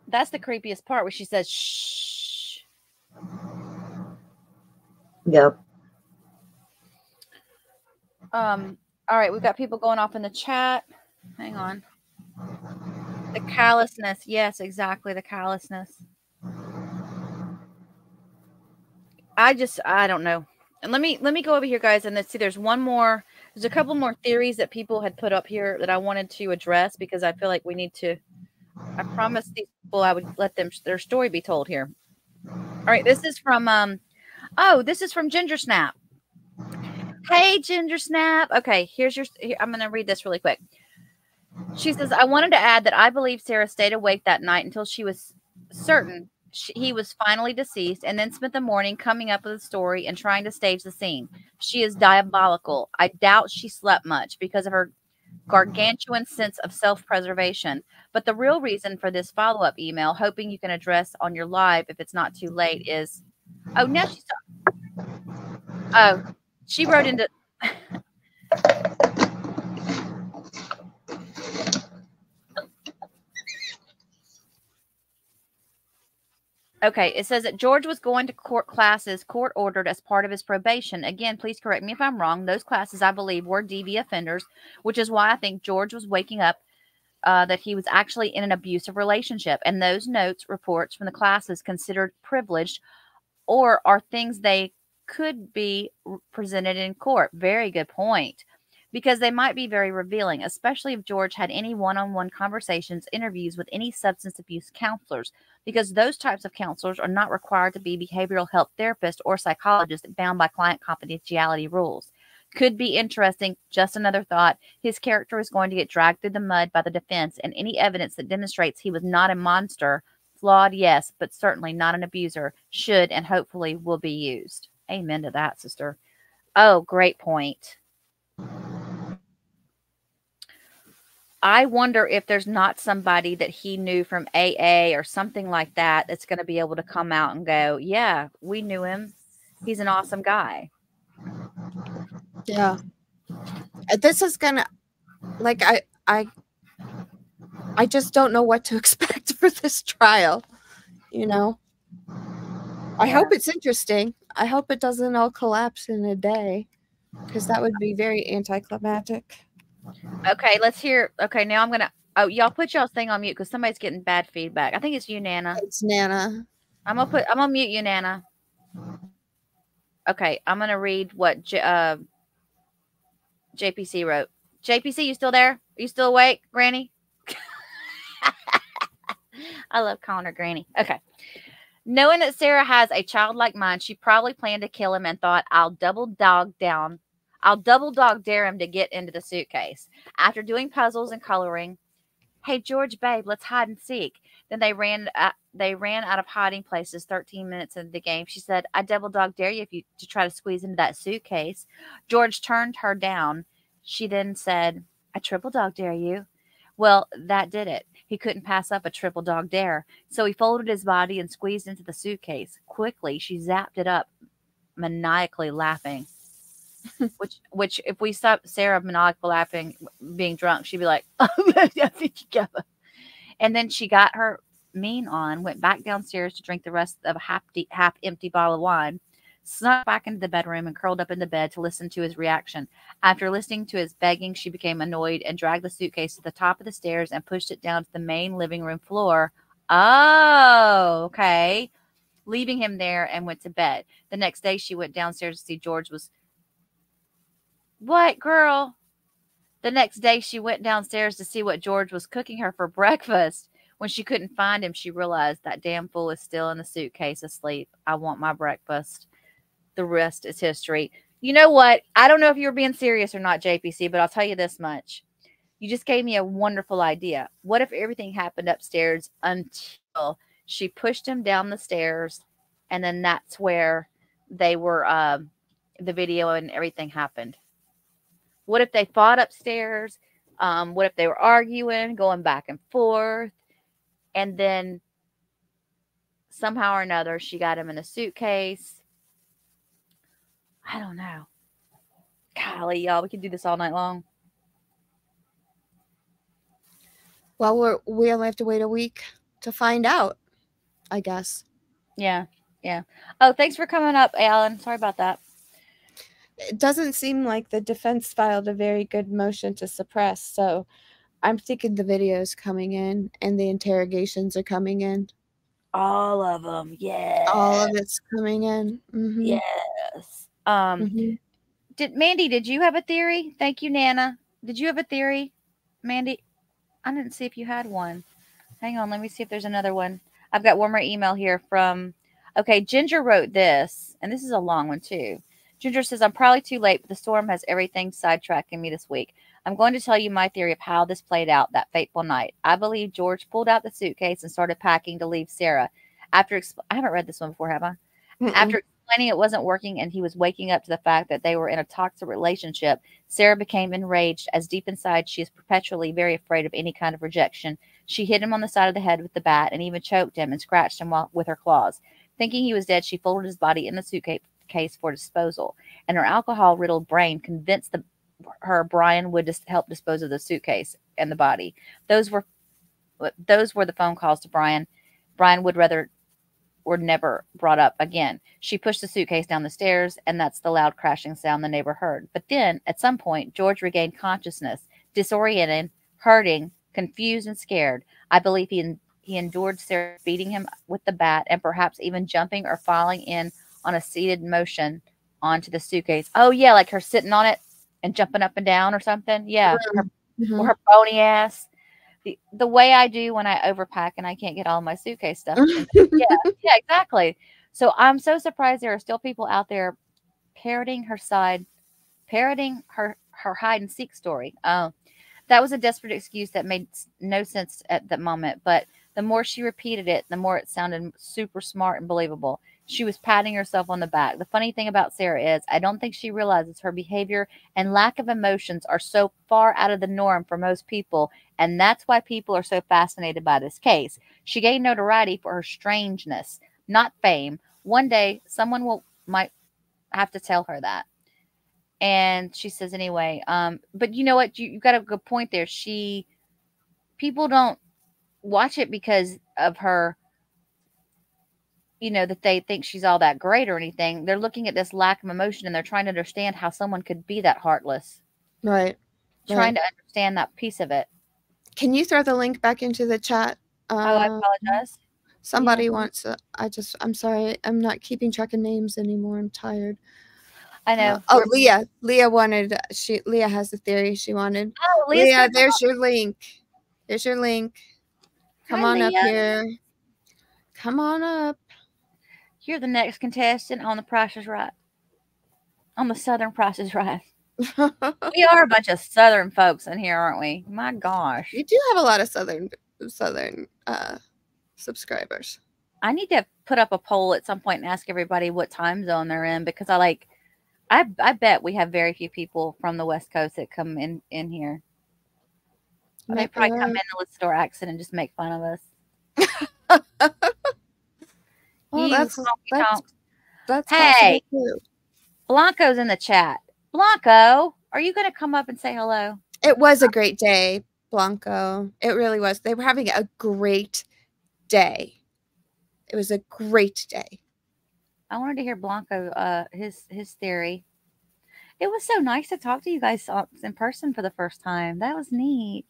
That's the creepiest part where she says, shh. Yep. All right, we've got people going off in the chat. Hang on. The callousness. Yes, exactly. The callousness. I don't know. And let me go over here, guys, and let's see. There's a couple more theories that people had put up here that I wanted to address because I feel like we need to. I promised these people I would let their story be told here. All right, this is from this is from Ginger Snap. Hey, Ginger Snap. Okay, I'm going to read this really quick. She says, I wanted to add that I believe Sarah stayed awake that night until she was certain he was finally deceased, and then spent the morning coming up with a story and trying to stage the scene. She is diabolical. I doubt she slept much because of her gargantuan sense of self-preservation. But the real reason for this follow-up email, hoping you can address on your live if it's not too late, is now she wrote into Okay, it says that George was going to court classes court ordered as part of his probation. Again, please correct me if I'm wrong. Those classes, I believe, were DV offenders, which is why I think George was waking up that he was actually in an abusive relationship. And those notes, reports from the classes considered privileged or are things they could be presented in court. Very good point. Because they might be very revealing, especially if George had any one-on-one conversations, interviews with any substance abuse counselors, because those types of counselors are not required to be behavioral health therapists or psychologists bound by client confidentiality rules. Could be interesting. Just another thought. His character is going to get dragged through the mud by the defense, and any evidence that demonstrates he was not a monster, flawed, yes, but certainly not an abuser, should and hopefully will be used. Amen to that, sister. Oh, great point. I wonder if there's not somebody that he knew from AA or something like that that's going to be able to come out and go, yeah, we knew him. He's an awesome guy. Yeah. This is going to, like, I just don't know what to expect for this trial, you know? I hope it's interesting. I hope it doesn't all collapse in a day, because that would be very anticlimactic. Okay, let's hear. Okay, now I'm going to, y'all put y'all's thing on mute because somebody's getting bad feedback. I think it's you, Nana. It's Nana. I'm going to mute you, Nana. Okay, I'm going to read what JPC wrote. JPC, you still there? Are you still awake, Granny? I love calling her Granny. Okay. Knowing that Sarah has a childlike mind, she probably planned to kill him and thought, I'll double dog dare him to get into the suitcase. After doing puzzles and coloring, hey, George, babe, let's hide and seek. Then they ran out of hiding places 13 minutes into the game. She said, I double dog dare you to try to squeeze into that suitcase. George turned her down. She then said, I triple dog dare you. Well, that did it. He couldn't pass up a triple dog dare. So he folded his body and squeezed into the suitcase. Quickly, she zapped it up, maniacally laughing. Which if we saw Sarah maniacally laughing, being drunk, she'd be like, and then she got her mean on, went back downstairs to drink the rest of a half-empty bottle of wine, snuck back into the bedroom and curled up in the bed to listen to his reaction. After listening to his begging, she became annoyed and dragged the suitcase to the top of the stairs and pushed it down to the main living room floor. Oh, okay. Leaving him there and went to bed. The next day, she went downstairs to see George was... What, girl? The next day, she went downstairs to see what George was cooking her for breakfast. When she couldn't find him, she realized that damn fool is still in the suitcase asleep. I want my breakfast. The rest is history. You know what? I don't know if you were being serious or not, JPC, but I'll tell you this much. You just gave me a wonderful idea. What if everything happened upstairs until she pushed him down the stairs, and then that's where they were, the video and everything happened? What if they fought upstairs? What if they were arguing, going back and forth, and then somehow or another she got him in a suitcase? I don't know. Golly, y'all, we could do this all night long. Well, we only have to wait a week to find out, I guess. Yeah. Oh, thanks for coming up, Alan. Sorry about that. It doesn't seem like the defense filed a very good motion to suppress, so I'm thinking the video's coming in and the interrogations are coming in. All of them, yeah. All of it's coming in. Mm-hmm. Yes. Mandy, did you have a theory? Thank you, Nana. Did you have a theory, Mandy? I didn't see if you had one. Hang on, let me see if there's another one. I've got one more email here from, okay, Ginger wrote this, and this is a long one too. Ginger says, I'm probably too late, but the storm has everything sidetracking me this week. I'm going to tell you my theory of how this played out that fateful night. I believe George pulled out the suitcase and started packing to leave Sarah. I haven't read this one before, have I? After explaining it wasn't working and he was waking up to the fact that they were in a toxic relationship, Sarah became enraged, as deep inside she is perpetually very afraid of any kind of rejection. She hit him on the side of the head with the bat and even choked him and scratched him with her claws. Thinking he was dead, she folded his body in the suitcase for disposal, and her alcohol-riddled brain convinced her Brian would help dispose of the suitcase and the body. Those were the phone calls to Brian. Brian would rather were never brought up again. She pushed the suitcase down the stairs, and that's the loud crashing sound the neighbor heard. But then, at some point, George regained consciousness, disoriented, hurting, confused, and scared. I believe he endured Sarah beating him with the bat and perhaps even jumping or falling in on a seated motion onto the suitcase. Oh, yeah, like her sitting on it and jumping up and down or something. Yeah, or her bony ass. The way I do when I overpack and I can't get all my suitcase stuff. Yeah, exactly. So I'm so surprised there are still people out there parroting her hide and seek story. Oh, that was a desperate excuse that made no sense at the moment, but the more she repeated it, the more it sounded super smart and believable. She was patting herself on the back. The funny thing about Sarah is I don't think she realizes her behavior and lack of emotions are so far out of the norm for most people, and that's why people are so fascinated by this case. She gained notoriety for her strangeness, not fame. One day, someone might have to tell her that. And she says anyway, but you know what? You got a good point there. People don't watch it because of her, that they think she's all that great or anything. They're looking at this lack of emotion and they're trying to understand how someone could be that heartless. Right. Trying to understand that piece of it. Can you throw the link back into the chat? I apologize. Somebody wants to, I'm sorry. I'm not keeping track of names anymore. I'm tired. I know. Leah. Leah has a theory she wanted. Oh, Leah, there's your link. There's your link. Come on up here. Come on up. You're the next contestant on The Price is Right. On the Southern Price is Right. We are a bunch of Southern folks in here, aren't we? My gosh. You do have a lot of Southern subscribers. I need to put up a poll at some point and ask everybody what time zone they're in, because I bet we have very few people from the West Coast that come in here. They probably come in to listen to our accent and just make fun of us. Well, that's hey, too. Blanco's in the chat. Blanco, are you going to come up and say hello? It was a great day, Blanco. It really was. They were having a great day. It was a great day. I wanted to hear Blanco, his theory. It was so nice to talk to you guys in person for the first time. That was neat.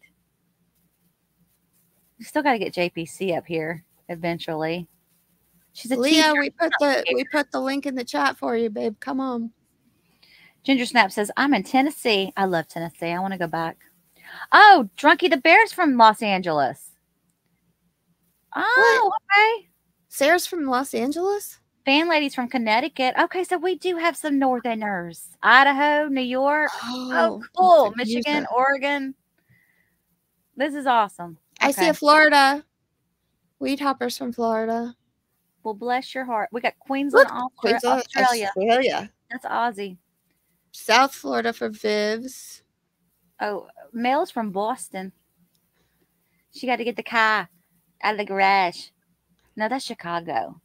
We still got to get JPC up here eventually. She's a Leah, teacher. we put the link in the chat for you, babe. Come on. Ginger Snap says, I'm in Tennessee. I love Tennessee. I want to go back. Oh, Drunky the Bear's from Los Angeles. Oh, okay. Sarah's from Los Angeles? Fan lady's from Connecticut. Okay, so we do have some Northerners. Idaho, New York. Oh, cool. Michigan, Oregon. This is awesome. I see a Florida. Weed Hoppers from Florida. Well, bless your heart. We got Queensland, Australia. That's Aussie. South Florida for Vivs. Oh, Mel's from Boston. She got to get the car out of the garage. No, that's Chicago.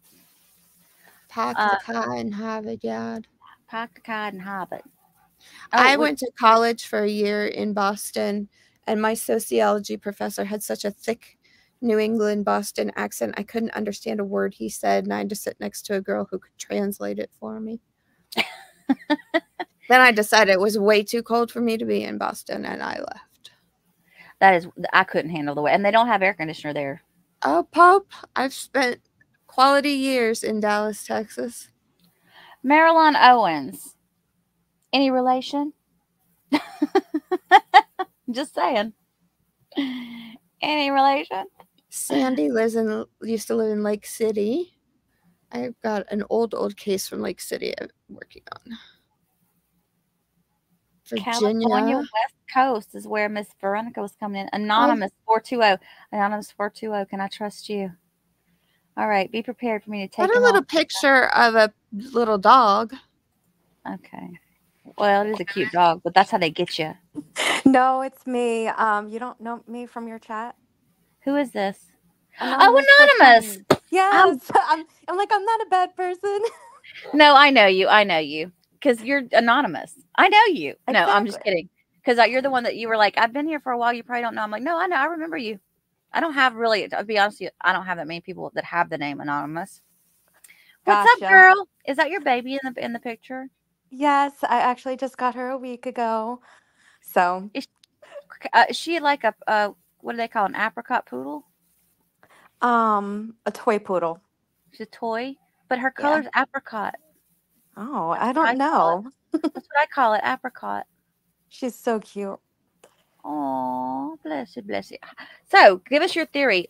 Park the car in Harvard Yard. Park the car in Harvard. I went to college for a year in Boston, and my sociology professor had such a thick New England Boston accent. I couldn't understand a word he said, and I had to sit next to a girl who could translate it for me. Then I decided it was way too cold for me to be in Boston, and I left. I couldn't handle the way, and they don't have air conditioner there. Oh, Pope, I've spent quality years in Dallas, Texas. Marilyn Owens. Any relation? Just saying. Any relation? Sandy used to live in Lake City. I've got an old case from Lake City I'm working on. California, Virginia. West Coast is where Miss Veronica was coming in. Anonymous 420. Anonymous 420. Can I trust you? All right. Be prepared for me to take Got a little picture of a little dog. Okay. Well, it is a cute dog, but that's how they get you. No, it's me. You don't know me from your chat? Who is this? Anonymous. Oh, Anonymous. Yes. I'm like, I'm not a bad person. No, I know you. I know you because you're anonymous. I know you. No, I'm just kidding. Because you're the one that you were like, I've been here for a while. You probably don't know. I'm like, no, I know. I remember you. I don't have really, to be honest with you, I don't have that many people that have the name Anonymous. What's up, girl? Is that your baby in the picture? Yes, I actually just got her a week ago. So is she like a what do they call an apricot poodle? A toy poodle. She's a toy, but her color's apricot. Oh, I don't know. That's what I call it, apricot. She's so cute. Oh, bless you, bless you. So, give us your theory.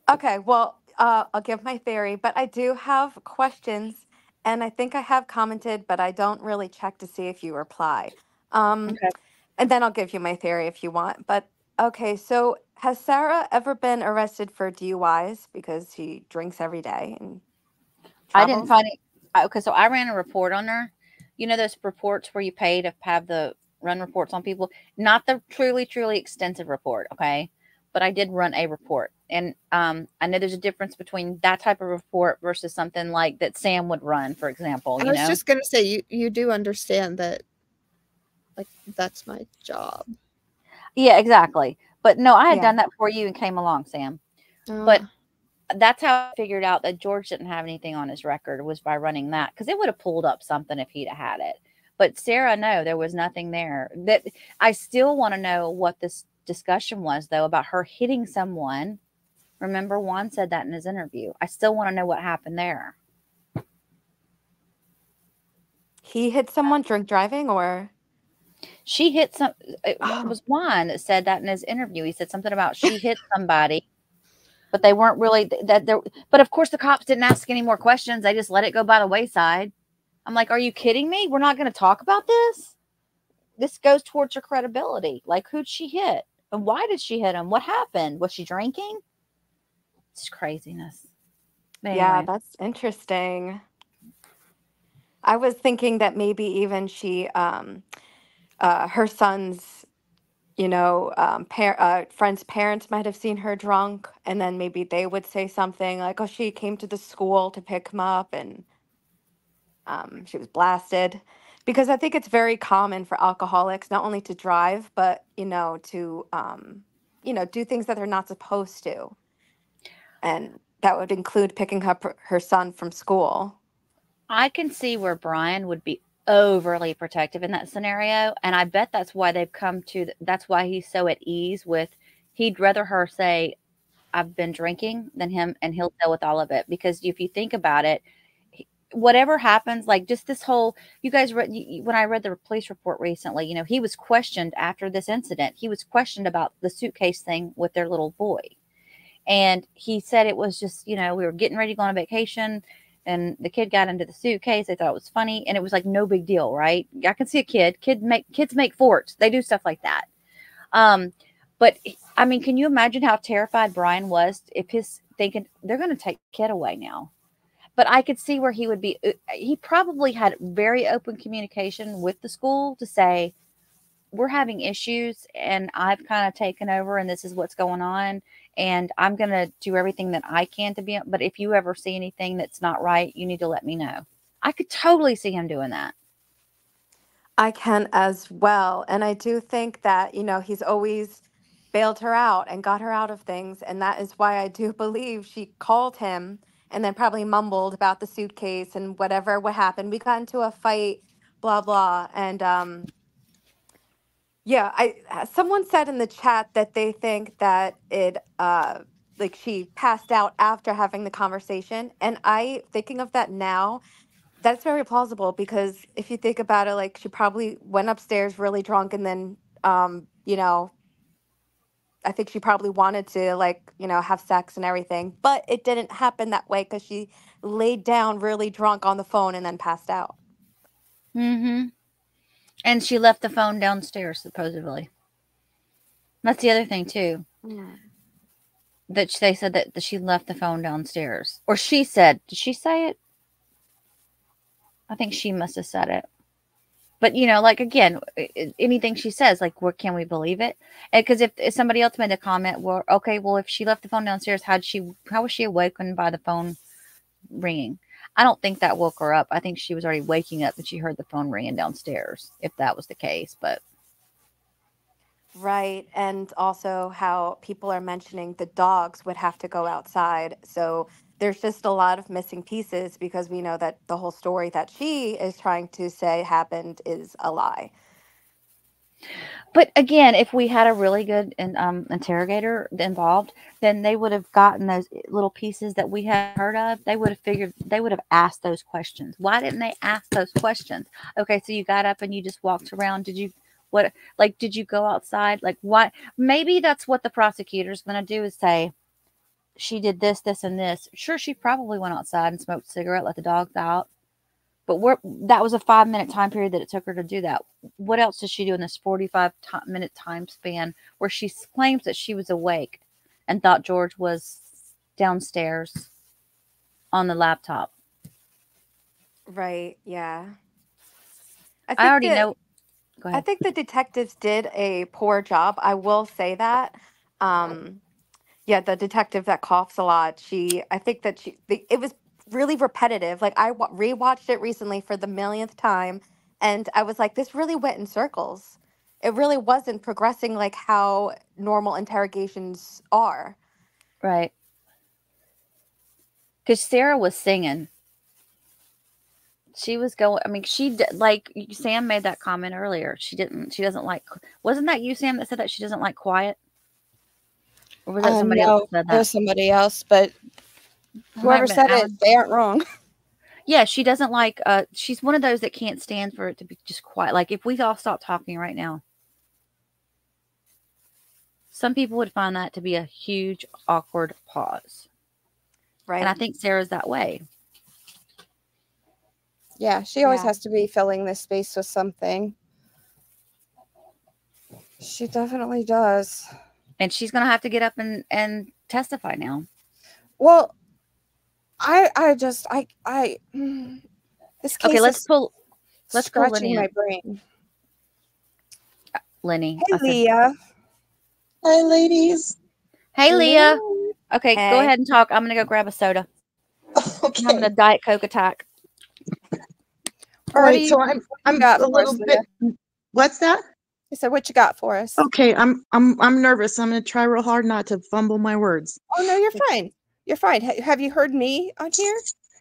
Okay, well, I'll give my theory, but I do have questions, and I think I have commented, but I don't really check to see if you reply. Okay. And then I'll give you my theory if you want. But okay, so has Sarah ever been arrested for DUIs because she drinks every day and I didn't find it. Okay, so I ran a report on her. You know those reports where you pay to have the run reports on people? Not the truly extensive report, okay? But I did run a report. And I know there's a difference between that type of report versus something like that Sam would run, for example. I was just going to say, you do understand that, like, that's my job. Yeah, exactly. But no, I had done that for you and came along, Sam. But that's how I figured out that George didn't have anything on his record, was by running that, because it would have pulled up something if he'd had it. But Sarah, no, there was nothing there. That I still want to know what this discussion was, though, about her hitting someone. Remember, Juan said that in his interview. I still want to know what happened there. He hit someone drunk driving, or she hit some? It was Juan that said that in his interview. He said something about she hit somebody. But they weren't really that there. But of course, the cops didn't ask any more questions. They just let it go by the wayside. I'm like, are you kidding me? We're not going to talk about this? This goes towards your credibility. Like, who'd she hit? And why did she hit him? What happened? Was she drinking? It's craziness. Anyway. Yeah, that's interesting. I was thinking that maybe even she, her son's, friend's parents might have seen her drunk, and then maybe they would say something like, oh, she came to the school to pick him up and she was blasted. Because I think it's very common for alcoholics not only to drive, but, to, do things that they're not supposed to. And that would include picking up her son from school. I can see where Brian would be overly protective in that scenario. And I bet that's why they've come to, that's why he's so at ease with, he'd rather her say, I've been drinking than him, and he'll deal with all of it. Because if you think about it, whatever happens, like just this whole, you guys read, when I read the police report recently, he was questioned after this incident. He was questioned about the suitcase thing with their little boy. And he said it was just, we were getting ready to go on a vacation, and the kid got into the suitcase. They thought it was funny, and it was like no big deal, right? I can see a kids make forts. They do stuff like that. But I mean, can you imagine how terrified Brian was if his thinking they're going to take the kid away now? But I could see where he would be. He probably had very open communication with the school to say, we're having issues and I've kind of taken over and this is what's going on. And I'm going to do everything that I can to be. But if you ever see anything that's not right, you need to let me know. I could totally see him doing that. I can as well. And I do think that, he's always bailed her out and got her out of things. And that is why I do believe she called him and then probably mumbled about the suitcase and what happened. We got into a fight, blah, blah. And someone said in the chat that they think that it, like she passed out after having the conversation. And thinking of that now, that's very plausible, because if you think about it, like she probably went upstairs really drunk and then, I think she probably wanted to have sex and everything, but it didn't happen that way because she laid down really drunk on the phone and then passed out. Mm-hmm. And she left the phone downstairs, supposedly. That's the other thing, too. Yeah. That they said that she left the phone downstairs. Or she said. Did she say it? I think she must have said it. But, you know, like, again, anything she says, like, where can we believe it? Because if somebody else made a comment, well, okay, well, if she left the phone downstairs, how was she awakened by the phone ringing? I don't think that woke her up. I think she was already waking up and she heard the phone ringing downstairs, if that was the case. But Right. And also how people are mentioning the dogs would have to go outside. So there's just a lot of missing pieces because we know that the whole story that she is trying to say happened is a lie. But again, if we had a really good interrogator involved, then they would have gotten those little pieces that we had heard of. They would have asked those questions. Why didn't they ask those questions? Okay, so you got up and you just walked around. Did you go outside? Like, why? Maybe that's what the prosecutor's going to do is say, she did this, this, and this. Sure, she probably went outside and smoked a cigarette, let the dogs out. But that was a 5-minute time period that it took her to do that. What else did she do in this 45-minute time span where she claims that she was awake and thought George was downstairs on the laptop? Right. Yeah. I already know. Go ahead. I think the detectives did a poor job. I will say that. Yeah, the detective that coughs a lot. I think that it was really repetitive. Like I rewatched it recently for the millionth time, and I was like, this really went in circles. It really wasn't progressing like how normal interrogations are. Right. Because Sarah was singing. She was going. I mean, like Sam made that comment earlier. She doesn't like. Wasn't that you, Sam, that said that she doesn't like quiet? Or was that somebody else that said that? It was somebody else, but whoever said it, they aren't wrong. Yeah, she doesn't like, she's one of those that can't stand for it to be just quiet. Like, if we all stop talking right now, some people would find that to be a huge, awkward pause. Right. And I think Sarah's that way. Yeah, she always has to be filling this space with something. She definitely does. And she's going to have to get up and testify now. Well, this case okay, let's pull scratching Lenny my in. brain. Lenny. Hey, Leah. Hi, ladies. Hey, Hello. Leah. Okay, Hey. Go ahead and talk. I'm going to go grab a soda. Okay. I'm having a Diet Coke attack. All right, so I'm a little bit. What's that? I said, what you got for us? Okay, I'm nervous. I'm going to try real hard not to fumble my words. Oh no, you're fine. You're fine. Have you heard me on here?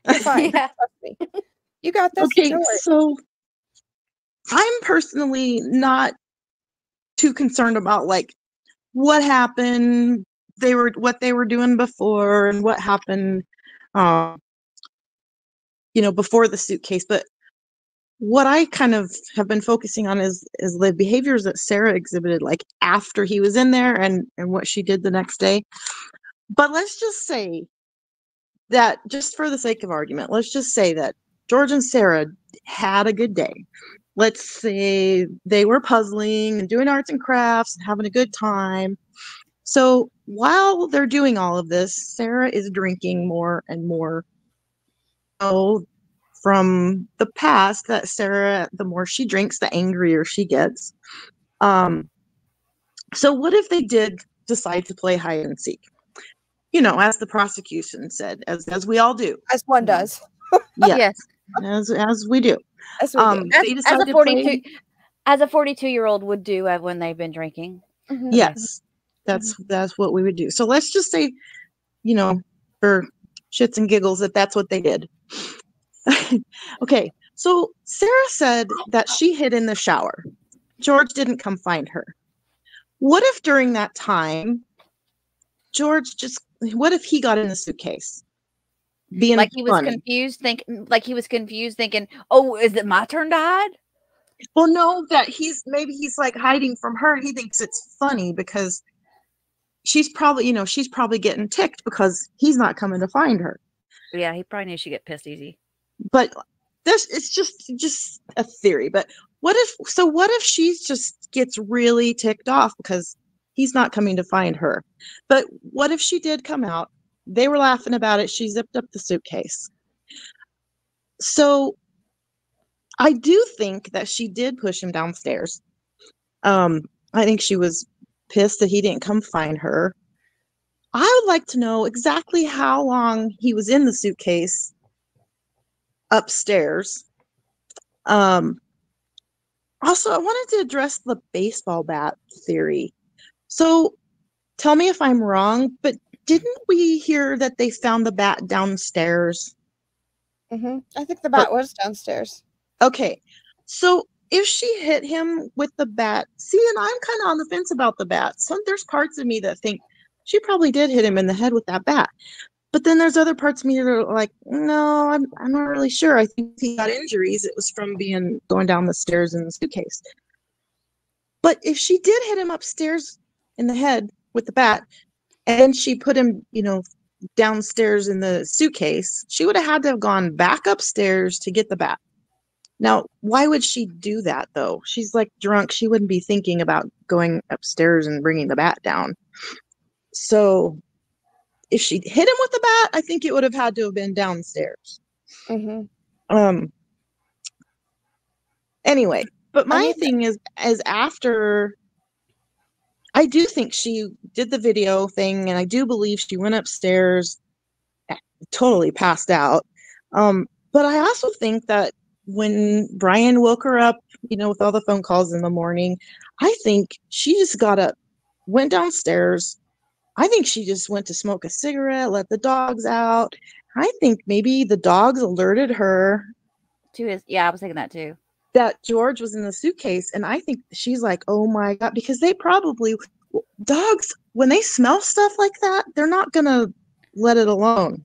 You're fine. Yeah. Trust me. You got this. Okay, Don't worry. so I'm personally not too concerned about like what happened. What they were doing before and what happened, before the suitcase. But what I kind of have been focusing on is the behaviors that Sarah exhibited, like after he was in there and what she did the next day. But let's just say that, just for the sake of argument, let's just say that George and Sarah had a good day. Let's say they were puzzling and doing arts and crafts and having a good time. So while they're doing all of this, Sarah is drinking more and more. From the past, that Sarah, the more she drinks, the angrier she gets. So what if they did decide to play hide and seek? As the prosecution said, as we all do. As one does. Yes. As we do. As a 42-year-old would do when they've been drinking. Mm-hmm. Yes. That's what we would do. So let's just say, for shits and giggles, that's what they did. Okay, so Sarah said that she hid in the shower. George didn't come find her. What if during that time, what if he got in the suitcase? Being like he was funny. confused, thinking, oh, is it my turn to hide? Well, no, that he's like hiding from her. He thinks it's funny because she's probably getting ticked because he's not coming to find her. Yeah, he probably knew she'd get pissed easy. But it's just a theory. But what if she just gets really ticked off because he's not coming to find her? But what if she did come out? They were laughing about it. She zipped up the suitcase. So I do think that she did push him downstairs. I think she was pissed that he didn't come find her. I would like to know exactly how long he was in the suitcase upstairs. Also, I wanted to address the baseball bat theory. So tell me if I'm wrong, but didn't we hear that they found the bat downstairs? I think the bat was downstairs. Okay. So if she hit him with the bat, see, and I'm kind of on the fence about the bat. There's parts of me that think she probably did hit him in the head with that bat. But then there's other parts of me that are like, no, I'm not really sure. I think he got injuries. It was from going down the stairs in the suitcase. But if she did hit him upstairs in the head with the bat, and then she put him, downstairs in the suitcase, she would have had to have gone back upstairs to get the bat. Now, why would she do that, though? She's like drunk. She wouldn't be thinking about going upstairs and bringing the bat down. So if she hit him with the bat, I think it would have had to have been downstairs. Anyway, but my thing is after, I do think she did the video thing, and I do believe she went upstairs, totally passed out. But I also think that when Brian woke her up, with all the phone calls in the morning, I think she just got up, went downstairs. I think she just went to smoke a cigarette, let the dogs out. I think maybe the dogs alerted her I was thinking that too, that George was in the suitcase. And I think she's like, oh my God, because dogs, when they smell stuff like that, they're not going to let it alone.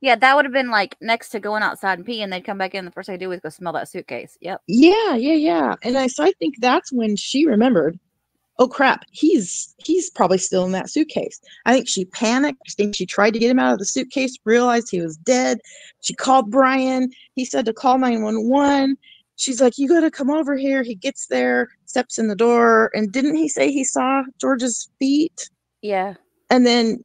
Yeah, that would have been like next to going outside and peeing. They'd come back in. The first thing they do is go smell that suitcase. Yep. Yeah. And so I think that's when she remembered, oh crap, he's probably still in that suitcase. I think she panicked. I think she tried to get him out of the suitcase, realized he was dead. She called Brian. He said to call 911. She's like, you got to come over here. He gets there, steps in the door. And didn't he say he saw George's feet? Yeah. And then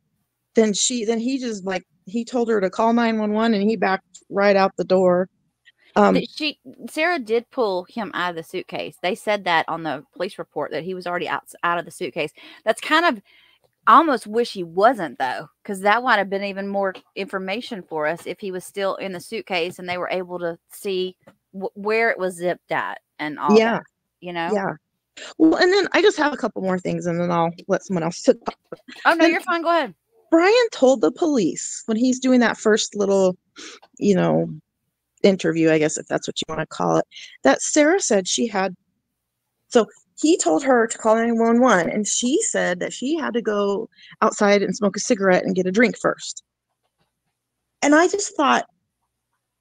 he just he told her to call 911 and he backed right out the door. Sarah did pull him out of the suitcase. They said that on the police report that he was already out of the suitcase. That's kind of, I almost wish he wasn't, though, because that might have been even more information for us if he was still in the suitcase and they were able to see where it was zipped at and all that, Yeah. Well, and then I just have a couple more things and then I'll let someone else talk. Oh, no, you're fine. Go ahead. Brian told the police when he's doing that first little, interview, I guess, if that's what you want to call it, that Sarah said so he told her to call 911 and she said that she had to go outside and smoke a cigarette and get a drink first. And I just thought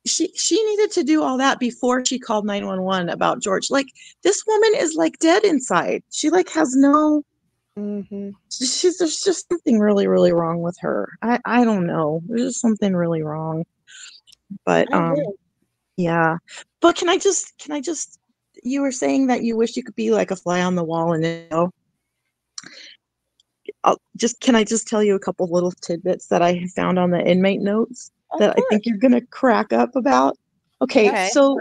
she needed to do all that before she called 911 about George. Like, this woman is like dead inside. She has no, there's just something really, really wrong with her. I don't know. There's just something really wrong. But, yeah. But can I just, you were saying that you wish you could be like a fly on the wall and can I just tell you a couple little tidbits that I found on the inmate notes that I think you're going to crack up about? Okay. So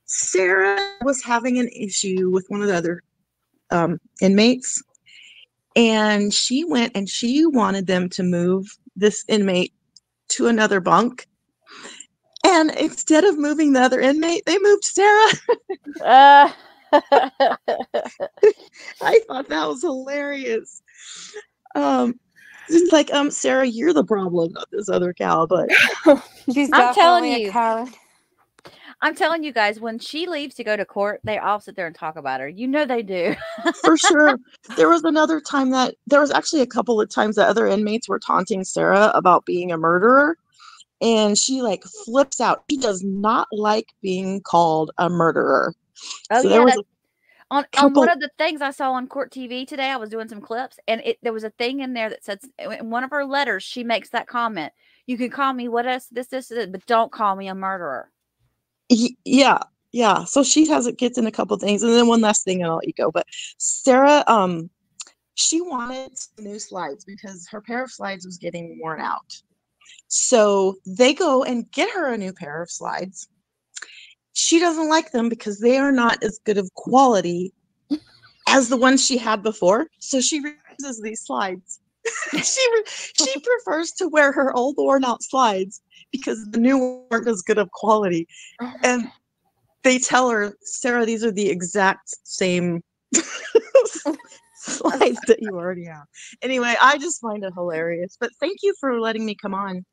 Sarah was having an issue with one of the other inmates, and she went and she wanted them to move this inmate to another bunk. And instead of moving the other inmate, they moved Sarah. I thought that was hilarious. It's like, Sarah, you're the problem, not this other gal. But I'm telling you, I'm telling you guys, when she leaves to go to court, they all sit there and talk about her. They do. For sure. There was actually a couple of times that other inmates were taunting Sarah about being a murderer. And she flips out. She does not like being called a murderer. Oh, so yeah. On one of the things I saw on Court TV today, I was doing some clips, and there was a thing in there that said, in one of her letters, she makes that comment. You can call me what else, this, but don't call me a murderer. Yeah. Yeah, so she gets in a couple things, and then one last thing, and I'll let you go. But Sarah, she wanted some new slides because her pair of slides was getting worn out. So they go and get her a new pair of slides. She doesn't like them because they are not as good of quality as the ones she had before. So she refuses these slides. she prefers to wear her old worn out slides because the new ones aren't as good of quality. And they tell her, Sarah, these are the exact same slides that you already have. Anyway, I just find it hilarious. But thank you for letting me come on.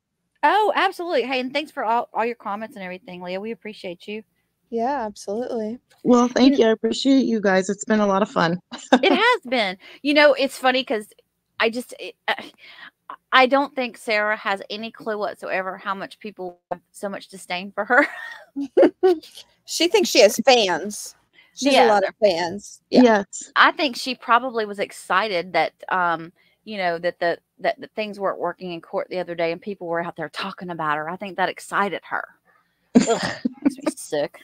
Oh, absolutely. Hey, and thanks for all your comments and everything, Leah. We appreciate you. Yeah, absolutely. Well, thank you. I appreciate you guys. It's been a lot of fun. It has been. You know, it's funny because I don't think Sarah has any clue whatsoever how much people have so much disdain for her. She thinks she has fans. She has a lot of fans. Yeah. Yes. I think she probably was excited that that the things weren't working in court the other day and people were out there talking about her. I think that excited her. Ugh, makes me sick.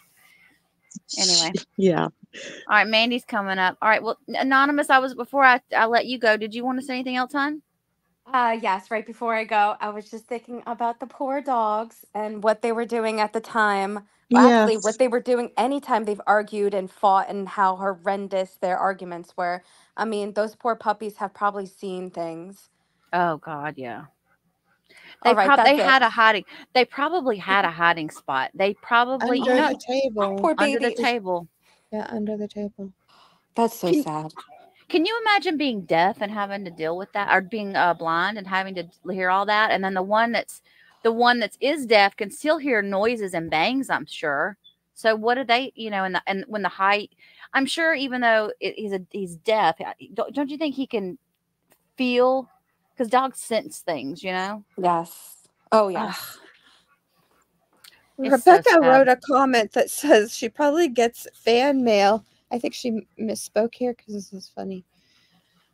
Anyway. Yeah. All right, Mandy's coming up. All right, well, Anonymous, before I let you go, did you want to say anything else, hon? Yes, right before I go, I was just thinking about the poor dogs and what they were doing at the time. Well, actually, what they were doing anytime they've argued and fought and how horrendous their arguments were. I mean, those poor puppies have probably seen things. Oh, God, yeah. All right, that's They it. had a hiding. They probably had a hiding spot. They probably Under the table. Poor under the babies. table. Yeah, under the table. That's so sad. Can you imagine being deaf and having to deal with that, or being blind and having to hear all that? And then the one that is deaf can still hear noises and bangs, I'm sure. So what do they, and when the height, I'm sure even though he's deaf, don't you think he can feel? Because dogs sense things, Yes. Oh, yes. Rebecca wrote a comment that says she probably gets fan mail. I think she misspoke here because this is funny.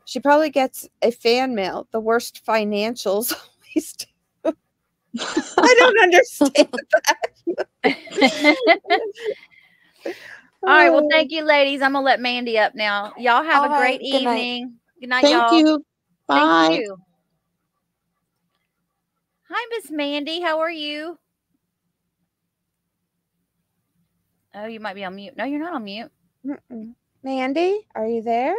She probably gets a fan mail. The worst financials always do. I don't understand that. All right. Well, thank you, ladies. I'm going to let Mandy up now. Y'all have a great evening. Good night, y'all. Thank you. Bye. Thank you. Hi, Miss Mandy. How are you? Oh, you might be on mute. No, you're not on mute. Mandy, are you there?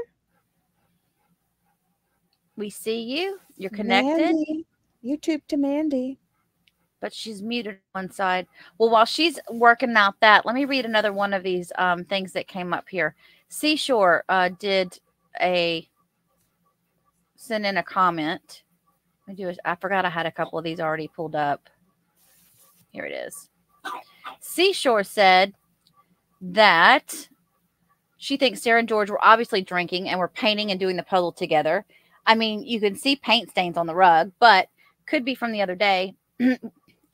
We see you. You're connected. Mandy. YouTube to Mandy. But she's muted on one side. Well, while she's working out that, let me read another one of these things that came up here. Seashore did send in a comment. I forgot I had a couple of these already pulled up. Here it is. Seashore said that she thinks Sarah and George were obviously drinking and were painting and doing the puzzle together. I mean, you can see paint stains on the rug, but could be from the other day.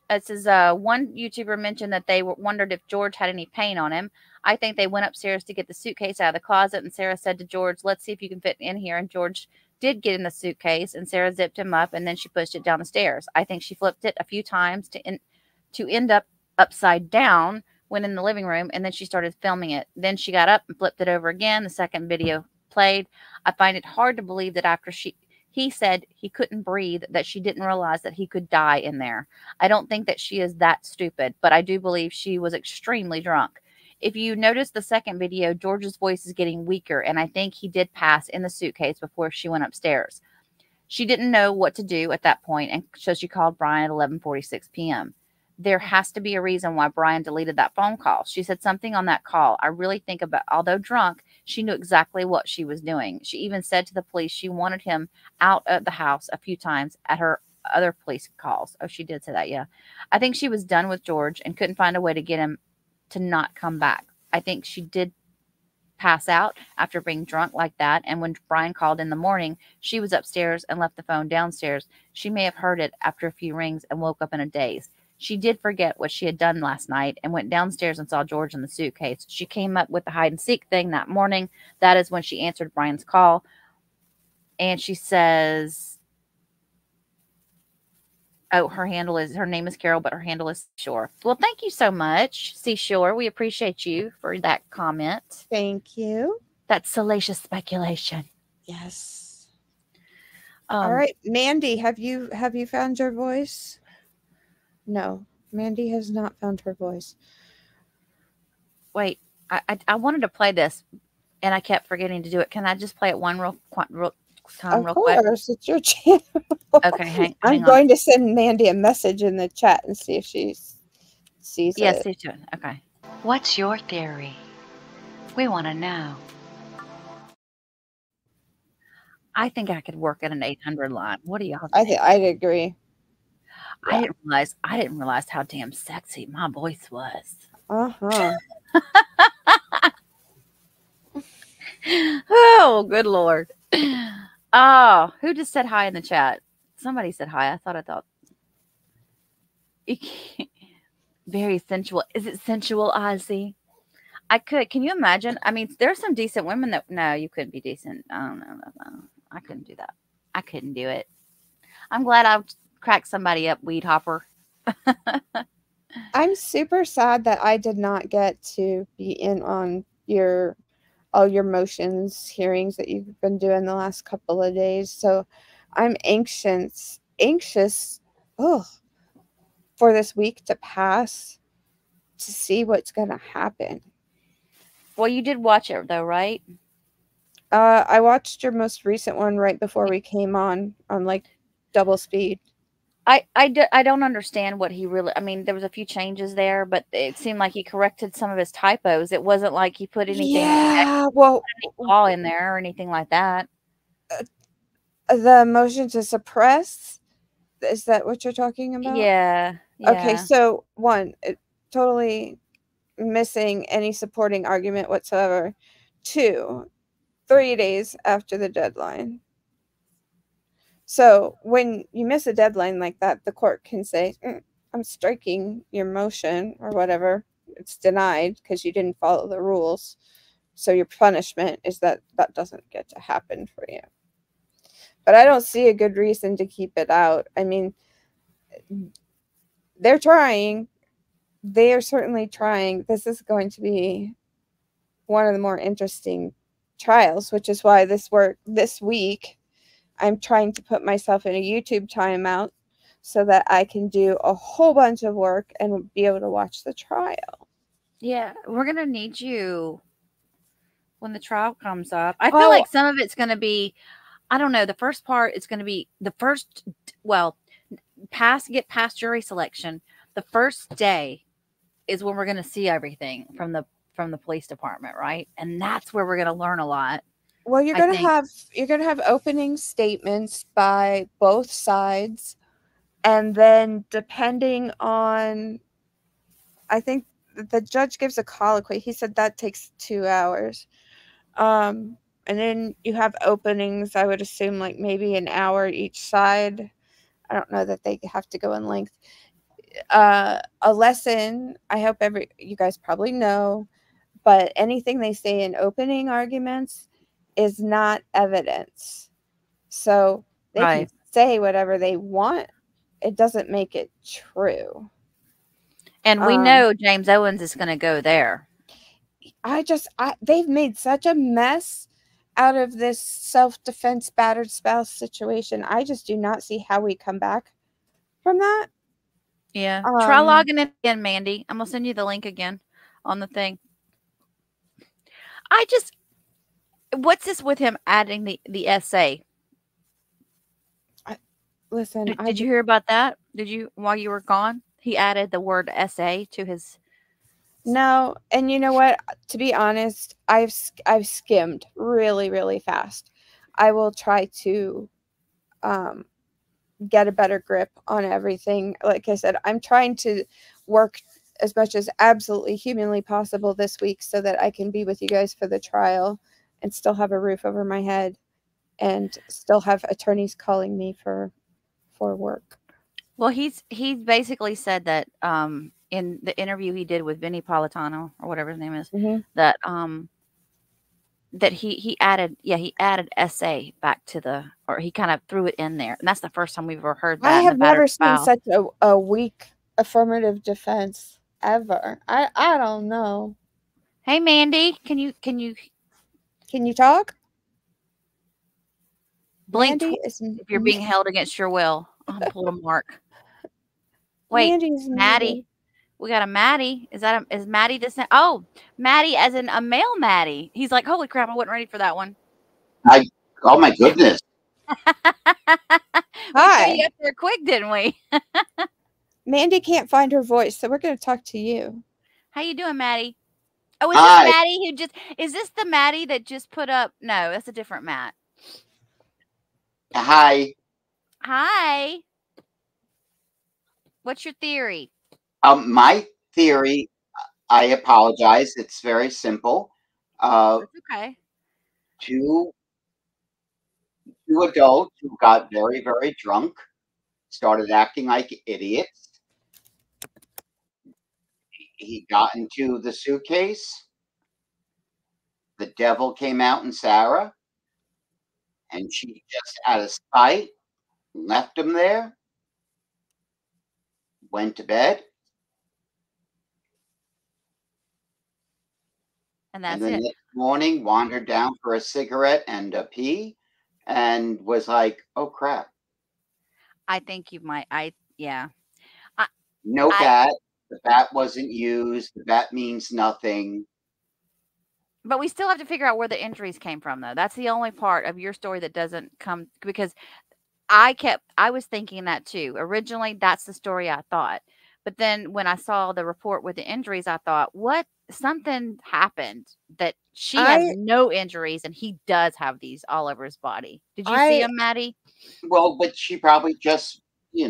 It says one YouTuber mentioned that they wondered if George had any paint on him. I think they went upstairs to get the suitcase out of the closet, and Sarah said to George, let's see if you can fit in here. And George did get in the suitcase, and Sarah zipped him up, and then she pushed it down the stairs. I think she flipped it a few times to end up upside down when in the living room, and then she started filming it. Then she got up and flipped it over again. The second video played. I find it hard to believe that after he said he couldn't breathe, that she didn't realize that he could die in there. I don't think that she is that stupid, but I do believe she was extremely drunk. If you notice the second video, George's voice is getting weaker, and I think he did pass in the suitcase before she went upstairs. She didn't know what to do at that point, and so she called Brian at 11:46 p.m. There has to be a reason why Brian deleted that phone call. She said something on that call. I really think although drunk, she knew exactly what she was doing. She even said to the police she wanted him out of the house a few times at her other police calls. Oh, she did say that, yeah. I think she was done with George and couldn't find a way to get him to not come back. I think she did pass out after being drunk like that, and when Brian called in the morning, she was upstairs and left the phone downstairs. She may have heard it after a few rings and woke up in a daze. She did forget what she had done last night and went downstairs and saw George in the suitcase. She came up with the hide and seek thing that morning. That is when she answered Brian's call. And she says, Oh, her name is Carol, but her handle is Seashore. Well, thank you so much, Seashore. We appreciate you for that comment. Thank you. That's salacious speculation. Yes. All right, Mandy, have you found your voice? No, Mandy has not found her voice. Wait, I wanted to play this, and I kept forgetting to do it. Can I just play it one real time, real quick? Of course, it's your channel. Okay, hang I'm on. going to send Mandy a message in the chat and see if she sees it. Yes, see it. Okay. What's your theory? We want to know. I think I could work at an 800 line. What do y'all think? I'd agree. I didn't realize how damn sexy my voice was. Oh, good Lord. Oh, who just said hi in the chat? Somebody said hi. I thought. Very sensual. Is it sensual, Ozzy? Can you imagine? I mean, there's some decent women that, no, you couldn't be decent. No. I couldn't do that. I couldn't do it. I'm glad I cracked somebody up, weed hopper. I'm super sad that I did not get to be in on all your motions hearings that you've been doing the last couple of days. So I'm anxious for this week to pass to see what's going to happen. Well, you did watch it though, right? I watched your most recent one right before we came on like double speed. I don't understand what he really, I mean, there was a few changes there, but it seemed like he corrected some of his typos. It wasn't like he put anything law in there or anything like that. The motion to suppress, is that what you're talking about? Yeah. Okay, so one, totally missing any supporting argument whatsoever. 2, 3 days after the deadline. So when you miss a deadline like that, the court can say, I'm striking your motion or whatever. It's denied because you didn't follow the rules. So your punishment is that doesn't get to happen for you. But I don't see a good reason to keep it out. I mean, they're trying. They are certainly trying. This is going to be one of the more interesting trials, which is why this week I'm trying to put myself in a YouTube timeout so that I can do a whole bunch of work and be able to watch the trial. Yeah, we're going to need you when the trial comes up. I feel like some of it's going to be, I don't know, the first part is going to be get past jury selection. The first day is when we're going to see everything from the police department, right? And that's where we're going to learn a lot. Well, you're going to have opening statements by both sides, and then depending on, I think the judge gives a colloquy. He said that takes 2 hours. And then you have openings, I would assume like maybe an hour each side. I don't know that they have to go in length. A lesson, I hope you guys probably know, but anything they say in opening arguments is not evidence. So they can say whatever they want. It doesn't make it true. And we know James Owens is going to go there. They've made such a mess out of this self-defense battered spouse situation. I just do not see how we come back from that. Yeah. Try logging in again, Mandy. I'm going to send you the link again on the thing. What's this with him adding the essay? Listen, did you hear about that? Did you, while you were gone, he added the word essay to his. No, and you know what? To be honest, I've skimmed really, really fast. I will try to get a better grip on everything. Like I said, I'm trying to work as much as absolutely humanly possible this week so that I can be with you guys for the trial and still have a roof over my head and still have attorneys calling me for work. Well, he basically said that in the interview he did with Vinny Politano or whatever his name is, that that he added SA back to or he kind of threw it in there, and that's the first time we've ever heard that. I in the have never battered seen spouse. such a weak affirmative defense ever. I don't know. Hey, Mandy, can you talk? blink Mandy twice is if you're being held against your will? I'm pull a mark. Wait, Mandy's Maddie. muted. We got a Maddie. Is Maddie the same? Oh, Maddie as in a male Maddie. He's like, holy crap, I wasn't ready for that one. Oh my goodness. We threw you up there quick, didn't we? Mandy can't find her voice, so we're going to talk to you. How you doing, Maddie? Oh, is Hi. this Maddie is this the Maddie that just put up? No, that's a different Matt. Hi. Hi. What's your theory? My theory, I apologize. It's very simple. That's okay. Two adults who got very, very drunk, started acting like idiots. He got into the suitcase. The devil came out in Sarah, and she just out of spite left him there, went to bed, and that's the it. next morning wandered down for a cigarette and a pee, and was like, "Oh crap!" I think you might. Yeah. No bat. The bat wasn't used. The bat means nothing. But we still have to figure out where the injuries came from, though. That's the only part of your story that doesn't come, because I was thinking that too. Originally, that's the story I thought. But then when I saw the report with the injuries, I thought, something happened that she has no injuries and he does have these all over his body. Did you see him, Maddie? Well, but she probably just, he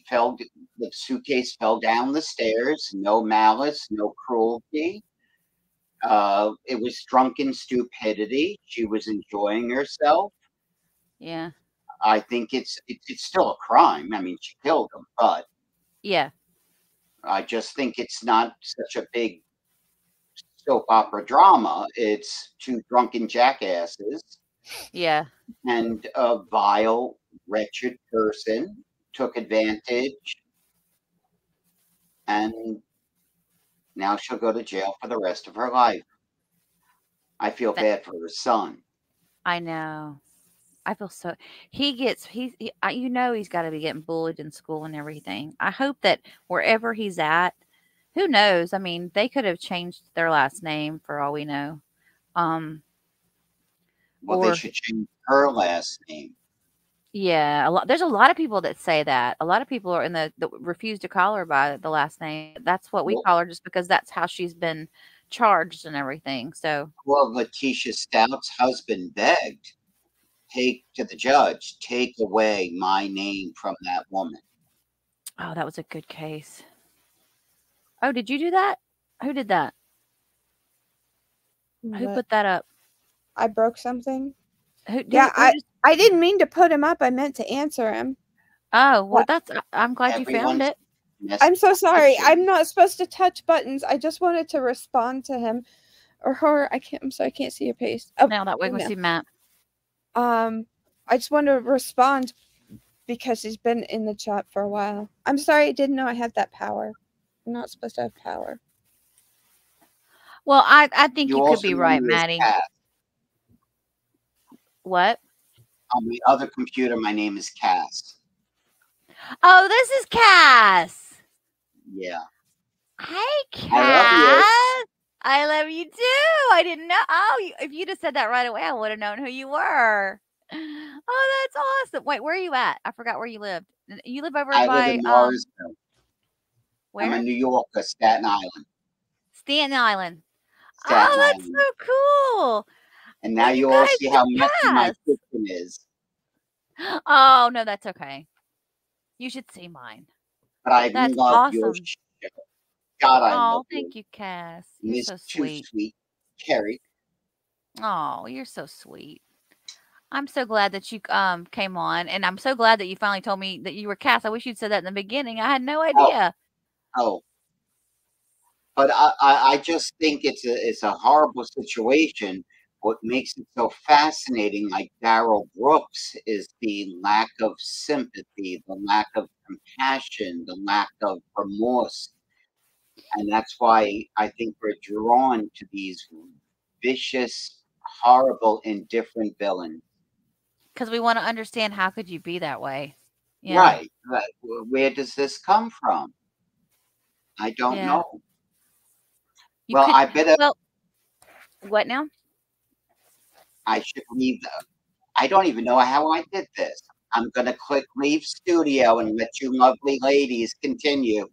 fell, the suitcase fell down the stairs. No malice, no cruelty. It was drunken stupidity. She was enjoying herself. Yeah. I think it's still a crime. I mean, she killed him, but yeah, I just think it's not such a big soap opera drama. It's two drunken jackasses. Yeah. And a vile, wretched person took advantage, and now she'll go to jail for the rest of her life. I feel bad for her son. I know. I feel so. He's got to be getting bullied in school and everything. I hope that wherever he's at, who knows? I mean, they could have changed their last name for all we know. Well, they should change her last name. Yeah, there's a lot of people that say that. A lot of people are that refuse to call her by the last name. That's what we call her, just because that's how she's been charged and everything. So, well, Letitia Stout's husband begged, take away my name from that woman. Oh, that was a good case. Oh, did you do that? Who did that? Who put that up? I broke something. I didn't mean to put him up. I meant to answer him. Oh, well, I'm glad you found it. I'm so sorry. I'm not supposed to touch buttons. I just wanted to respond to him or her. I'm sorry. I can't see your face. Oh, now that way we see Matt. I just want to respond because he's been in the chat for a while. I'm sorry. I didn't know I had that power. I'm not supposed to have power. Well, I think you could be right, Maddie. What? On the other computer, my name is Cass. Oh, this is Cass. Yeah. Hey, Cass. I love you too. I didn't know. Oh, if you'd have said that right away, I would have known who you were. Oh, that's awesome. Wait, where are you at? I forgot where you lived. You live over I by live in Morrisville. Where? I'm in New York, Staten Island. Staten Island. Staten Oh, that's Island. so cool. And now you all see how messy my kitchen is. Oh, no, that's okay. You should see mine. But I love your show. God, I love you. Thank you, Cass. You're so sweet. Sweet. Carrie. Oh, you're so sweet. I'm so glad that you came on, and I'm so glad that you finally told me that you were Cass. I wish you'd said that in the beginning. I had no idea. Oh. But I just think it's a horrible situation what makes it so fascinating, like Darrell Brooks, is the lack of sympathy, the lack of compassion, the lack of remorse. And that's why I think we're drawn to these vicious, horrible, indifferent villains. Because we want to understand, how could you be that way? Yeah. Right. Where does this come from? I don't know. I better. Well, what now? I should leave. I don't even know how I did this. I'm going to click leave studio and let you lovely ladies continue.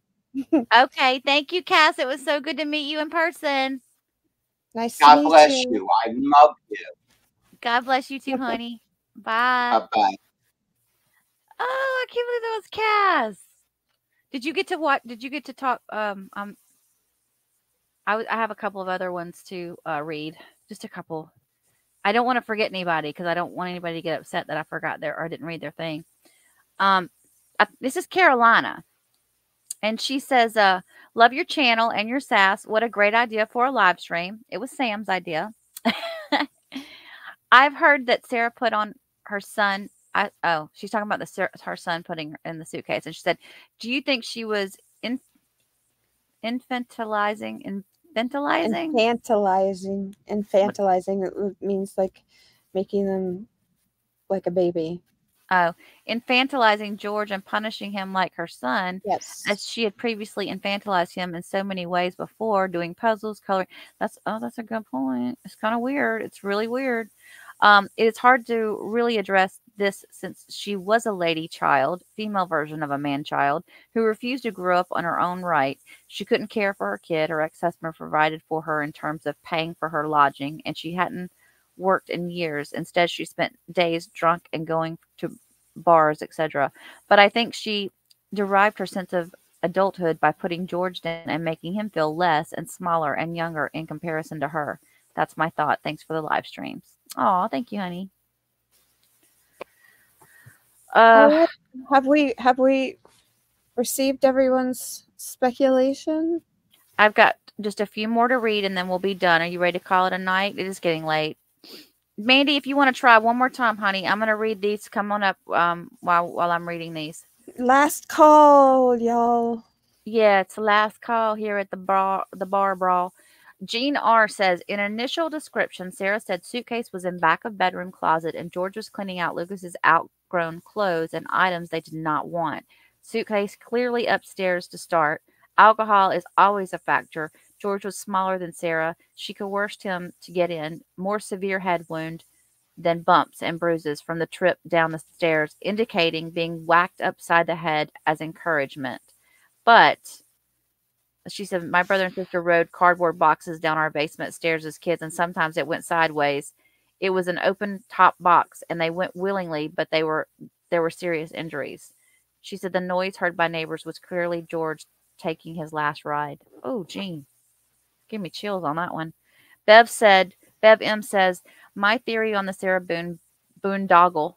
Okay. Thank you, Cass. It was so good to meet you in person. Nice God to meet bless you. you. I love you. God bless you too, honey. Bye. Bye-bye. Oh, I can't believe that was Cass. Did you get to what? Did you get to talk? I have a couple of other ones to read. Just a couple. I don't want to forget anybody because I don't want anybody to get upset that I forgot their or didn't read their thing. This is Carolina. And she says, love your channel and your sass. What a great idea for a live stream. It was Sam's idea. I've heard that Sarah put on her son. She's talking about her son putting her in the suitcase. And she said, do you think she was infantilizing? Infantilizing. It means like making them like a baby. Oh, infantilizing George and punishing him like her son. Yes. As she had previously infantilized him in so many ways before, doing puzzles, coloring. That's a good point. It's kind of weird. It's really weird. It is hard to really address this since she was a lady child, female version of a man child, who refused to grow up on her own right. She couldn't care for her kid. Her ex-husband provided for her in terms of paying for her lodging, and she hadn't worked in years. Instead, she spent days drunk and going to bars, etc. But I think she derived her sense of adulthood by putting George down and making him feel less and smaller and younger in comparison to her. That's my thought. Thanks for the live streams. Oh, thank you, honey. Have we received everyone's speculation? I've got just a few more to read and then we'll be done. Are you ready to call it a night? It is getting late. Mandy, if you want to try one more time, honey, I'm going to read these. Come on up while I'm reading these. Last call, y'all. Yeah, it's the last call here at the bar brawl. Jean R. says, in initial description, Sarah said suitcase was in back of bedroom closet and George was cleaning out Lucas's outgrown clothes and items they did not want. Suitcase clearly upstairs to start. Alcohol is always a factor. George was smaller than Sarah. She coerced him to get in. More severe head wound than bumps and bruises from the trip down the stairs, indicating being whacked upside the head as encouragement. But she said, my brother and sister rode cardboard boxes down our basement stairs as kids, and sometimes it went sideways. It was an open top box, and they went willingly, but there were serious injuries. She said the noise heard by neighbors was clearly George taking his last ride. Oh, Gene. Give me chills on that one. Bev M says, my theory on the Sarah boondoggle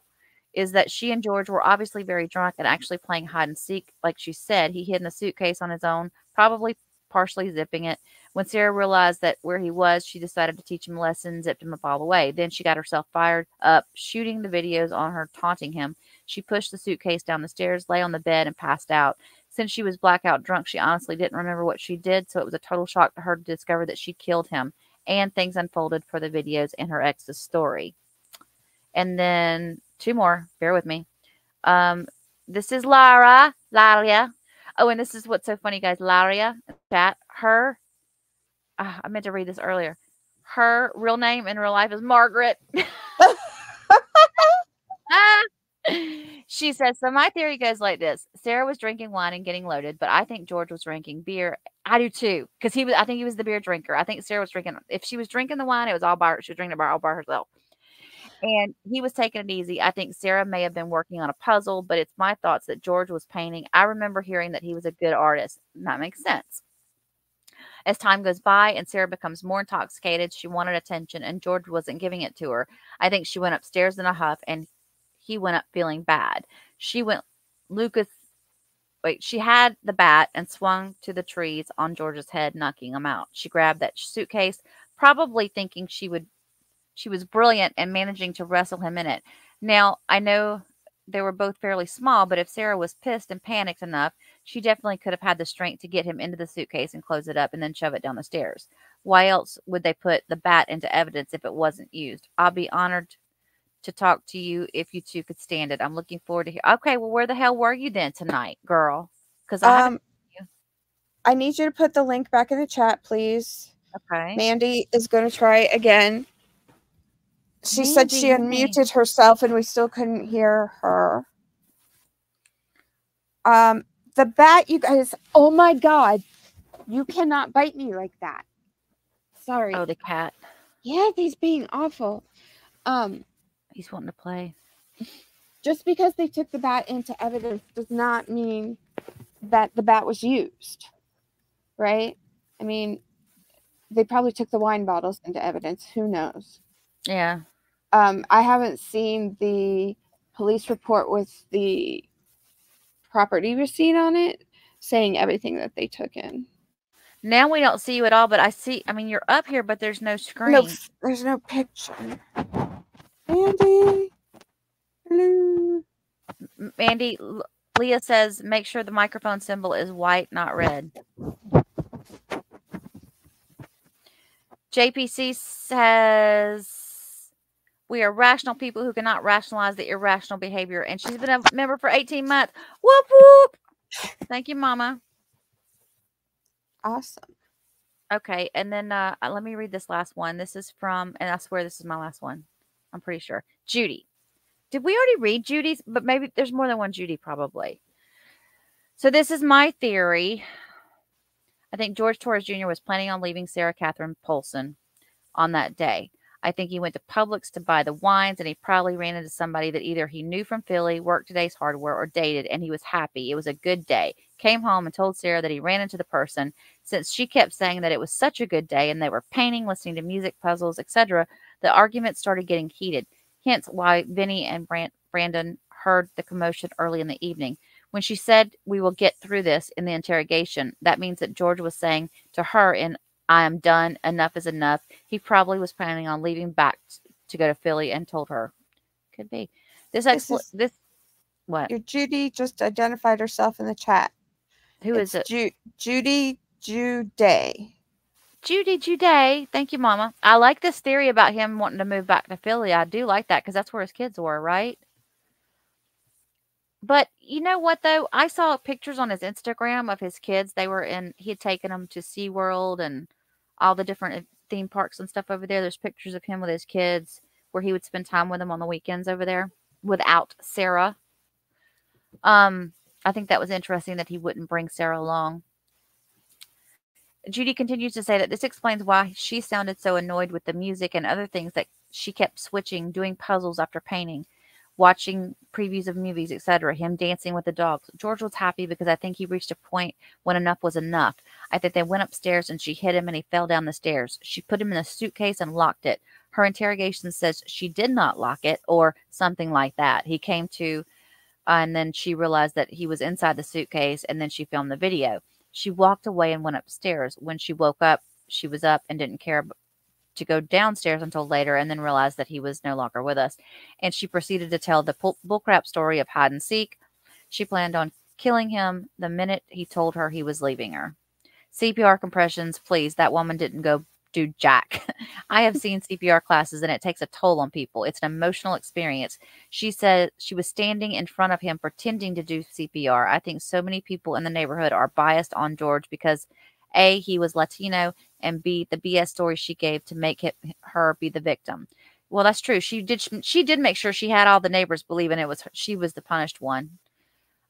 is that she and George were obviously very drunk and actually playing hide and seek. Like she said, he hid in the suitcase on his own, probably partially zipping it. When Sarah realized that where he was, she decided to teach him a lesson, zipped him up all the way. Then she got herself fired up, shooting the videos on her, taunting him. She pushed the suitcase down the stairs, lay on the bed, and passed out. Since she was blackout drunk, she honestly didn't remember what she did, so it was a total shock to her to discover that she killed him. And things unfolded for the videos and her ex's story. And then 2 more. Bear with me. This is Laria. Oh, and this is what's so funny, guys. Laria, chat. I meant to read this earlier. Her real name in real life is Margaret. She says, so my theory goes like this. Sarah was drinking wine and getting loaded, but I think George was drinking beer. I do too. Because I think he was the beer drinker. I think Sarah was drinking. If she was drinking the wine, it was all by her. She was drinking it all by herself. And he was taking it easy. I think Sarah may have been working on a puzzle, but it's my thoughts that George was painting. I remember hearing that he was a good artist. That makes sense. As time goes by and Sarah becomes more intoxicated, she wanted attention and George wasn't giving it to her. I think she went upstairs in a huff and he went up feeling bad. She had the bat and swung to the trees on George's head, knocking him out. She grabbed that suitcase, probably thinking she would She was brilliant in managing to wrestle him in it. Now, I know they were both fairly small, but if Sarah was pissed and panicked enough, she definitely could have had the strength to get him into the suitcase and close it up and then shove it down the stairs. Why else would they put the bat into evidence if it wasn't used? I'll be honored to talk to you if you two could stand it. I'm looking forward to hear. Okay, well, where the hell were you then tonight, girl? Because I haven't. I need you to put the link back in the chat, please. Okay. Mandy is going to try again. She said she unmuted herself and we still couldn't hear her. The bat, you guys, oh my God. You cannot bite me like that. Sorry. Oh, the cat. Yeah, he's being awful. He's wanting to play. Just because they took the bat into evidence does not mean that the bat was used. Right? I mean, they probably took the wine bottles into evidence. Who knows? Yeah. I haven't seen the police report with the property receipt on it saying everything that they took in. Now we don't see you at all, but I mean, you're up here, but there's no screen. No, there's no picture. Mandy. Hello. Mandy, Leah says, make sure the microphone symbol is white, not red. JPC says, we are rational people who cannot rationalize the irrational behavior. And she's been a member for 18 months. Whoop, whoop. Thank you, Mama. Awesome. Okay. And then let me read this last one. This is from, and I swear this is my last one. I'm pretty sure. Judy. Did we already read Judy's? But maybe there's more than one Judy, probably. So this is my theory. I think George Torres Jr. was planning on leaving Sarah Catherine Polson on that day. I think he went to Publix to buy the wines, and he probably ran into somebody that either he knew from Philly, worked at Ace Hardware, or dated, and he was happy. It was a good day. Came home and told Sarah that he ran into the person. Since she kept saying that it was such a good day, and they were painting, listening to music, puzzles, etc., the argument started getting heated. Hence why Vinny and Brandon heard the commotion early in the evening. When she said, we will get through this in the interrogation, that means that George was saying to her in I am done, enough is enough. He probably was planning on leaving back to go to Philly and told her. Could be. What? Your Judy just identified herself in the chat. Who is it? Judy Juday. Judy Juday. Thank you, Mama. I like this theory about him wanting to move back to Philly. I do like that because that's where his kids were, right? But you know what, though? I saw pictures on his Instagram of his kids. He had taken them to SeaWorld and all the different theme parks and stuff over there. There's pictures of him with his kids where he would spend time with them on the weekends over there without Sarah. I think that was interesting that he wouldn't bring Sarah along. Judy continues to say that this explains why she sounded so annoyed with the music and other things that she kept switching, doing puzzles after painting, watching previews of movies, etc., him dancing with the dogs. George was happy because I think he reached a point when enough was enough. I think they went upstairs and she hit him and he fell down the stairs. She put him in a suitcase and locked it. Her interrogation says she did not lock it or something like that. He came to, and then she realized that he was inside the suitcase, and then she filmed the video. She walked away and went upstairs. When she woke up, she was up and didn't care to go downstairs until later, and then realized that he was no longer with us. And she proceeded to tell the bullcrap story of hide and seek. She planned on killing him the minute he told her he was leaving her. CPR compressions, please. That woman didn't go do jack. I have seen CPR classes, and it takes a toll on people. It's an emotional experience. She said she was standing in front of him pretending to do CPR. I think so many people in the neighborhood are biased on George because A, he was Latino, and B, the BS story she gave to make her be the victim. Well, that's true. She did make sure she had all the neighbors believing she was the punished one.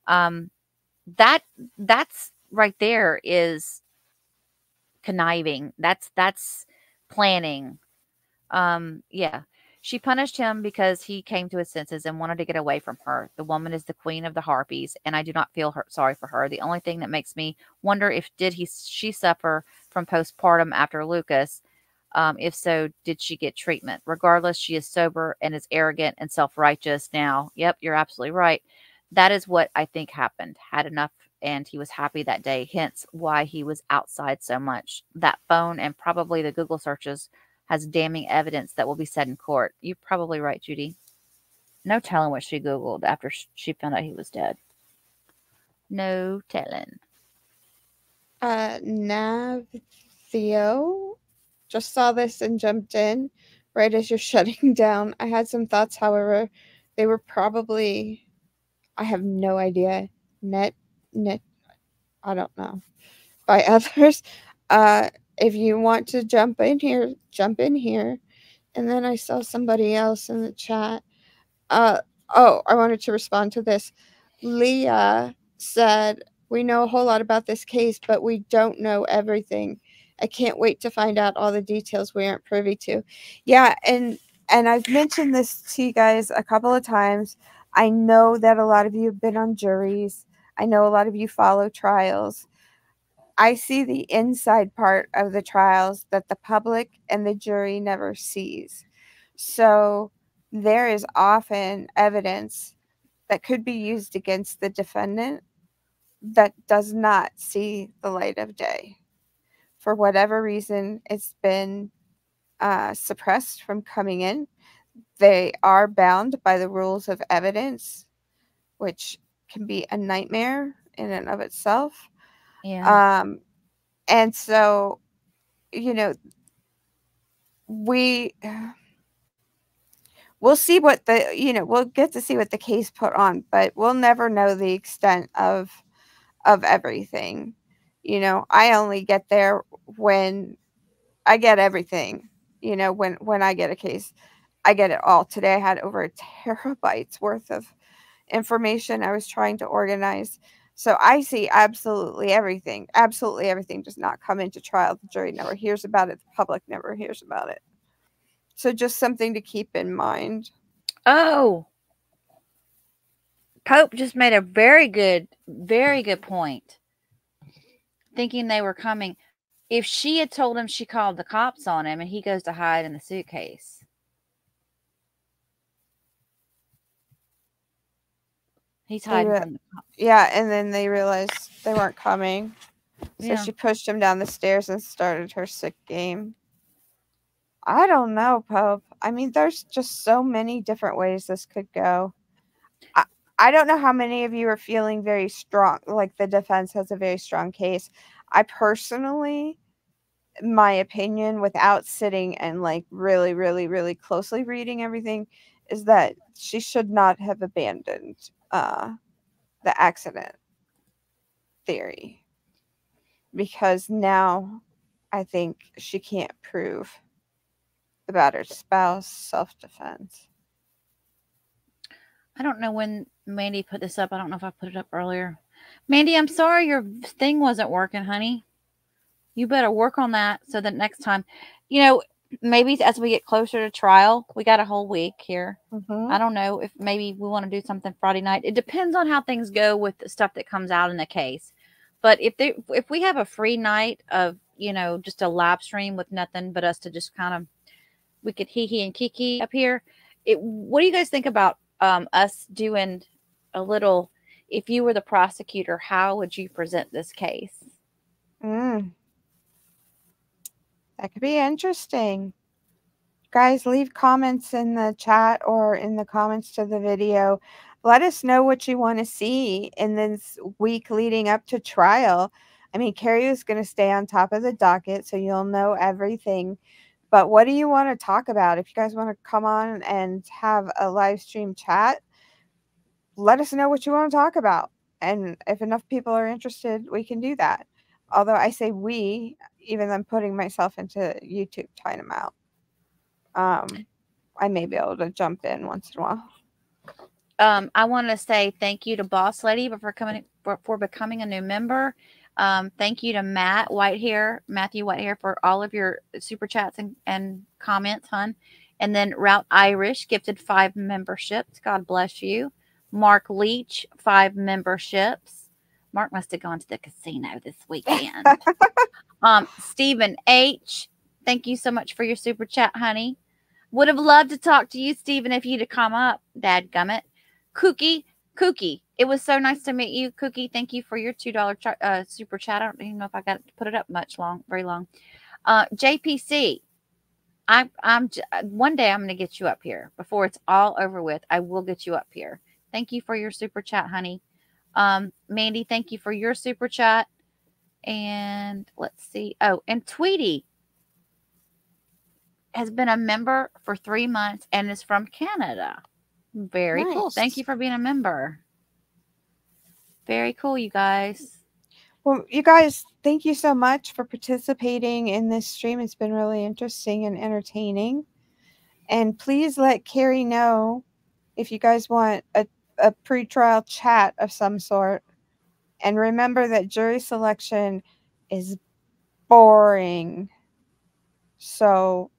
That's right there is conniving. That's planning. Yeah. She punished him because he came to his senses and wanted to get away from her. The woman is the queen of the harpies, and I do not feel sorry for her. The only thing that makes me wonder if she suffer from postpartum after Lucas. If so, did she get treatment? Regardless, she is sober and is arrogant and self-righteous now. Yep, you're absolutely right. That is what I think happened. Had enough, and he was happy that day. Hence why he was outside so much. That phone and probably the Google searches has damning evidence that will be said in court. You're probably right, Judy. No telling what she Googled after she found out he was dead. No telling. Nav Theo just saw this and jumped in right as you're shutting down. I had some thoughts, however, they were probably, I have no idea, net, I don't know, by others. If you want to jump in here, jump in here. And then I saw somebody else in the chat. I wanted to respond to this. Leah said, we know a whole lot about this case, but we don't know everything. I can't wait to find out all the details we aren't privy to. Yeah, and I've mentioned this to you guys a couple of times. I know that a lot of you have been on juries. I know a lot of you follow trials. I see the inside part of the trials that the public and the jury never sees. So there is often evidence that could be used against the defendant that does not see the light of day. For whatever reason, it's been suppressed from coming in. They are bound by the rules of evidence, which can be a nightmare in and of itself. Yeah. And so, you know, we'll see what we'll get to see what the case put on, but we'll never know the extent of everything. I only get there when I get everything. When I get a case, I get it all. Today I had over a terabyte's worth of information I was trying to organize. So I see absolutely everything. Absolutely everything does not come into trial. The jury never hears about it. The public never hears about it. So just something to keep in mind. Oh, Pope just made a very good point. Thinking they were coming. If she had told him she called the cops on him and he goes to hide in the suitcase. He's hiding from the cops. Yeah, and then they realized they weren't coming. So Yeah. she pushed him down the stairs and started her sick game. I don't know, Pope. I mean, there's just so many different ways this could go. I don't know how many of you are feeling very strong, like the defense has a very strong case. I personally, my opinion, without sitting and like really, really, really closely reading everything, is that she should not have abandoned the accident theory. Because now I think she can't prove the battered spouse self-defense. I don't know when Mandy put this up. I don't know if I put it up earlier. Mandy, I'm sorry your thing wasn't working, honey. You better work on that so that next time, maybe as we get closer to trial, we got a whole week here. Mm-hmm. I don't know if maybe we want to do something Friday night. It depends on how things go with the stuff that comes out in the case. But if we have a free night of, just a live stream with nothing but us to just we could hee and kiki up here. What do you guys think about us doing a little, if you were the prosecutor, how would you present this case? That could be interesting. Guys, leave comments in the chat or in the comments to the video. Let us know what you want to see in this week leading up to trial. I mean, Carrie is going to stay on top of the docket, so you'll know everything. But what do you want to talk about? If you guys want to come on and have a live stream chat, let us know what you want to talk about. And if enough people are interested, we can do that. Although I say we, even though I'm putting myself into YouTube time out. I may be able to jump in once in a while. I want to say thank you to Boss Lady for becoming a new member. Thank you to Matthew Whitehair for all of your super chats and comments, hon. And then Route Irish gifted 5 memberships. God bless you. Mark Leach, 5 memberships. Mark must have gone to the casino this weekend. Stephen H, thank you so much for your super chat, honey. Would have loved to talk to you, Stephen, if you'd have come up. Dadgummit. Cookie, it was so nice to meet you. Cookie, thank you for your $2 super chat. I don't even know if I got to put it up very long. JPC, one day I'm going to get you up here before it's all over with. I will get you up here. Thank you for your super chat, honey. Mandy, thank you for your super chat. And let's see. Oh, and Tweety has been a member for 3 months and is from Canada. Very cool. Thank you for being a member. Very cool, you guys. Well, you guys, thank you so much for participating in this stream. It's been really interesting and entertaining. And please let Carrie know if you guys want a pre-trial chat of some sort. And remember that jury selection is boring. So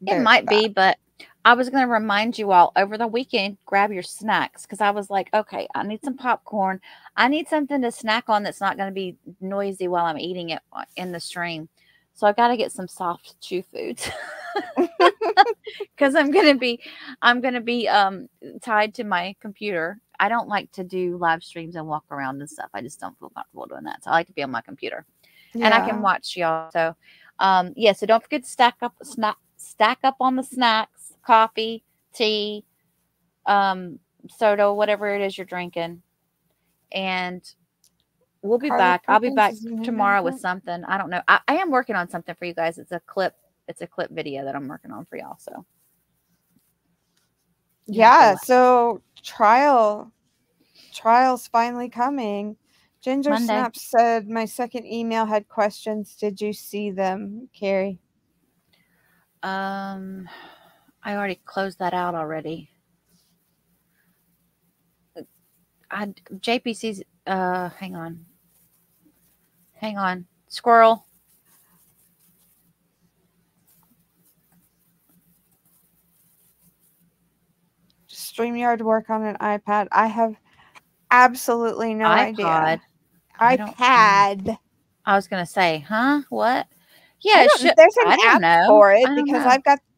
it might be, but I was going to remind you all over the weekend, grab your snacks, because I was like, okay, I need some popcorn. I need something to snack on that's not going to be noisy while I'm eating it in the stream. So I got to get some soft chew foods because I'm going to be tied to my computer. I don't like to do live streams and walk around and stuff. I just don't feel comfortable doing that. So I like to be on my computer and I can watch y'all. So yeah, so don't forget to stack up on the snacks, coffee, tea, soda, whatever it is you're drinking. And we'll be back. I'll be back tomorrow with something. I don't know. I am working on something for you guys. It's a clip video that I'm working on for y'all. So yeah, so trial's finally coming. Ginger Monday. Snap said my second email had questions. Did you see them, Carrie? I already closed that out already. JPC's hang on. Squirrel. StreamYard work on an iPad. I have absolutely no idea. iPad. I was gonna say, huh? What? Yeah, there's an app know. for it I don't because know.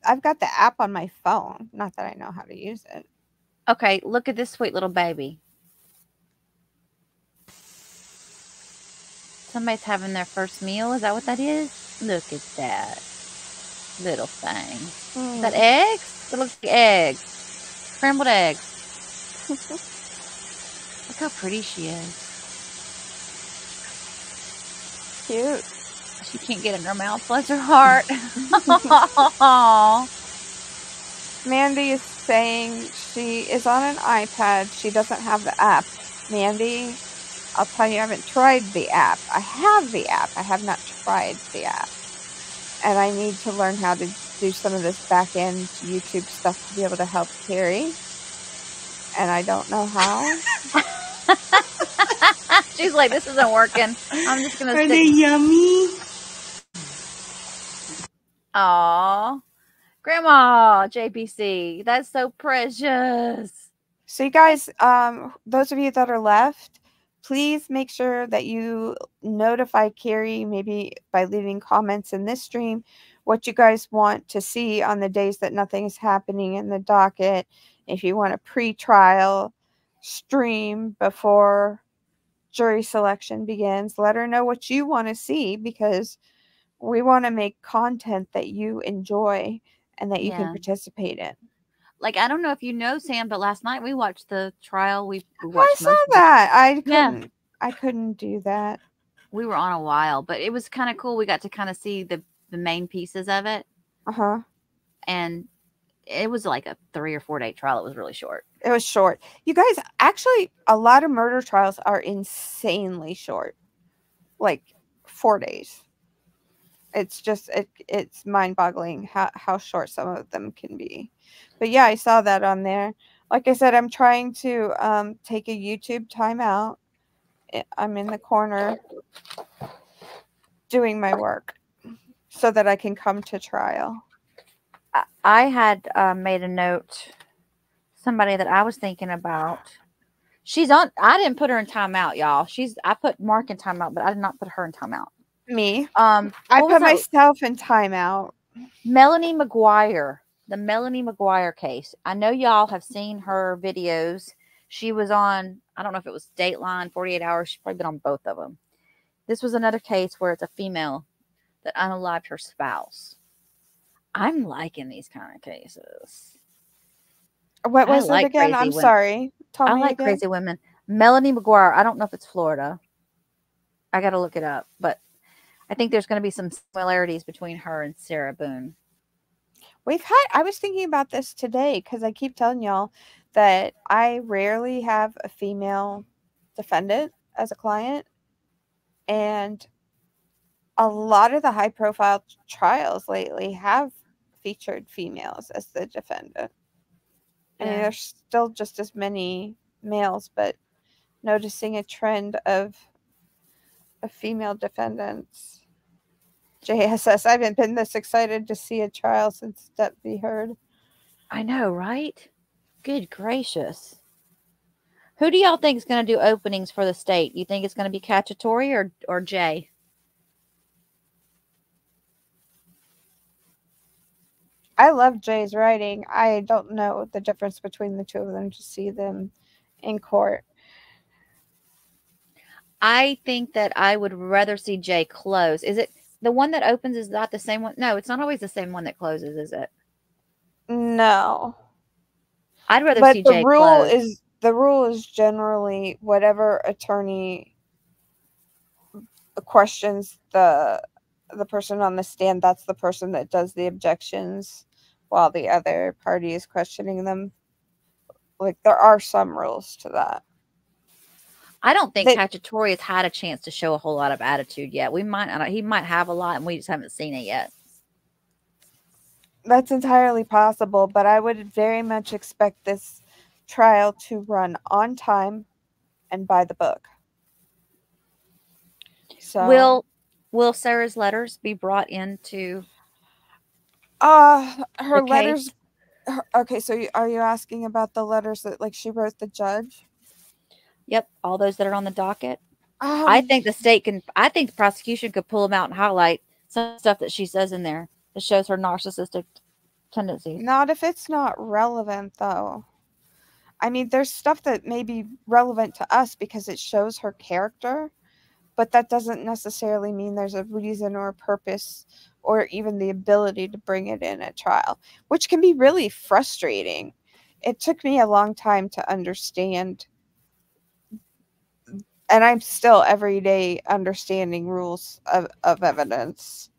I've got the app on my phone. Not that I know how to use it. Okay, look at this sweet little baby. Somebody's having their first meal. Is that what that is? Look at that little thing. Is that eggs? It looks like eggs. Scrambled eggs. Look how pretty she is. Cute. She can't get in her mouth. Bless her heart. Mandy is saying she is on an iPad. She doesn't have the app. Mandy, I'll tell you, I haven't tried the app. I have the app. I have not tried the app. And I need to learn how to do some of this back-end YouTube stuff to be able to help Carrie. And I don't know how. She's like, this isn't working. I'm just going to Are they yummy? Aw. Grandma, JPC. That's so precious. So you guys, those of you that are left, please make sure that you notify Carrie, maybe by leaving comments in this stream, what you guys want to see on the days that nothing is happening in the docket. If you want a pre-trial stream before jury selection begins, let her know what you want to see, because we want to make content that you enjoy and that you can participate in. Like, I don't know if you know, Sam, but last night we watched the trial. We watched I saw that. I couldn't do that. We were on a while, but it was kind of cool. We got to kind of see the main pieces of it. Uh-huh. And it was like a 3 or 4 day trial. It was really short. It was short. You guys, actually, a lot of murder trials are insanely short. Like 4 days. It's just, it's mind-boggling how short some of them can be. But yeah, I saw that on there. Like I said, I'm trying to take a YouTube timeout. I'm in the corner doing my work so that I can come to trial. I had made a note. Somebody that I was thinking about. She's on. I didn't put her in timeout, y'all. I put Mark in timeout, but I did not put her in timeout. Me. I put myself in timeout. Melanie McGuire. The Melanie McGuire case. I know y'all have seen her videos. She was on, I don't know if it was Dateline, 48 Hours. She's probably been on both of them. This was another case where it's a female that unalived her spouse. I'm liking these kind of cases. What I was it like again? crazy I'm women. sorry. Tell I me like again. crazy women. Melanie McGuire. I don't know if it's Florida. I got to look it up, but I think there's going to be some similarities between her and Sarah Boone. I was thinking about this today because I keep telling y'all that I rarely have a female defendant as a client. And a lot of the high profile trials lately have featured females as the defendant. I mean, there's still just as many males, but noticing a trend of female defendants. JSS, I haven't been this excited to see a trial since Depp be heard. I know, right? Good gracious. Who do y'all think is going to do openings for the state? You think it's going to be Cacciatore or Jay? I love Jay's writing. I don't know the difference between the two of them to see them in court. I think that I would rather see Jay close. Is it the one that opens is not the same one? No, it's not always the same one that closes, is it? No. I'd rather see Jay close. The rule is generally whatever attorney questions the person on the stand, that's the person that does the objections while the other party is questioning them. Like, there are some rules to that. I don't think Cacciatore has had a chance to show a whole lot of attitude yet. He might have a lot and we just haven't seen it yet. That's entirely possible, but I would very much expect this trial to run on time and by the book. So will Sarah's letters be brought into her letters? Okay, so are you asking about the letters that she wrote the judge? Yep, all those that are on the docket. I think the prosecution could pull them out and highlight some stuff that she says in there that shows her narcissistic tendencies. Not if it's not relevant, though. I mean, there's stuff that may be relevant to us because it shows her character, but that doesn't necessarily mean there's a reason or a purpose or even the ability to bring it in at trial, which can be really frustrating. It took me a long time to understand, and I'm still every day understanding rules of evidence.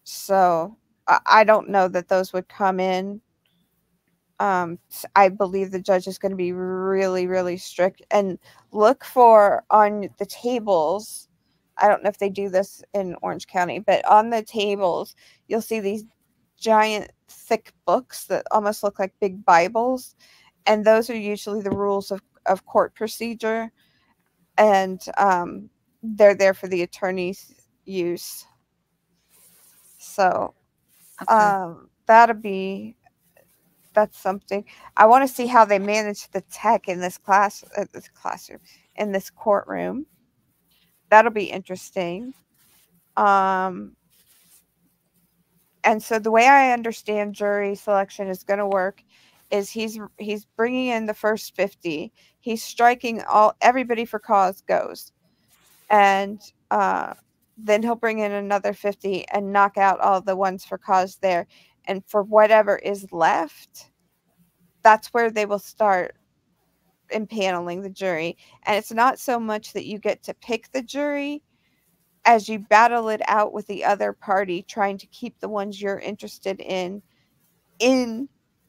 So I don't know that those would come in. I believe the judge is going to be really, really strict and look for on the tables. I don't know if they do this in Orange County, but on the tables, you'll see these giant, thick books that almost look like big Bibles. And those are usually the rules of court procedure. And they're there for the attorney's use. So that's something. I want to see how they manage the tech in this classroom, in this courtroom. That'll be interesting. And so the way I understand jury selection is going to work is he's bringing in the first 50. He's striking everybody for cause goes. And then he'll bring in another 50 and knock out all the ones for cause there. And for whatever is left, that's where they will start impaneling the jury. And it's not so much that you get to pick the jury as you battle it out with the other party, trying to keep the ones you're interested in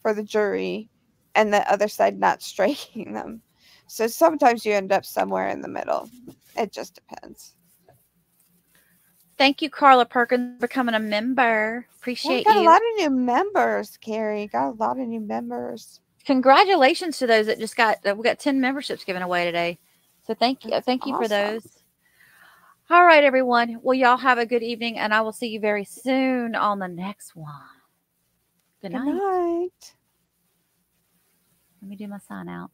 for the jury and the other side not striking them. So sometimes you end up somewhere in the middle. It just depends. Thank you, Carla Perkins, for becoming a member. Appreciate you. Got a lot of new members, Carrie. Got a lot of new members. Congratulations to those that just we got 10 memberships given away today. So thank you for those. All right, everyone. Well, y'all have a good evening, and I will see you very soon on the next one. Good night. Let me do my sign out.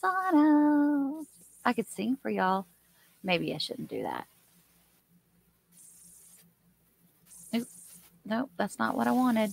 Sign out. I could sing for y'all. Maybe I shouldn't do that. Nope, that's not what I wanted.